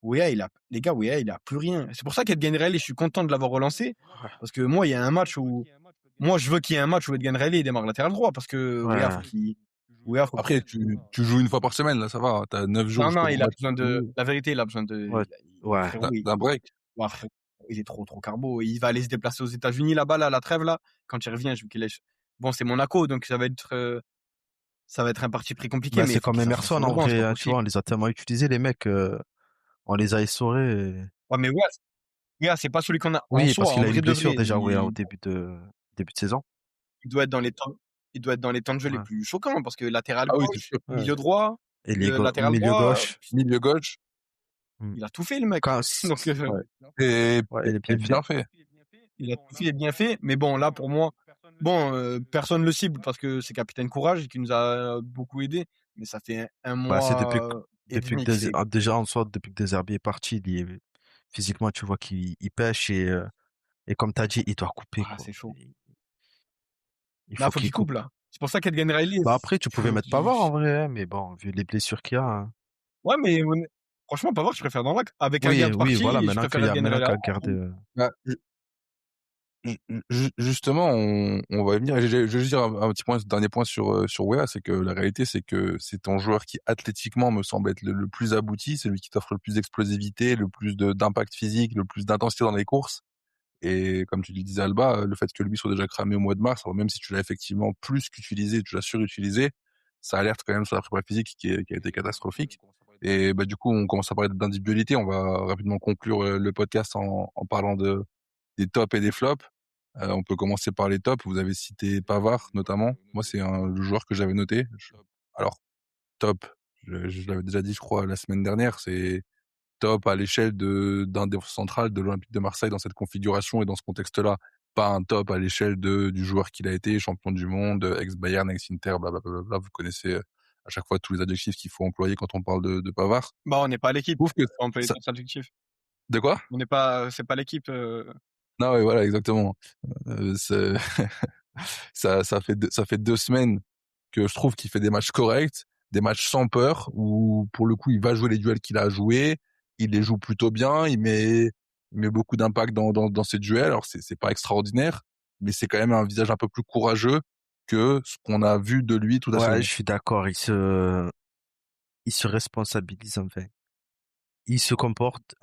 S3: Weah, les gars, Weah, il a plus rien. C'est pour ça qu'Edgen Reilly, je suis content de l'avoir relancé. Parce que moi, il y a un match où, moi, je veux qu'il y ait un match où Edgen Reilly démarre latéral droit. Parce que Weah, faut qu'il,
S4: Après, tu joues une fois par semaine, là, ça va. T'as 9 jours.
S3: Non, il a besoin la vérité, il a besoin de,
S4: d'un break.
S3: Ouais, frérot, il est trop carbo. Il va aller se déplacer aux États-Unis là-bas, là, à la trêve, là. Quand il revient, je veux qu'il est. Bon, c'est Monaco, donc ça va être un parti pris compliqué.
S5: Bah,
S3: mais
S5: c'est comme Emerson en vrai, hein, tu vois, on les a tellement utilisés, les mecs, on les a essorés.
S3: Ouais, mais c'est pas celui qu'on a en
S5: Oui,
S3: soi.
S5: parce qu'il
S3: En
S5: a eu
S3: vrai
S5: une
S3: de
S5: blessure
S3: vrai,
S5: déjà, au début de saison.
S3: il doit être dans les temps de jeu les plus choquants parce que latéral
S4: Ah oui,
S3: gauche,
S4: c'est sûr.
S3: milieu droit,
S5: Et
S3: latéral
S5: milieu
S3: droit,
S5: gauche.
S4: Milieu gauche.
S3: il a tout fait le mec. Donc,
S4: Et
S5: il est
S4: bien fait.
S3: Il a tout fait, il est bien fait. Mais bon, là pour moi, personne le cible parce que c'est Capitaine Courage qui nous a beaucoup aidé. Mais ça fait un mois.
S5: C'est
S3: depuis
S5: déjà en soi, depuis que Deserbi est parti, physiquement, tu vois qu'il pêche et comme tu as dit, il doit couper.
S3: Ah, c'est chaud.
S5: Faut
S3: qu'il coupe là. C'est pour ça qu'Edgen Reilly.
S5: Après, tu pouvais mettre Pavard en vrai, hein, mais bon, vu les blessures qu'il y a. Hein.
S3: Ouais, mais franchement, Pavard, je préfère dans l'axe. Avec un garde parti,
S5: voilà,
S3: je préfère Edgen Reilly.
S4: Justement, on va venir. Je vais juste dire un petit dernier point sur Weah, c'est que la réalité, c'est que c'est ton joueur qui athlétiquement me semble être le plus abouti, c'est lui qui t'offre le plus d'explosivité, le plus d'impact physique, le plus d'intensité dans les courses. Et comme tu le disais Alba, le fait que lui soit déjà cramé au mois de mars, alors même si tu l'as effectivement plus qu'utilisé, tu l'as surutilisé, ça alerte quand même sur la prépa physique qui a été catastrophique. Et du coup, on commence à parler d'individualité. On va rapidement conclure le podcast en parlant des tops et des flops. On peut commencer par les tops. Vous avez cité Pavard notamment. Moi, c'est le joueur que j'avais noté. Alors, top, je l'avais déjà dit, je crois, la semaine dernière, c'est top à l'échelle d'un défenseur central de l'Olympique de Marseille dans cette configuration et dans ce contexte-là. Pas un top à l'échelle du joueur qu'il a été, champion du monde, ex-Bayern, ex-Inter, blablabla. Vous connaissez à chaque fois tous les adjectifs qu'il faut employer quand on parle de Pavard.
S3: On n'est pas l'équipe.
S4: On
S3: employer tous les adjectifs.
S4: De quoi?
S3: C'est pas l'équipe.
S4: Non, oui, voilà, exactement. Ça fait 2 semaines que je trouve qu'il fait des matchs corrects, des matchs sans peur, où pour le coup il va jouer les duels qu'il a joués, il les joue plutôt bien, il met beaucoup d'impact dans ses duels. Alors c'est pas extraordinaire, mais c'est quand même un visage un peu plus courageux que ce qu'on a vu de lui tout à l'heure.
S5: Ouais, je suis d'accord. Il se responsabilise en fait. Il se comporte.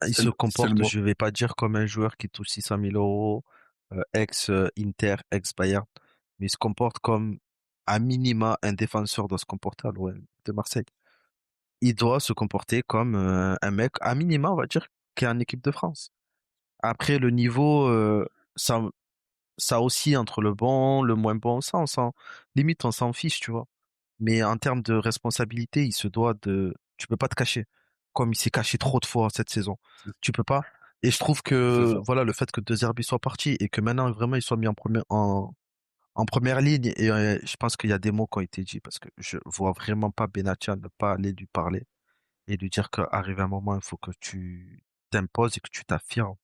S5: Je vais pas dire comme un joueur qui touche 600 000 euros, ex-Inter, ex-Bayern, mais il se comporte comme, à minima, un défenseur doit se comporter à l'OM de Marseille. Il doit se comporter comme un mec, à minima, on va dire, qui est en équipe de France. Après, le niveau, ça oscille entre le bon, le moins bon, limite, on s'en fiche, tu vois. Mais en termes de responsabilité, il se doit tu peux pas te cacher. Comme il s'est caché trop de fois cette saison. Tu peux pas. Et je trouve que, voilà, le fait que De Zerbi soit parti et que maintenant, vraiment, il soit mis en première ligne, et je pense qu'il y a des mots qui ont été dits parce que je vois vraiment pas Benatia ne pas aller lui parler et lui dire qu'arrive un moment, il faut que tu t'imposes et que tu t'affirmes.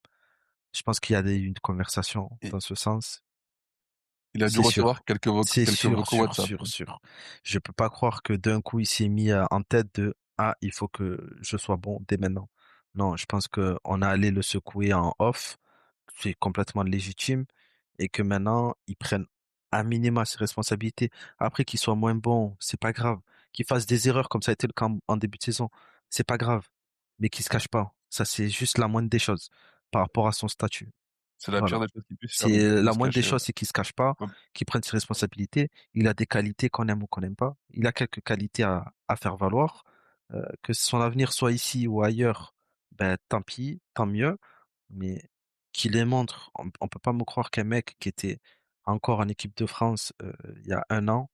S5: Je pense qu'il y a une conversation dans ce sens.
S4: Il a dû recevoir quelques vocaux WhatsApp.
S5: Sûr. Je peux pas croire que d'un coup il s'est mis en tête de il faut que je sois bon dès maintenant. Non, je pense que on a allé le secouer en off, c'est complètement légitime, et que maintenant ils prennent à minima ses responsabilités. Après qu'il soit moins bon, c'est pas grave. Qu'il fasse des erreurs comme ça a été le cas en début de saison, c'est pas grave. Mais qu'il se cache pas, ça c'est juste la moindre des choses par rapport à son statut.
S4: C'est la pire des choses qu'il puisse faire.
S5: C'est la moindre des choses, c'est qu'il se cache pas, qu'il prenne ses responsabilités. Il a des qualités qu'on aime ou qu'on n'aime pas. Il a quelques qualités à faire valoir. Que son avenir soit ici ou ailleurs, tant pis, tant mieux. Mais qu'il les montre. On peut pas me croire qu'un mec qui était encore en équipe de France il y a 1 an,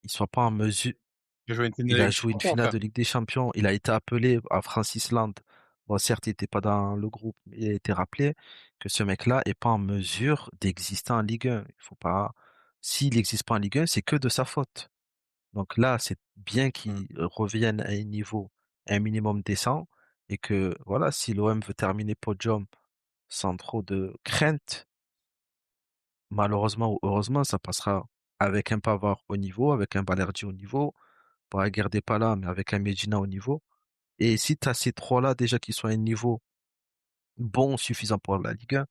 S5: il soit pas en mesure. Il a joué une finale de Ligue des Champions. Il a été appelé à Francis Land. Bon, certes, il n'était pas dans le groupe, mais il a été rappelé que ce mec-là est pas en mesure d'exister en Ligue 1. Il faut pas. s'il n'existe pas en Ligue 1, c'est que de sa faute. Donc là, c'est bien qu'il revienne à un niveau, un minimum décent, et que voilà, si l'OM veut terminer podium sans trop de crainte, malheureusement ou heureusement, ça passera avec un Pavard au niveau, avec un Balerdi au niveau, pas un Guerdé pas là, mais avec un Medina au niveau. Et si tu as ces trois-là déjà qui sont à un niveau bon, suffisant pour la Ligue 1,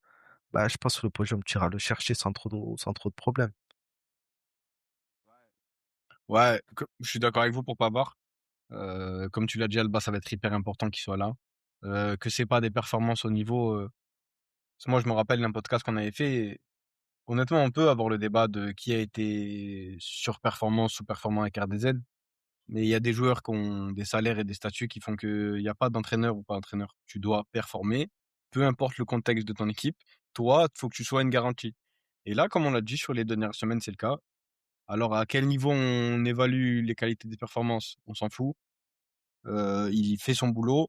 S5: bah, je pense que le podium, tu iras le chercher sans trop de problèmes.
S3: Ouais, je suis d'accord avec vous pour Pavard. Comme tu l'as dit, Alba, ça va être hyper important qu'il soit là. Que c'est pas des performances au niveau. Parce que moi, je me rappelle d'un podcast qu'on avait fait. Et honnêtement, on peut avoir le débat de qui a été surperformant, sous-performant avec RDZ. Mais il y a des joueurs qui ont des salaires et des statuts qui font qu'il n'y a pas d'entraîneur ou pas d'entraîneur. Tu dois performer, peu importe le contexte de ton équipe. Toi, il faut que tu sois une garantie. Et là, comme on l'a dit sur les dernières semaines, c'est le cas. Alors, à quel niveau on évalue les qualités des performances? On s'en fout. Il fait son boulot.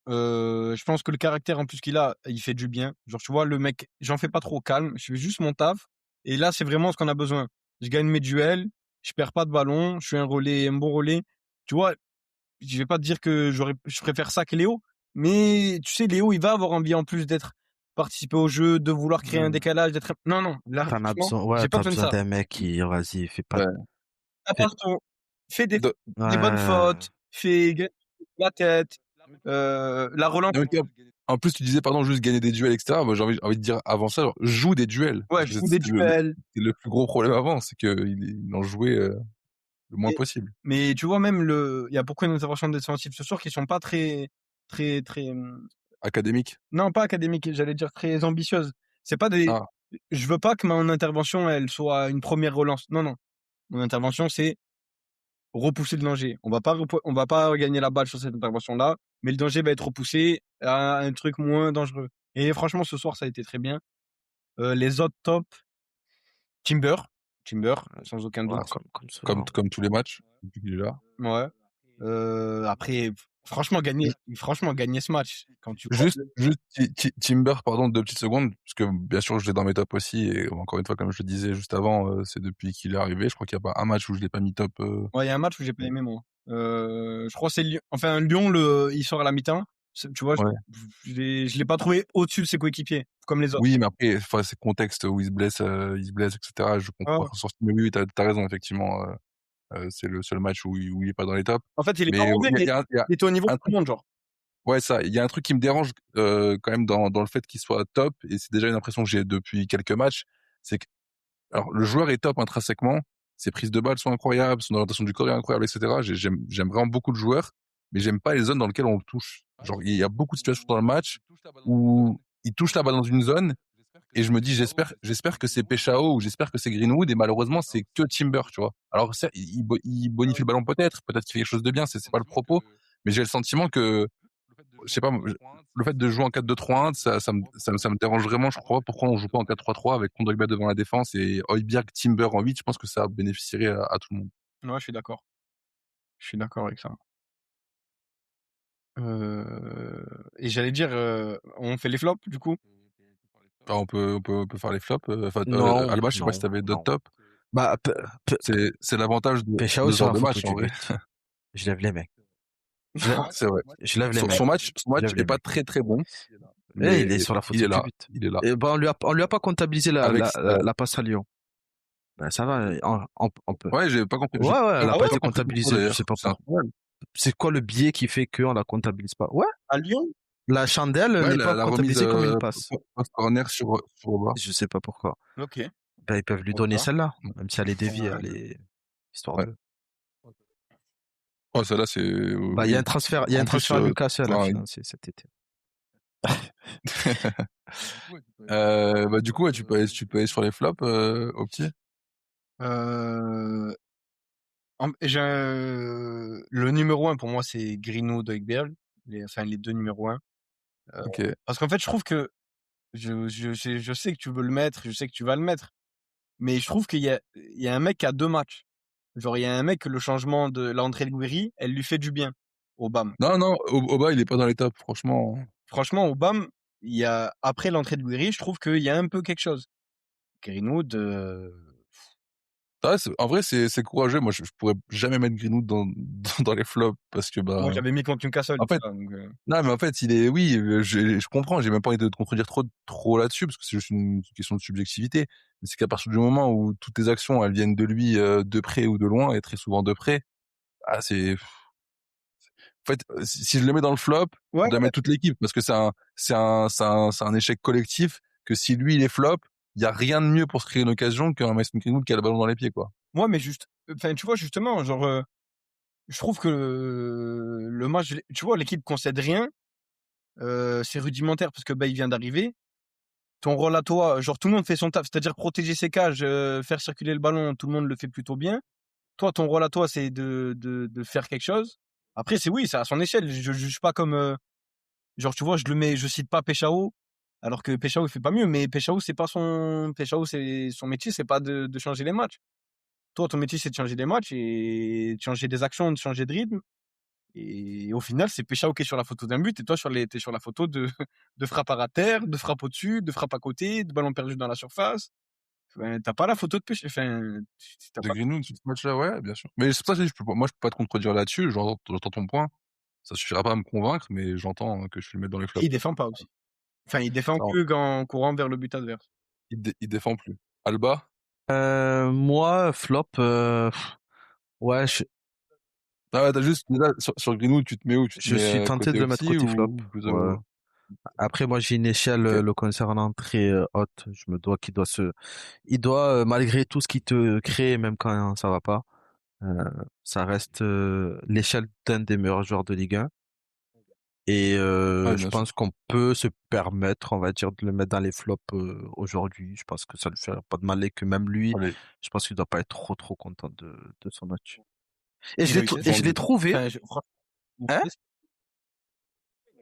S3: Je pense que le caractère en plus qu'il a, il fait du bien. Genre, tu vois, le mec, j'en fais pas trop calme. Je fais juste mon taf. Et là, c'est vraiment ce qu'on a besoin. Je gagne mes duels. Je perds pas de ballon. Je suis un relais, un bon relais. Tu vois, je vais pas te dire que je préfère ça que Léo. Mais tu sais, Léo, il va avoir envie en plus d'être participer au jeu, de vouloir créer un décalage, d'être. Non, là,
S5: T'en as
S3: franchement,
S5: besoin, ouais,
S3: j'ai pas
S5: t'as
S3: besoin de
S5: besoin
S3: ça.
S5: d'un mec qui, vas-y, fait pas,
S4: Ouais.
S5: fait,
S3: Attention, fais des
S5: ouais,
S3: bonnes fautes, fais la tête, la relance.
S4: Non, mais en plus, tu disais, pardon, juste gagner des duels, etc. Moi, j'ai envie de dire avant ça, alors, joue des duels.
S3: Ouais,
S4: Parce que
S3: joue des duels.
S4: c'est le plus gros problème avant, c'est qu'il en jouait le moins possible.
S3: Mais tu vois, même il y a beaucoup d'interventions défensives ce soir qui sont pas très,
S4: Académique.
S3: non, pas académiques, j'allais dire très ambitieuses. C'est pas des,
S4: Ah,
S3: je veux pas que mon intervention, elle soit une première relance. Non. Mon intervention, c'est repousser le danger. On va pas gagner la balle sur cette intervention-là, mais le danger va être repoussé à un truc moins dangereux. Et franchement, ce soir, ça a été très bien. Les autres top, Timber, sans aucun
S5: ouais,
S3: doute.
S5: comme souvent.
S4: comme tous les matchs, depuis qu'il est là.
S3: Ouais. Après, franchement, gagner ce match, quand tu vois
S4: Juste Timber, pardon, 2 petites secondes, parce que bien sûr, je l'ai dans mes tops aussi, et encore une fois, comme je le disais juste avant, c'est depuis qu'il est arrivé. Je crois qu'il n'y a pas un match où je l'ai pas mis top.
S3: ouais, il y a un match où j'ai pas aimé, moi. Je crois que c'est Lyon. Enfin, Lyon, il sort à la mi-temps. Tu vois,
S4: Ouais.
S3: je l'ai pas trouvé au-dessus de ses coéquipiers, comme les autres.
S4: Oui, mais après, enfin, c'est le contexte où il se blesse, etc. Je
S3: Ah
S4: comprends.
S3: ouais.
S4: Mais oui, t'as raison, effectivement. C'est le seul match où il est pas dans les tops.
S3: En fait, il est pas
S4: Mais
S3: mauvais, mais
S4: il y a
S3: il était au niveau de
S4: un
S3: tout le monde, genre.
S4: ouais, ça. Il y a un truc qui me dérange quand même dans le fait qu'il soit top, et c'est déjà une impression que j'ai depuis quelques matchs, c'est que alors le joueur est top intrinsèquement, ses prises de balles sont incroyables, son orientation du corps est incroyable, etc. J'aime vraiment beaucoup le joueur, mais j'aime pas les zones dans lesquelles on le touche. Genre il y a beaucoup de situations dans le match où il touche la balle dans une zone et je me dis j'espère que c'est Peshao ou j'espère que c'est Greenwood, et malheureusement c'est que Timber, tu vois. Alors certes, il bonifie le ballon peut-être qu'il fait quelque chose de bien, c'est pas le propos, mais j'ai le sentiment que je sais pas, le fait de jouer en 4-2-3-1, ça me dérange vraiment. Je crois pas pourquoi on joue pas en 4-3-3 avec Kondogbia devant la défense et Højbjerg, Timber en 8. Je pense que ça bénéficierait à tout le monde.
S3: Ouais, je suis d'accord. Je suis d'accord avec ça. Et j'allais dire, on fait les flops, du coup?
S4: Enfin, on peut faire les flops.
S5: Non,
S4: Alba, je sais pas si
S5: non,
S4: t'avais d'autres
S5: non.
S4: tops.
S5: Bah,
S4: C'est l'avantage
S5: Peshao
S4: de ce
S5: sur
S4: genre
S5: la
S4: de
S5: photo
S4: match, en
S5: du
S4: vrai.
S5: but. Je lève les mecs.
S4: C'est vrai.
S5: Je lève les mecs.
S4: Son match
S5: Je lève
S4: est
S5: les
S4: pas
S5: mecs.
S4: très très bon,
S5: Et
S4: mais
S5: il est sur la
S4: il
S5: photo
S4: est
S5: du
S4: là.
S5: but.
S4: Il est là.
S5: Et ben, on lui a pas comptabilisé
S4: Avec,
S5: la passe à Lyon. Ben, ça va, on peut.
S4: ouais, j'ai pas compris.
S5: Ouais, elle a
S3: Ah
S5: pas
S3: ouais?
S5: été
S4: Pas compris pourquoi,
S5: comptabilisée, je
S4: d'ailleurs.
S5: sais pas
S4: C'est
S5: pourquoi.
S4: incroyable.
S5: C'est quoi le biais qui fait qu'on la comptabilise pas? Ouais,
S3: À Lyon?
S5: la chandelle
S4: Ouais,
S5: n'est pas
S4: la remise
S5: comptabilisée comme une passe.
S4: post-corner sur Auba.
S5: Je sais pas pourquoi.
S3: Ok.
S5: Ben, ils peuvent lui donner celle-là, même si elle est déviée, elle est histoire
S4: Ouais.
S5: de.
S4: Oh, celle-là, c'est
S5: Bah, il y a
S4: oui.
S5: un transfert,
S4: En plus,
S5: à Newcastle
S4: enfin,
S5: cet été.
S4: bah du coup, ouais, tu peux aller sur les flops, au petit.
S3: Le numéro 1 pour moi, c'est Greenwood, Højbjerg. Les deux numéros 1.
S4: Ok.
S3: Parce qu'en fait, je trouve que je sais que tu veux le mettre, je sais que tu vas le mettre. Mais je trouve qu'il y a un mec qui a 2 matchs. Genre, il y a un mec que le changement de l'entrée de Guiri, elle lui fait du bien. Obama.
S4: Non, Auba, il est pas dans les tops, franchement.
S3: Franchement, Obama, après l'entrée de Guiri, je trouve qu'il y a un peu quelque chose. Greenwood,
S4: Ah, en vrai, c'est courageux. Moi, je pourrais jamais mettre Greenwood dans les flops parce que
S3: Moi, j'avais mis contre Newcastle.
S4: En fait,
S3: donc,
S4: non, mais en fait, oui, je comprends. J'ai même pas envie de te contredire trop là-dessus parce que c'est juste une question de subjectivité. Mais c'est qu'à partir du moment où toutes tes actions, elles viennent de lui, de près ou de loin, et très souvent de près, en fait, si je le mets dans le flop,
S3: Ouais.
S4: je dois mettre toute l'équipe parce que c'est un échec collectif que si lui, il est flop, il y a rien de mieux pour se créer une occasion qu'un Mason Greenwood qui a le ballon dans les pieds, quoi.
S3: Moi, mais tu vois, justement, genre, je trouve que le match, tu vois, l'équipe concède rien. C'est rudimentaire parce que il vient d'arriver. Ton rôle à toi, genre tout le monde fait son taf, c'est-à-dire protéger ses cages, faire circuler le ballon, tout le monde le fait plutôt bien. Toi, ton rôle à toi, c'est de faire quelque chose. Après, c'est à son échelle. Je juge pas comme genre, tu vois, je cite pas Peshao, alors que Peshao il fait pas mieux, mais Peshao c'est son métier, c'est pas de changer les matchs. Toi, ton métier c'est de changer des matchs et de changer des actions, de changer de rythme. Et au final, c'est Peshao qui est sur la photo d'un but et toi t'es sur la photo de frappe à terre, de frappe au-dessus, de frappe à côté, de ballon perdu dans la surface. Enfin, t'as pas la photo de Peshao. Enfin,
S4: De Greenwood sur ce match-là, ouais, bien sûr. Mais c'est pour ça que je peux pas te contredire là-dessus. J'entends ton point. Ça suffira pas à me convaincre, mais j'entends que je vais le mettre dans les flops.
S3: Il défend pas aussi. Enfin, il défend que en courant vers le but adverse.
S4: Il défend plus. Alba?
S5: Moi, flop, ouais,
S4: Ah, t'as juste, déjà, sur Greenwood, tu te mets où? Tu te
S5: je suis
S4: mets
S5: tenté
S4: côté
S5: de le mettre
S4: opti
S5: côté flop.
S4: ou plutôt...
S5: Ouais. Après, moi, j'ai une échelle
S4: Ok.
S5: le concernant très haute. Il doit, malgré tout ce qu'il te crée, même quand ça va pas, euh, ça reste l'échelle d'un des meilleurs joueurs de Ligue 1. Et
S4: Ouais,
S5: je
S4: bien sûr.
S5: pense qu'on peut se permettre, on va dire, de le mettre dans les flops aujourd'hui. Je pense que ça ne fait pas de mal et que même lui,
S4: Allez.
S5: je pense qu'il doit pas être trop content de son match. Et
S3: Il a eu
S5: je l'ai trouvé.
S3: Enfin,
S5: Hein?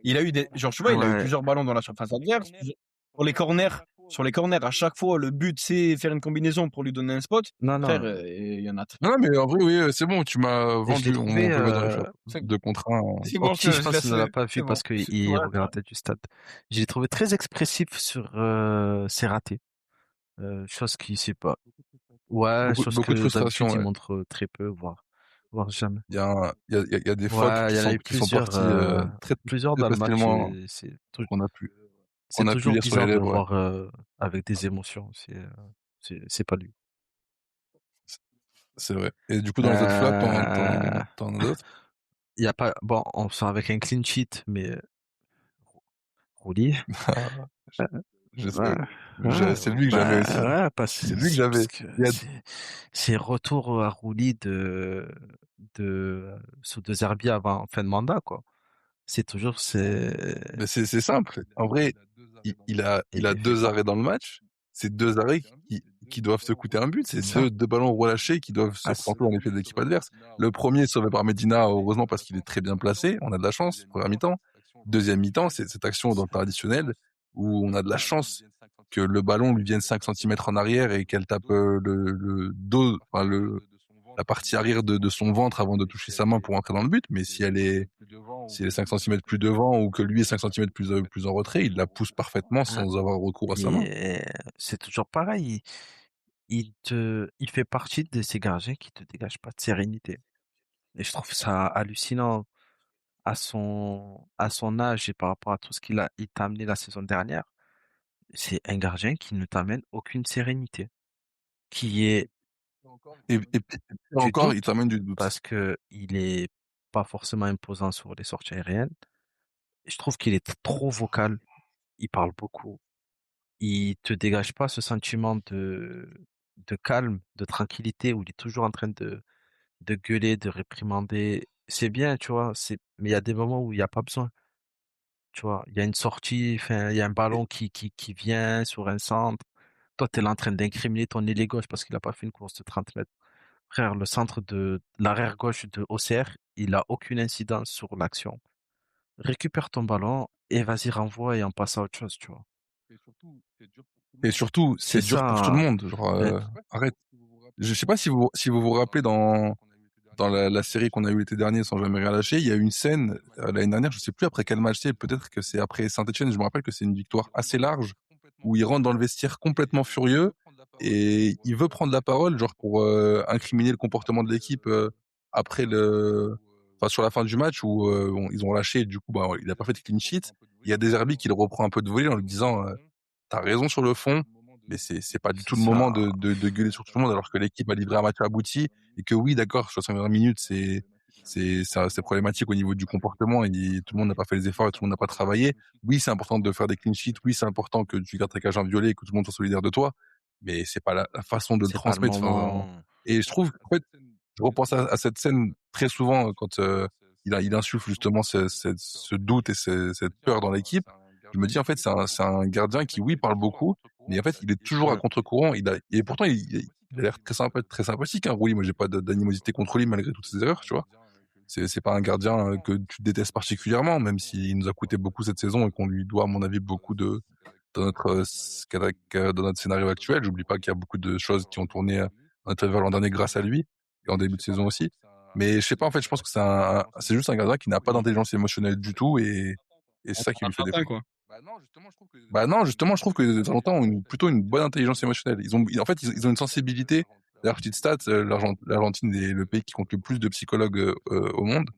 S3: il a eu genre, tu vois, il a eu
S5: Ouais.
S3: plusieurs ballons dans la surface adverse. Sur les corners, à chaque fois, le but, c'est faire une combinaison pour lui donner un spot.
S5: Non,
S3: Frère,
S5: non.
S3: il y en a très.
S4: Non, mais en vrai, oui, c'est bon, tu m'as
S5: Et je l'ai
S4: vendu.
S5: trouvé
S4: On peut le mettre dans les flops. De contre un.
S3: C'est bon,
S5: Opti, je
S3: je
S5: pense qu'il
S3: laisse.
S5: ne l'a pas vu
S3: C'est bon.
S5: parce qu'il
S3: Ouais,
S5: regardait du stade. Je l'ai trouvé très expressif sur ses ratés. Chose qui c'est pas. Ouais, chose
S4: Beaucoup de
S5: que d'habitude
S4: frustration,
S5: il
S4: ouais.
S5: montre très peu, voire jamais.
S4: Il y a des fautes
S5: Ouais, il y en a eu
S4: qui sont
S5: plusieurs,
S4: parties
S5: plusieurs
S4: très
S5: dans le match
S4: facilement,
S5: et
S4: qu'on
S5: c'est
S4: a pu
S5: toujours
S4: lire sur les
S5: bizarre de le
S4: lèvres, ouais.
S5: voir avec des émotions. C'est pas lui.
S4: C'est vrai. Et du coup, dans les autres flops,
S5: Euh,
S4: t'en as d'autres?
S5: Il y a pas, bon, on sent avec un clean sheet, mais Rouli.
S4: Je sais.
S5: Ouais, ouais,
S4: C'est lui que j'avais aussi.
S5: ouais,
S4: C'est lui que j'avais.
S5: parce que c'est retour à Rouli sous De Zerbi avant fin de mandat, quoi. C'est toujours,
S4: Mais c'est simple. En vrai, il a
S5: il fait
S4: 2
S5: pas.
S4: arrêts dans le match. C'est 2 arrêts qui doivent te coûter un but. C'est
S5: C'est ça.
S4: deux ballons relâchés qui doivent se
S5: Ah,
S4: planter dans les pieds de l'équipe adverse. Le premier sauvé par Medina, heureusement, parce qu'il est très bien placé. On a de la chance, première mi-temps. Deuxième mi-temps, c'est cette action dans le temps additionnel où on a de la chance que le ballon lui vienne 5 centimètres en arrière et qu'elle tape le dos, enfin la partie arrière de son ventre avant de toucher sa main pour entrer dans le but. Mais si elle est 5 centimètres plus devant ou que lui est 5 centimètres plus en retrait, il la pousse parfaitement
S5: ah,
S4: sans avoir recours à sa main.
S5: mais c'est toujours pareil. Il fait partie de ces gardiens qui te dégagent pas de sérénité. Et je trouve ça hallucinant à son âge et par rapport à tout ce il t'a amené la saison dernière. C'est un gardien qui ne t'amène aucune sérénité, qui est
S4: Et
S5: du
S4: encore, il
S5: doute
S4: t'amène du doute.
S5: parce que il est pas forcément imposant sur les sorties aériennes. Je trouve qu'il est trop vocal. Il parle beaucoup. Il te dégage pas ce sentiment de calme, de tranquillité où il est toujours en train de gueuler, de réprimander. C'est bien, tu vois, mais il y a des moments où il y a pas besoin. Tu vois, il y a une sortie, enfin, il y a un ballon qui vient sur un centre. Toi, tu es là en train d'incriminer ton ailier gauche parce qu'il a pas fait une course de 30 mètres. Frère, le centre de l'arrière gauche de OCR, il a aucune incidence sur l'action. Récupère ton ballon et vas-y, renvoie et on passe à autre chose, tu vois.
S4: Et surtout,
S5: C'est
S4: c'est dur pour tout le
S5: ça.
S4: monde. Genre,
S5: euh,
S4: arrête. Je sais pas si vous vous rappelez dans la série qu'on a eue l'été dernier sans jamais rien lâcher, il y a eu une scène l'année dernière, je sais plus après quel match c'est, peut-être que c'est après Saint-Etienne, je me rappelle que c'est une victoire assez large où il rentre dans le vestiaire complètement furieux et il veut prendre la parole, genre pour incriminer le comportement de l'équipe après sur la fin du match où ils ont lâché, du coup, il a pas fait de clean sheet. Il y a des arbitres qui le reprend un peu de volée en lui disant t'as raison sur le fond, mais c'est pas du tout le moment de gueuler sur tout le monde alors que l'équipe a livré un match abouti et que oui, d'accord, 60 minutes, c'est problématique au niveau du comportement et tout le monde n'a pas fait les efforts et tout le monde n'a pas travaillé. Oui, c'est important de faire des clean sheets. Oui, c'est important que tu gardes ta cage inviolée et que tout le monde soit solidaire de toi, mais c'est pas la façon de le transmettre. Et je trouve qu'en fait, je repense à cette scène très souvent quand il insuffle justement ce doute et cette peur dans l'équipe. Je me dis en fait c'est un gardien qui oui parle beaucoup, mais en fait il est toujours à contre-courant. Et pourtant il a l'air très sympathique. Hein, Rouli, moi j'ai pas d'animosité contre lui malgré toutes ses erreurs, tu vois. C'est pas un gardien que tu détestes particulièrement, même s'il nous a coûté beaucoup cette saison et qu'on lui doit à mon avis beaucoup dans notre scénario actuel. J'oublie pas qu'il y a beaucoup de choses qui ont tourné en notre l'an dernier grâce à lui et en début de saison aussi. Mais je sais pas, en fait, je pense que c'est juste un gardien qui n'a pas d'intelligence émotionnelle du tout et c'est ça qui lui fait défaut.
S3: Quoi.
S4: Non, justement, je trouve que les Argentins ont plutôt une bonne intelligence émotionnelle. Ils ont une sensibilité. D'ailleurs, petite stat, l'Argentine est le pays qui compte le plus de psychologues au monde,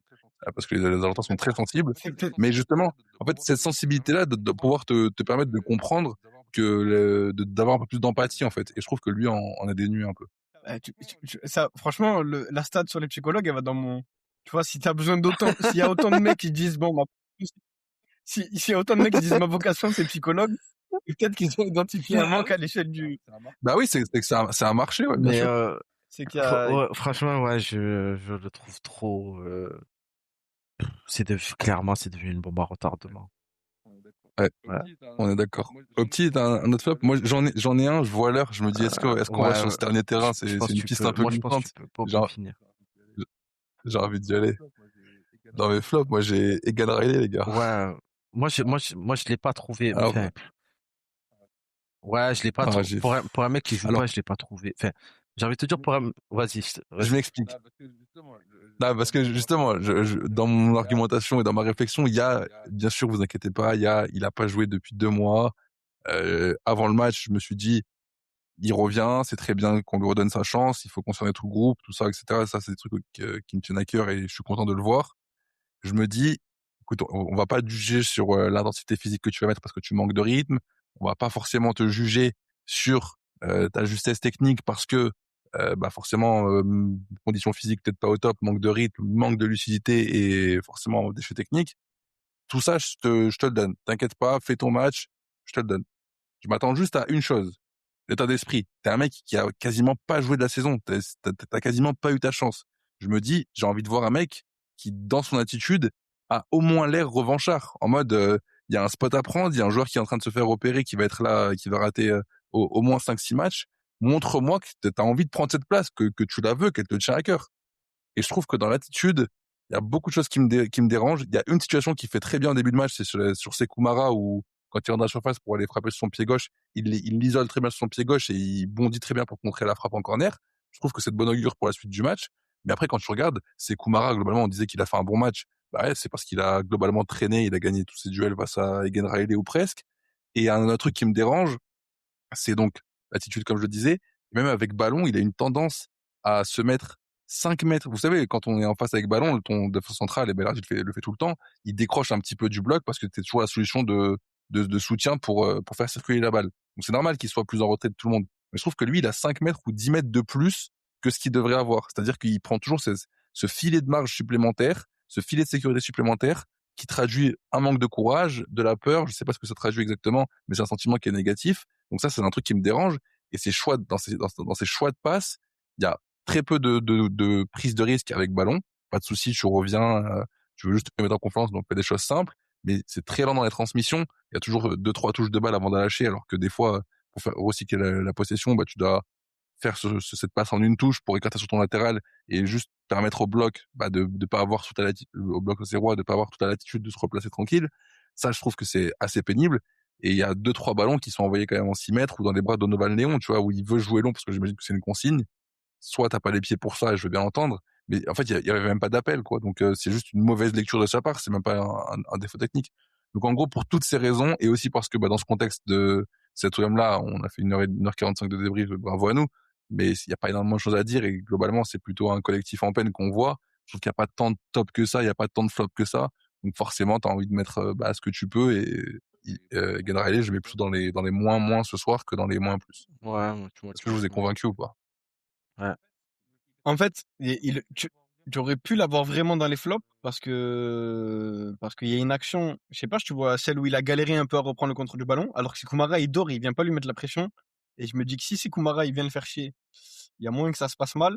S4: parce que les Argentins sont très sensibles. Mais justement, en fait, cette sensibilité-là de pouvoir te permettre de comprendre d'avoir un peu plus d'empathie, en fait. Et je trouve que lui en a dénué un peu.
S3: Ça, franchement, la stat sur les psychologues, elle va dans mon... Tu vois, si t'as besoin d'autant... S'il y a autant de mecs qui disent, s'il y a autant de mecs qui disent ma vocation, c'est psychologue, peut-être qu'ils ont identifié un manque à l'échelle du...
S4: Bah oui, c'est un marché, ouais, bien sûr.
S3: C'est qu'il y a...
S5: franchement, ouais, je le trouve trop... Clairement, c'est devenu une bombe à retardement.
S4: Ouais, on est d'accord. Opti, t'as un autre flop. Moi, j'en ai un, je vois l'heure, je me dis, est-ce qu'on va sur ce dernier terrain? C'est une piste un peu glissante. J'ai envie d'y aller. Dans mes flops, moi, j'ai Egan Riley, les gars.
S5: Ouais. Moi, je l'ai pas trouvé. Enfin, ouais, je l'ai pas trouvé. Pour un mec qui joue pas, je l'ai pas trouvé. Enfin, j'ai envie de te dire vas-y.
S4: Je m'explique. Non, parce que justement, dans mon argumentation et dans ma réflexion, il y a, bien sûr, vous inquiétez pas, il a pas joué depuis 2 mois. Avant le match, je me suis dit, il revient, c'est très bien qu'on lui redonne sa chance, il faut concerner tout le groupe, tout ça, etc. Ça, c'est des trucs qui me tiennent à cœur et je suis content de le voir. Je me dis, écoute, on va pas te juger sur l'intensité physique que tu vas mettre parce que tu manques de rythme. On va pas forcément te juger sur ta justesse technique parce que forcément conditions physiques peut-être pas au top, manque de rythme, manque de lucidité et forcément déchets techniques. Tout ça, je te le donne. T'inquiète pas, fais ton match, je te le donne. Je m'attends juste à une chose, l'état d'esprit. T'es un mec qui a quasiment pas joué de la saison, t'as quasiment pas eu ta chance. Je me dis, j'ai envie de voir un mec qui, dans son attitude, a au moins l'air revanchard. En mode, il y a un spot à prendre, il y a un joueur qui est en train de se faire opérer, qui va être là, qui va rater au moins 5-6 matchs. Montre-moi que t'as envie de prendre cette place, que tu la veux, qu'elle te tient à cœur. Et je trouve que dans l'attitude, il y a beaucoup de choses qui me dérangent. Il y a une situation qui fait très bien au début de match, c'est sur Sekoumara où, quand il rentre dans la surface pour aller frapper sur son pied gauche, il l'isole très bien sur son pied gauche et il bondit très bien pour contrer la frappe en corner. Je trouve que c'est de bonne augure pour la suite du match. Mais après, quand tu regardes, Sekoumara, globalement, on disait qu'il a fait un bon match. Bah ouais, c'est parce qu'il a globalement traîné, il a gagné tous ses duels face à Egan Riley ou presque. Et un autre truc qui me dérange, c'est donc l'attitude, comme je le disais. Même avec ballon, il a une tendance à se mettre 5 mètres. Vous savez, quand on est en face avec ballon, ton défense centrale, et ben là, il le fait tout le temps, il décroche un petit peu du bloc parce que c'est toujours la solution de soutien pour faire circuler la balle. Donc c'est normal qu'il soit plus en retrait de tout le monde. Mais je trouve que lui, il a 5 mètres ou 10 mètres de plus que ce qu'il devrait avoir. C'est-à-dire qu'il prend toujours ce filet de marge supplémentaire, ce filet de sécurité supplémentaire qui traduit un manque de courage, de la peur. Je sais pas ce que ça traduit exactement, mais c'est un sentiment qui est négatif. Donc ça, c'est un truc qui me dérange. Et ces choix, dans ces choix de passe, il y a très peu de prise de risque avec ballon. Pas de souci, tu reviens, tu veux juste te mettre en confiance, donc fais des choses simples. Mais c'est très lent dans les transmissions. Il y a toujours 2-3 touches de balle avant de lâcher, alors que des fois, pour faire recycler la possession, tu dois faire cette passe en une touche pour écarter sur ton latéral et juste permettre au bloc de pas avoir au bloc zéro, de pas avoir toute la latitude de se replacer tranquille. Ça, je trouve que c'est assez pénible. Et il y a 2-3 ballons qui sont envoyés quand même en 6 mètres ou dans les bras de Donovan Léon, tu vois, où il veut jouer long parce que j'imagine que c'est une consigne. Soit t'as pas les pieds pour ça, et je veux bien l'entendre, mais en fait, il y avait même pas d'appel, quoi. Donc, c'est juste une mauvaise lecture de sa part, c'est même pas un défaut technique. Donc, en gros, pour toutes ces raisons, et aussi parce que, dans ce contexte de Cette OM-là, on a fait 1h45 de débrief, bravo à nous. Mais il n'y a pas énormément de choses à dire et globalement, c'est plutôt un collectif en peine qu'on voit. Je trouve qu'il n'y a pas tant de top que ça, il n'y a pas tant de flop que ça. Donc forcément, tu as envie de mettre ce que tu peux et Gad je mets plus dans les moins ce soir que dans les moins plus.
S5: Ouais,
S4: Est-ce que je vous ai convaincu ou pas?
S5: Ouais.
S3: En fait, tu aurais pu l'avoir vraiment dans les flops parce qu'il y a une action, je sais pas, tu vois, celle où il a galéré un peu à reprendre le contrôle du ballon, alors que si Kumara il dort, il vient pas lui mettre la pression. Et je me dis que si c'est Kumara, il vient le faire chier, il y a moins que ça se passe mal.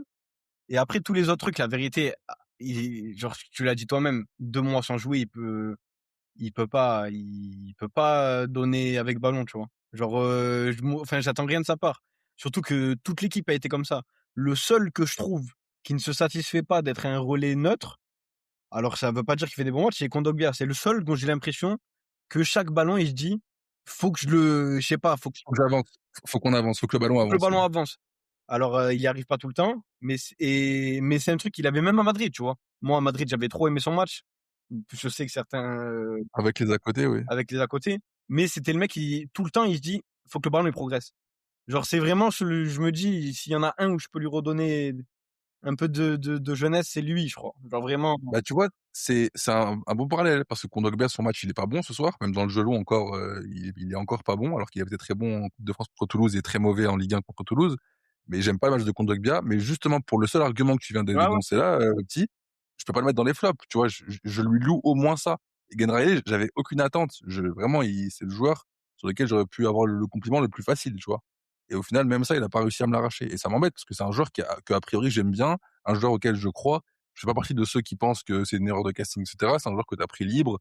S3: Et après, tous les autres trucs, la vérité, genre, tu l'as dit toi-même, 2 mois sans jouer, il peut pas donner avec ballon, tu vois. Genre, enfin, j'attends rien de sa part. Surtout que toute l'équipe a été comme ça. Le seul que je trouve qui ne se satisfait pas d'être un relais neutre, alors ça veut pas dire qu'il fait des bons matchs, c'est Kondogbia. C'est le seul dont j'ai l'impression que chaque ballon, il se dit, faut que je sais pas,
S4: faut que j'avance, faut qu'on avance, faut que le ballon avance.
S3: Le ballon avance. Alors, il y arrive pas tout le temps, mais c'est un truc qu'il avait même à Madrid, tu vois. Moi, à Madrid, j'avais trop aimé son match. Je sais que certains.
S4: Avec les à côté, oui.
S3: Avec les à côté. Mais c'était le mec qui, tout le temps, il se dit, faut que le ballon, il progresse. Genre, c'est vraiment, je me dis, s'il y en a un où je peux lui redonner un peu de jeunesse, c'est lui, je crois. Genre, vraiment.
S4: Bah, tu vois, c'est un bon parallèle parce que Kondogbia, son match, il est pas bon ce soir. Même dans le jeu long encore, il est encore pas bon, alors qu'il avait été très bon en Coupe de France contre Toulouse et très mauvais en Ligue 1 contre Toulouse. Mais j'aime pas le match de Kondogbia. Mais justement, pour le seul argument que tu viens d'énoncer là, petit, je peux pas le mettre dans les flops. Tu vois, je lui loue au moins ça. Et Genreilly, j'avais aucune attente. Vraiment, c'est le joueur sur lequel j'aurais pu avoir le compliment le plus facile, tu vois. Et au final, même ça, il a pas réussi à me l'arracher. Et ça m'embête parce que c'est un joueur que a priori j'aime bien, un joueur auquel je crois. Je fais pas partie de ceux qui pensent que c'est une erreur de casting, etc. C'est un joueur que tu as pris libre,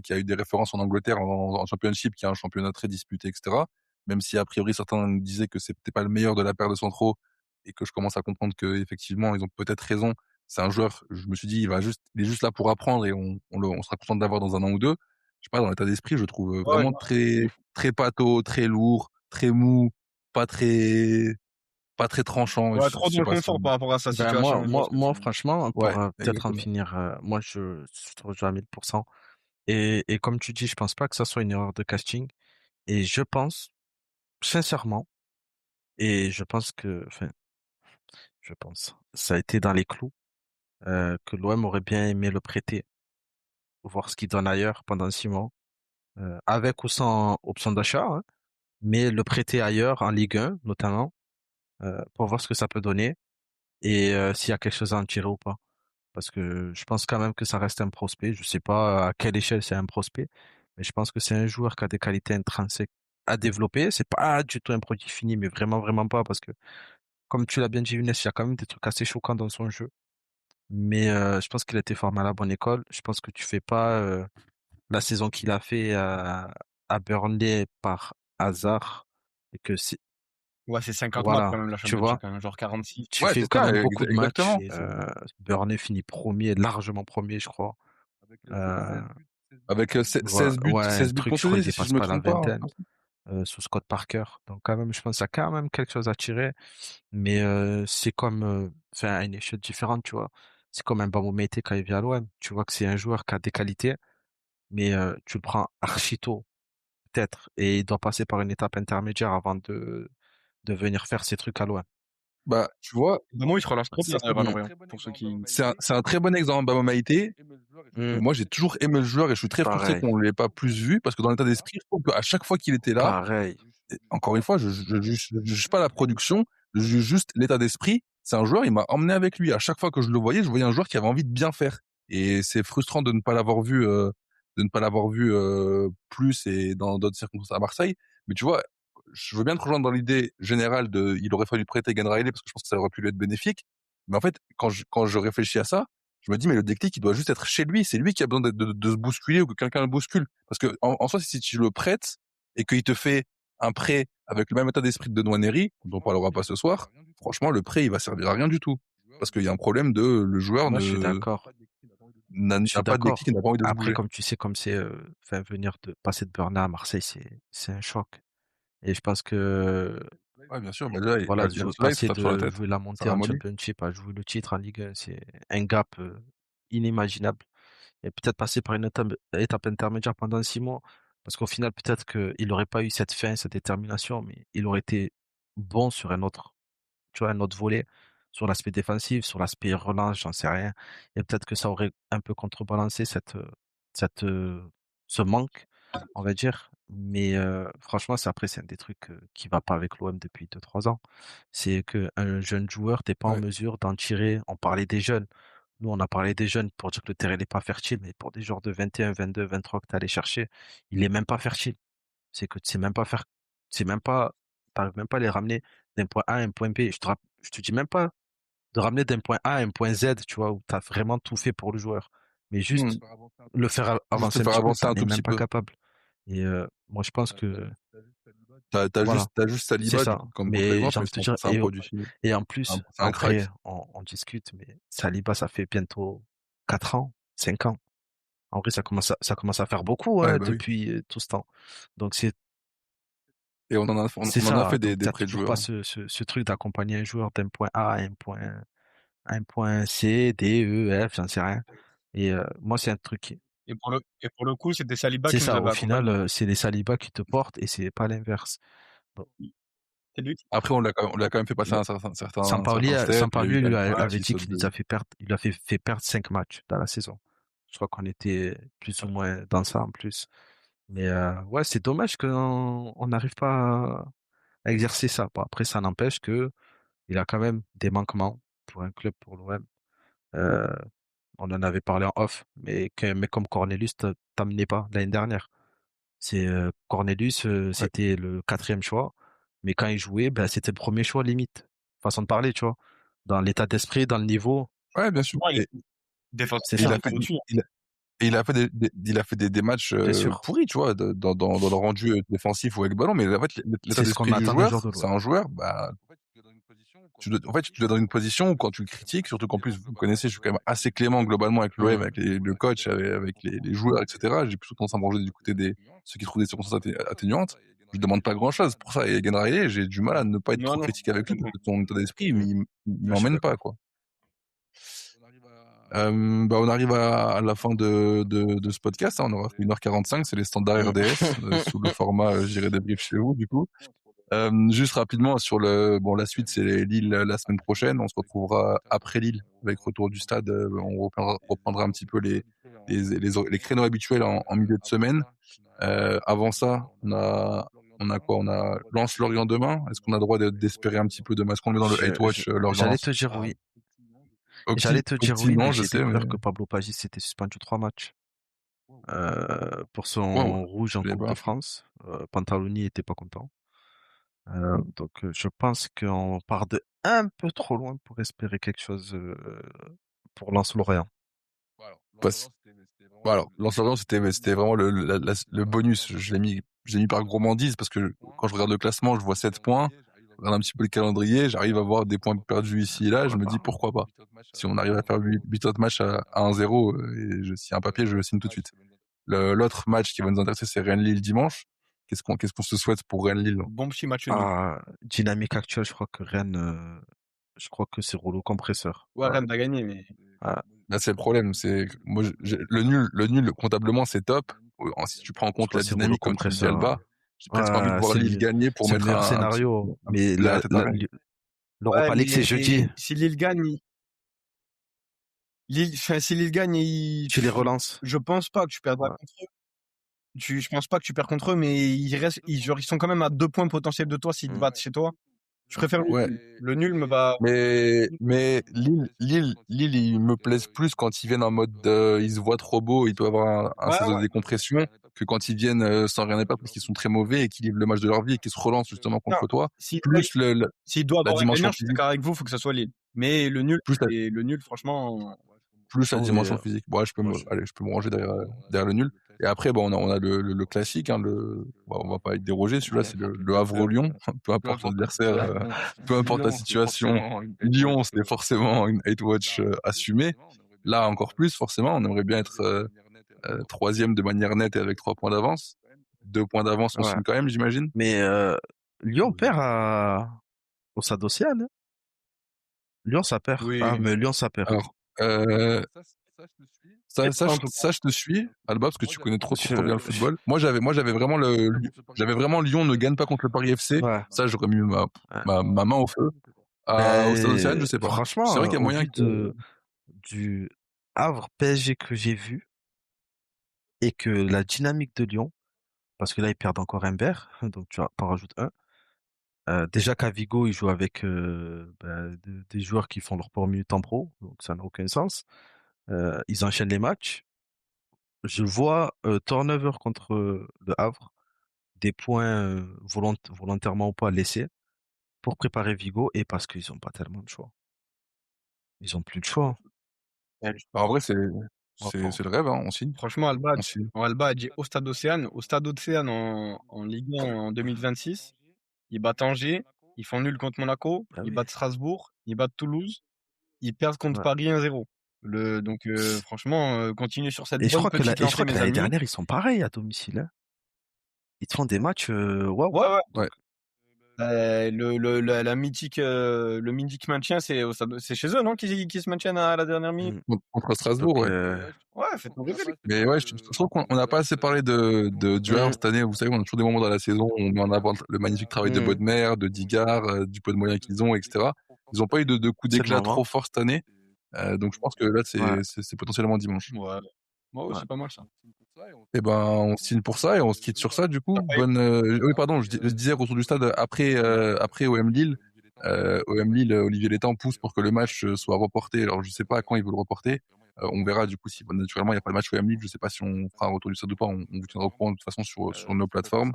S4: qui a eu des références en Angleterre en Championship, qui est un championnat très disputé, etc. Même si a priori certains disaient que c'était pas le meilleur de la paire de centraux et que je commence à comprendre que effectivement ils ont peut-être raison. C'est un joueur, je me suis dit, il est juste là pour apprendre et on sera content de l'avoir dans un an ou deux. Je sais pas, dans l'état d'esprit, je le trouve vraiment très pâteau, très lourd, très mou, pas très tranchant.
S3: Ouais, trop dans le confort par rapport à sa situation.
S5: Moi, franchement, pour peut-être en finir, moi, je te rejoins à 1000%. Et comme tu dis, je pense pas que ça soit une erreur de casting. Et je pense, sincèrement, ça a été dans les clous, que l'OM aurait bien aimé le prêter, voir ce qu'il donne ailleurs pendant 6 mois, avec ou sans option d'achat, hein, mais le prêter ailleurs, en Ligue 1 notamment, pour voir ce que ça peut donner et s'il y a quelque chose à en tirer ou pas. Parce que je pense quand même que ça reste un prospect. Je sais pas à quelle échelle c'est un prospect, mais je pense que c'est un joueur qui a des qualités intrinsèques à développer. C'est pas du tout un produit fini, mais vraiment, vraiment pas, parce que, comme tu l'as bien dit, Younes, il y a quand même des trucs assez choquants dans son jeu. Mais je pense qu'il a été formé à la bonne école. Je pense que tu fais pas la saison qu'il a fait à Burnley par hasard et que c'est.
S3: Ouais, c'est 50 matchs quand même, la
S5: tu vois,
S3: Championship, genre 46.
S5: tu fais quand même beaucoup de matchs.
S4: Exactement.
S5: Burnley finit premier, largement premier, je crois.
S4: Avec 16 buts,
S5: ouais,
S4: 16 buts concédés, si je me trompe pas.
S5: Sous Scott Parker. Donc quand même, je pense qu'il y a quand même quelque chose à tirer. Mais c'est comme, enfin, à une échelle différente, tu vois. C'est comme un Mbamou Mété quand il vient à l'OM. Tu vois que c'est un joueur qui a des qualités, mais tu le prends archi tôt, peut-être, et il doit passer par une étape intermédiaire avant de venir faire ses trucs à l'OM.
S4: Bah, tu vois.
S3: Moi, il se relâche trop bien à Lorient, pour ceux qui.
S4: C'est un très bon exemple, Bamba Maïté. Moi, j'ai toujours aimé le joueur et je suis très frustré qu'on ne l'ait pas plus vu parce que dans l'état d'esprit, je trouve qu'à chaque fois qu'il était là, encore une fois, je juge pas la production, je juge juste l'état d'esprit. C'est un joueur, il m'a emmené avec lui. À chaque fois que je le voyais, je voyais un joueur qui avait envie de bien faire. Et c'est frustrant de ne pas l'avoir vu, plus et dans d'autres circonstances à Marseille. Mais tu vois, je veux bien te rejoindre dans l'idée générale il aurait fallu prêter Genreilly parce que je pense que ça aurait pu lui être bénéfique. Mais en fait, quand je réfléchis à ça, je me dis, mais le déclic, il doit juste être chez lui. C'est lui qui a besoin de se bousculer ou que quelqu'un le bouscule. Parce que, en soi, si tu le prêtes et qu'il te fait un prêt avec le même état d'esprit de Nwaneri, dont on parlera pas ce soir, franchement, le prêt, il va servir à rien du tout. Parce qu'il y a un problème le joueur
S5: je suis d'accord.
S4: n'a pas de déclic et n'a pas envie de se bouger.
S5: Après, comme tu sais, comme c'est, passer de Bernard à Marseille, c'est un choc. Et je pense que,
S4: ouais, bien sûr, mais
S5: passer de jouer la montée en Championship à jouer le titre en Ligue 1, c'est un gap inimaginable. Et peut-être passer par une étape intermédiaire pendant 6 mois, Parce qu'au final, peut-être qu'il n'aurait pas eu cette fin, cette détermination, mais il aurait été bon sur un autre, tu vois, un autre volet, sur l'aspect défensif, sur l'aspect relance, j'en sais rien. Et peut-être que ça aurait un peu contrebalancé cette, ce manque, on va dire. Mais franchement, c'est un des trucs qui va pas avec l'OM depuis 2-3 ans. C'est qu'un jeune joueur, t'es pas en
S4: Ouais.
S5: mesure d'en tirer. On parlait des jeunes. Nous, on a parlé des jeunes pour dire que le terrain n'est pas fertile, mais pour des joueurs de 21, 22, 23 que tu allé chercher, il est même pas fertile. C'est que tu sais même pas faire, c'est même pas, t'arrives même pas à les ramener d'un point A à un point B. Je te dis même pas de ramener d'un point A à un point Z, tu vois, où tu as vraiment tout fait pour le joueur. Mais juste le faire
S4: Juste le
S5: avancer un
S4: faire
S5: petit peu,
S4: avancer
S5: t'en
S4: un
S5: es
S4: tout
S5: même
S4: petit
S5: pas
S4: peu.
S5: capable. Et moi, je pense que voilà,
S4: T'as juste
S5: c'est
S4: Saliba, du
S5: ça.
S4: coup, comme
S5: Mais j'ai
S4: contre-exemple, mais
S5: envie de te dire,
S4: c'est un produit fini.
S5: et en plus,
S4: C'est un
S5: après,
S4: crack.
S5: on discute, mais Saliba, ça fait bientôt 4 ans, 5 ans. En vrai, ça commence à faire beaucoup,
S4: Ouais,
S5: hein,
S4: bah oui.
S5: depuis tout ce temps. Donc
S4: Et on
S5: c'est
S4: en a
S5: ça.
S4: fait
S5: Donc
S4: des
S5: t'as
S4: prêts de
S5: toujours
S4: joueurs.
S5: pas ce truc d'accompagner un joueur d'un point A à un point C, D, E, F, j'en sais rien. Et moi, c'est un truc
S3: Et pour le coup, c'était Saliba
S5: c'est
S3: qui nous
S5: ça. Au
S3: avait
S5: final,
S3: accompagnés.
S5: c'est les Saliba qui te portent et c'est pas l'inverse. Bon,
S3: C'est lui.
S4: Après, on l'a quand même fait passer
S5: le-
S4: un certain step. Il
S5: Sampaoli
S4: a eu quand
S5: lui
S4: même
S5: avait
S4: penalty,
S5: dit
S4: saute
S5: qu'il nous a
S4: de.
S5: fait perdre, il a fait perdre 5 matchs dans la saison. Je crois qu'on était plus ou moins dans ça en plus. Mais ouais, c'est dommage qu'on n'arrive pas à exercer ça. Bon, après, ça n'empêche que il a quand même des manquements pour un club pour l'OM. Euh, on en avait parlé en off, mais qu'un mec comme Cornelius t'amenait pas l'année dernière. C'est Cornelius,
S4: Ouais.
S5: c'était le quatrième choix, mais quand il jouait, ben, c'était le premier choix limite. Façon de parler, tu vois. Dans l'état d'esprit, dans le niveau,
S4: Ouais, bien sûr.
S3: Ouais,
S4: Et,
S5: c'est
S3: défensivement,
S4: et il
S3: il
S5: ça,
S4: a
S3: était
S4: fait,
S3: au-dessus.
S4: et il a fait des matchs
S5: bien sûr.
S4: pourris, tu vois, dans le rendu défensif ou avec le ballon. Mais en fait, l'état
S5: C'est ce qu'on
S4: d'esprit du
S5: attend d'un joueur
S4: joueur,
S5: de
S4: c'est
S5: l'OM.
S4: un joueur, bah, en fait, tu te dois dans une position où quand tu le critiques, surtout qu'en plus, vous me connaissez, je suis quand même assez clément globalement avec l'OM, avec le coach, avec les joueurs, etc. J'ai plutôt tendance à me ranger du côté des ceux qui trouvent des circonstances atténuantes. Je demande pas grand chose pour ça. Et Egan Riley, j'ai du mal à ne pas être
S3: Non,
S4: trop
S3: non.
S4: critique avec lui parce que son état d'esprit, il
S5: Je suis
S4: m'emmène pas,
S5: d'accord.
S4: quoi. Bah, on arrive à la fin de ce podcast, hein. On aura fait 1h45, c'est les standards RDS, sous le format, je dirais débrief chez vous, du coup. Juste rapidement sur la suite, c'est Lille la semaine prochaine. On se retrouvera après Lille avec retour du stade. On reprendra un petit peu les créneaux habituels en milieu de semaine. Avant ça, on a quoi? On a Lens Lorient demain. Est-ce qu'on a le droit d'espérer un petit peu de match qu'on met dans le
S5: Je-
S4: Hate
S5: je-
S4: Watch Lorient
S5: J'allais
S4: Lens?
S5: te dire oui. J'allais te dire
S4: Octi,
S5: oui, mais
S4: non, je
S5: j'ai
S4: sais, mais
S5: découvert que Pablo Pagis s'était suspendu 3 matchs pour
S4: wow,
S5: son rouge en
S4: je l'ai
S5: Coupe
S4: pas
S5: de
S4: appris.
S5: France. Pantaloni était pas content. Donc je pense qu'on part de un peu trop loin pour espérer quelque chose pour Lens Lorient.
S4: Parce- Bon, alors, Lens Lorient, c'était vraiment le bonus. Je l'ai mis par gourmandise parce que quand je regarde le classement, je vois 7 points. Je regarde un petit peu le calendrier, j'arrive à voir des points perdus ici et là. Je
S5: Pourquoi
S4: me dis
S5: pas?
S4: pourquoi pas. Si on arrive à faire 8 autres matchs à 1-0, s'il y a un papier, je le signe tout de suite. L'autre match qui va nous intéresser, c'est Rennes-Lille dimanche. Qu'est-ce qu'on se souhaite pour Rennes-Lille?
S3: Bon petit match nul.
S5: Dynamique actuelle, je crois que Rennes, je crois que c'est rouleau compresseur.
S3: Ouais, Rennes a gagné, mais
S5: Ah,
S4: Là, c'est le problème. C'est moi, le nul comptablement, c'est top. Si tu prends en
S5: je
S4: compte
S5: crois
S4: la
S5: que c'est rouleau
S4: dynamique, comme tu le dis,
S5: compresseur.
S4: Alba, j'ai presque envie de voir Lille gagner pour
S5: C'est le
S4: mettre
S5: meilleur scénario.
S4: un petit
S5: Mais
S4: coup de la tête à Rennes.
S5: l'Europa
S3: ouais,
S5: League, c'est jeudi.
S3: mais si Lille gagne, si Lille gagne,
S5: Tu les relances.
S3: je pense pas que tu perdras
S5: Ouais.
S3: contre eux. Je pense pas que tu perds contre eux, mais genre, ils sont quand même à 2 points potentiels de toi s'ils te battent chez toi. Je préfère le
S4: Ouais.
S3: nul. Le nul me va.
S4: Mais Lille, ils me plaisent plus quand ils viennent en mode, ils se voient trop beaux, ils peuvent avoir un
S3: Ouais,
S4: sens de
S3: ouais.
S4: décompression, que quand ils viennent sans rien pas parce qu'ils sont très mauvais et qu'ils livrent le match de leur vie et qu'ils se relancent justement contre
S3: Non,
S4: toi.
S3: s'il
S4: Plus
S3: doit
S4: la
S3: avoir un
S4: dimension
S3: gagnant, je suis
S4: physique,
S3: d'accord avec vous, faut que ça soit Lille. Mais le nul, franchement,
S4: plus la
S5: Non, mais
S4: dimension physique. Bon, ouais, je peux me ranger derrière le nul. Et après, bon, on a le classique, hein, on va pas y déroger. Celui-là, c'est le Havre-Lyon. Peu importe l'adversaire, peu importe la situation. Lyon, c'est forcément une hate watch assumée. Là, encore plus, forcément, on aimerait bien être troisième de manière nette et avec 3 points d'avance. 2 points d'avance, on
S5: ouais.
S4: signe quand même, j'imagine.
S5: Mais Lyon perd au Stade Océane. Lyon, ça perd.
S3: oui.
S5: Ah, mais Lyon, ça perd.
S4: Alors, Ça,
S3: Et
S4: ça,
S3: toi,
S4: je,
S3: en tout cas.
S4: ça, je te suis, Alba, parce que tu connais trop bien le football. Moi, j'avais vraiment Lyon ne gagne pas contre le Paris FC.
S5: Ouais.
S4: Ça, j'aurais mis ma main au feu. Au Stade Océane, je sais pas.
S5: Franchement,
S4: C'est vrai qu'il y a
S5: au
S4: moyen
S5: vu du Havre PSG que j'ai vu et que la dynamique de Lyon, parce que là ils perdent encore Humbert, donc tu t'en rajoutes un. Déjà qu'à Vigo ils jouent avec des joueurs qui font leur premier temps pro, donc ça n'a aucun sens. Ils enchaînent les matchs. Je vois turnover contre le Havre, des points volontairement ou pas laissés pour préparer Vigo et parce qu'ils ont pas tellement de choix. Ils ont plus de choix.
S4: En vrai, c'est le rêve, hein, on signe.
S3: Franchement, Alba,
S4: On signe.
S3: Alba a dit au Stade Océane. Au Stade Océane en Ligue 1 en 2026, ils battent Angers, ils font nul contre Monaco,
S5: Ah
S3: ils
S5: oui.
S3: battent Strasbourg, ils battent Toulouse, ils perdent contre
S5: Ouais.
S3: Paris 1-0. Donc franchement, continuez sur cette
S5: Et je
S3: bonne
S5: crois que
S3: petite lancée, mes
S5: l'année
S3: amis.
S5: dernière, ils sont pareils à domicile, hein. Ils te font des matchs, waouh.
S3: Ouais.
S4: Ouais.
S3: Le mythique maintien, c'est chez eux, non, qui se maintiennent à la dernière minute.
S4: Contre Strasbourg,
S5: Donc,
S4: ouais.
S3: Ouais, faites-nous rêver.
S4: Mais ouais, je trouve qu'on n'a pas assez parlé du Havre cette année. Vous savez, on a toujours des moments dans la saison où on met en avant le magnifique travail de Bodmer, de Digard, du peu de moyens qu'ils ont, etc. Ils n'ont pas eu de coup
S5: C'est
S4: d'éclat
S5: le moment.
S4: trop fort cette année. Donc je pense que là, c'est potentiellement dimanche.
S3: Ouais. Ouais, c'est pas mal ça.
S4: Et ben, on signe pour ça et on se quitte sur ça, du coup.
S3: Ouais.
S4: Oui, pardon, je disais retour du stade après OM Lille. OM Lille, Olivier Létang pousse pour que le match soit reporté. Alors, je sais pas à quand il veut le reporter. On verra du coup si naturellement il n'y a pas de match OM Lille. Je sais pas si on fera un retour du stade ou pas. On vous tiendra au courant de toute façon sur nos plateformes.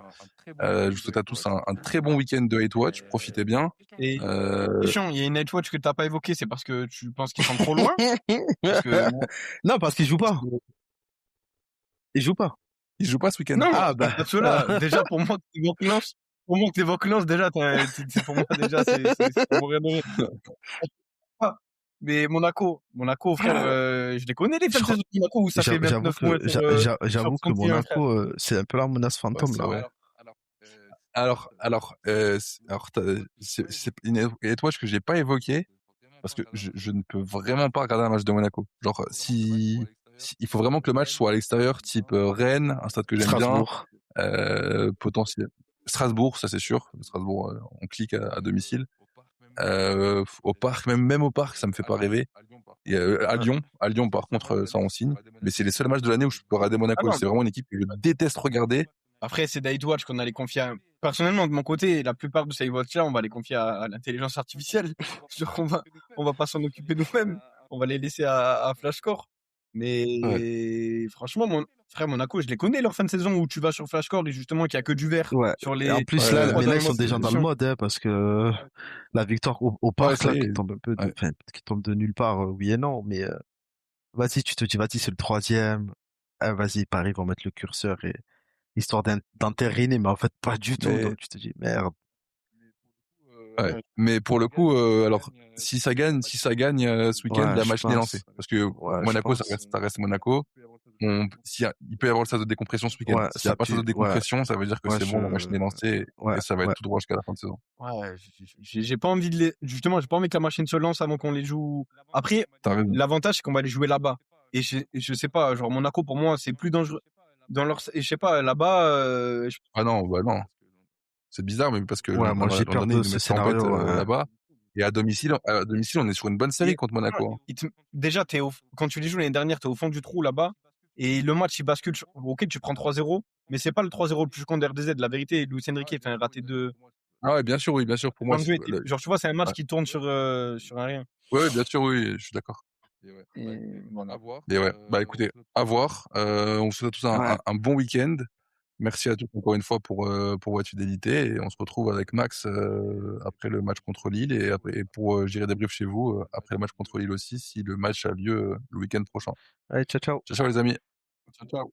S4: Je vous souhaite à tous un très bon week-end de Hate Watch. Profitez bien.
S3: Et Chiant, il y a une Night Watch que t'as pas évoquée, c'est parce que tu penses qu'ils sont trop loin? Parce que,
S5: Non, parce qu'ils jouent pas. Ils jouent pas.
S4: Il joue pas ce week-end.
S3: Non,
S5: Ah, bah.
S3: parce que là, déjà, pour moi, que t'évoques Lens, déjà, c'est pour moi, déjà, c'est pour rien donner. Mais Monaco, frère, je les connais, les fans de Monaco, où ça fait 29 mois
S5: J'avoue que Monaco, c'est un peu la menace fantôme,
S4: Ouais,
S5: là.
S4: ouais. Alors, c'est une Hate que j'ai pas évoqué parce que je ne peux vraiment pas regarder un match de Monaco. Genre, il faut vraiment que le match soit à l'extérieur, type Rennes, un stade que j'aime bien, potentiel. Strasbourg, ça c'est sûr. Strasbourg, on clique à domicile. Au parc, même au parc, ça me fait pas rêver. Et, à Lyon, par contre, ça on signe. Mais c'est les seuls matchs de l'année où je peux regarder Monaco. C'est vraiment une équipe que je déteste regarder.
S3: Après, c'est Night Watch qu'on a les confier à... Personnellement, de mon côté, la plupart de ces watch-là, on va les confier à l'intelligence artificielle. Genre, on va pas s'en occuper nous-mêmes. On va les laisser à Flashcore. Mais franchement, frère, Monaco, je les connais, leur fin de saison où tu vas sur Flashcore et justement qu'il y a que du vert. Sur les...
S5: Et en plus, là, mais là, ils sont déjà dans le mode, hein, parce que la victoire au parc, là, qui tombe un peu qui tombe de nulle part, oui et non, mais vas-y, tu te dis, vas-y, c'est le 3e. Ah, vas-y, Paris vont mettre le curseur et histoire d'entériner, mais en fait, pas du tout. Donc, tu te dis, merde.
S4: Ouais. Mais pour le coup, alors, si ça gagne ce week-end, la machine est lancée. Parce que Monaco, ça reste Monaco. Il peut y avoir le stade de décompression ce week-end. S'il n'y a pas de stade de décompression, ça veut dire que c'est bon, la machine est lancée et ça va être tout droit jusqu'à la fin de saison.
S3: Ouais, j'ai pas envie justement, j'ai pas envie que la machine se lance avant qu'on les joue. Après, l'avantage, c'est qu'on va les jouer là-bas. Et je sais pas, genre Monaco, pour moi, c'est plus dangereux. Et je sais pas, là-bas.
S4: Ah non, bah non. C'est bizarre, mais parce que
S5: moi, j'ai peur de ce scénario
S4: là-bas. Et à domicile, on est sur une bonne série contre Monaco.
S3: Déjà, quand tu les joues l'année dernière, t'es au fond du trou là-bas. Et le match, il bascule. Ok, tu prends 3-0, mais c'est pas le 3-0 le plus contre RDZ. La vérité, Luis Enrique fait un raté de.
S4: Ah ouais, bien sûr, oui, bien sûr. Pour moi,
S3: genre, tu vois, c'est un match qui tourne sur un rien.
S4: Ouais, bien sûr, oui, je suis d'accord.
S3: Et voilà.
S4: Et ouais, bah écoutez, à voir. On se souhaite tous un bon week-end. Merci à tous encore une fois pour votre fidélité et on se retrouve avec Max après le match contre Lille et pour gérer des briefs chez vous après le match contre Lille aussi si le match a lieu le week-end prochain.
S5: Allez, ciao, ciao.
S4: Ciao, ciao les amis.
S3: Ciao, ciao.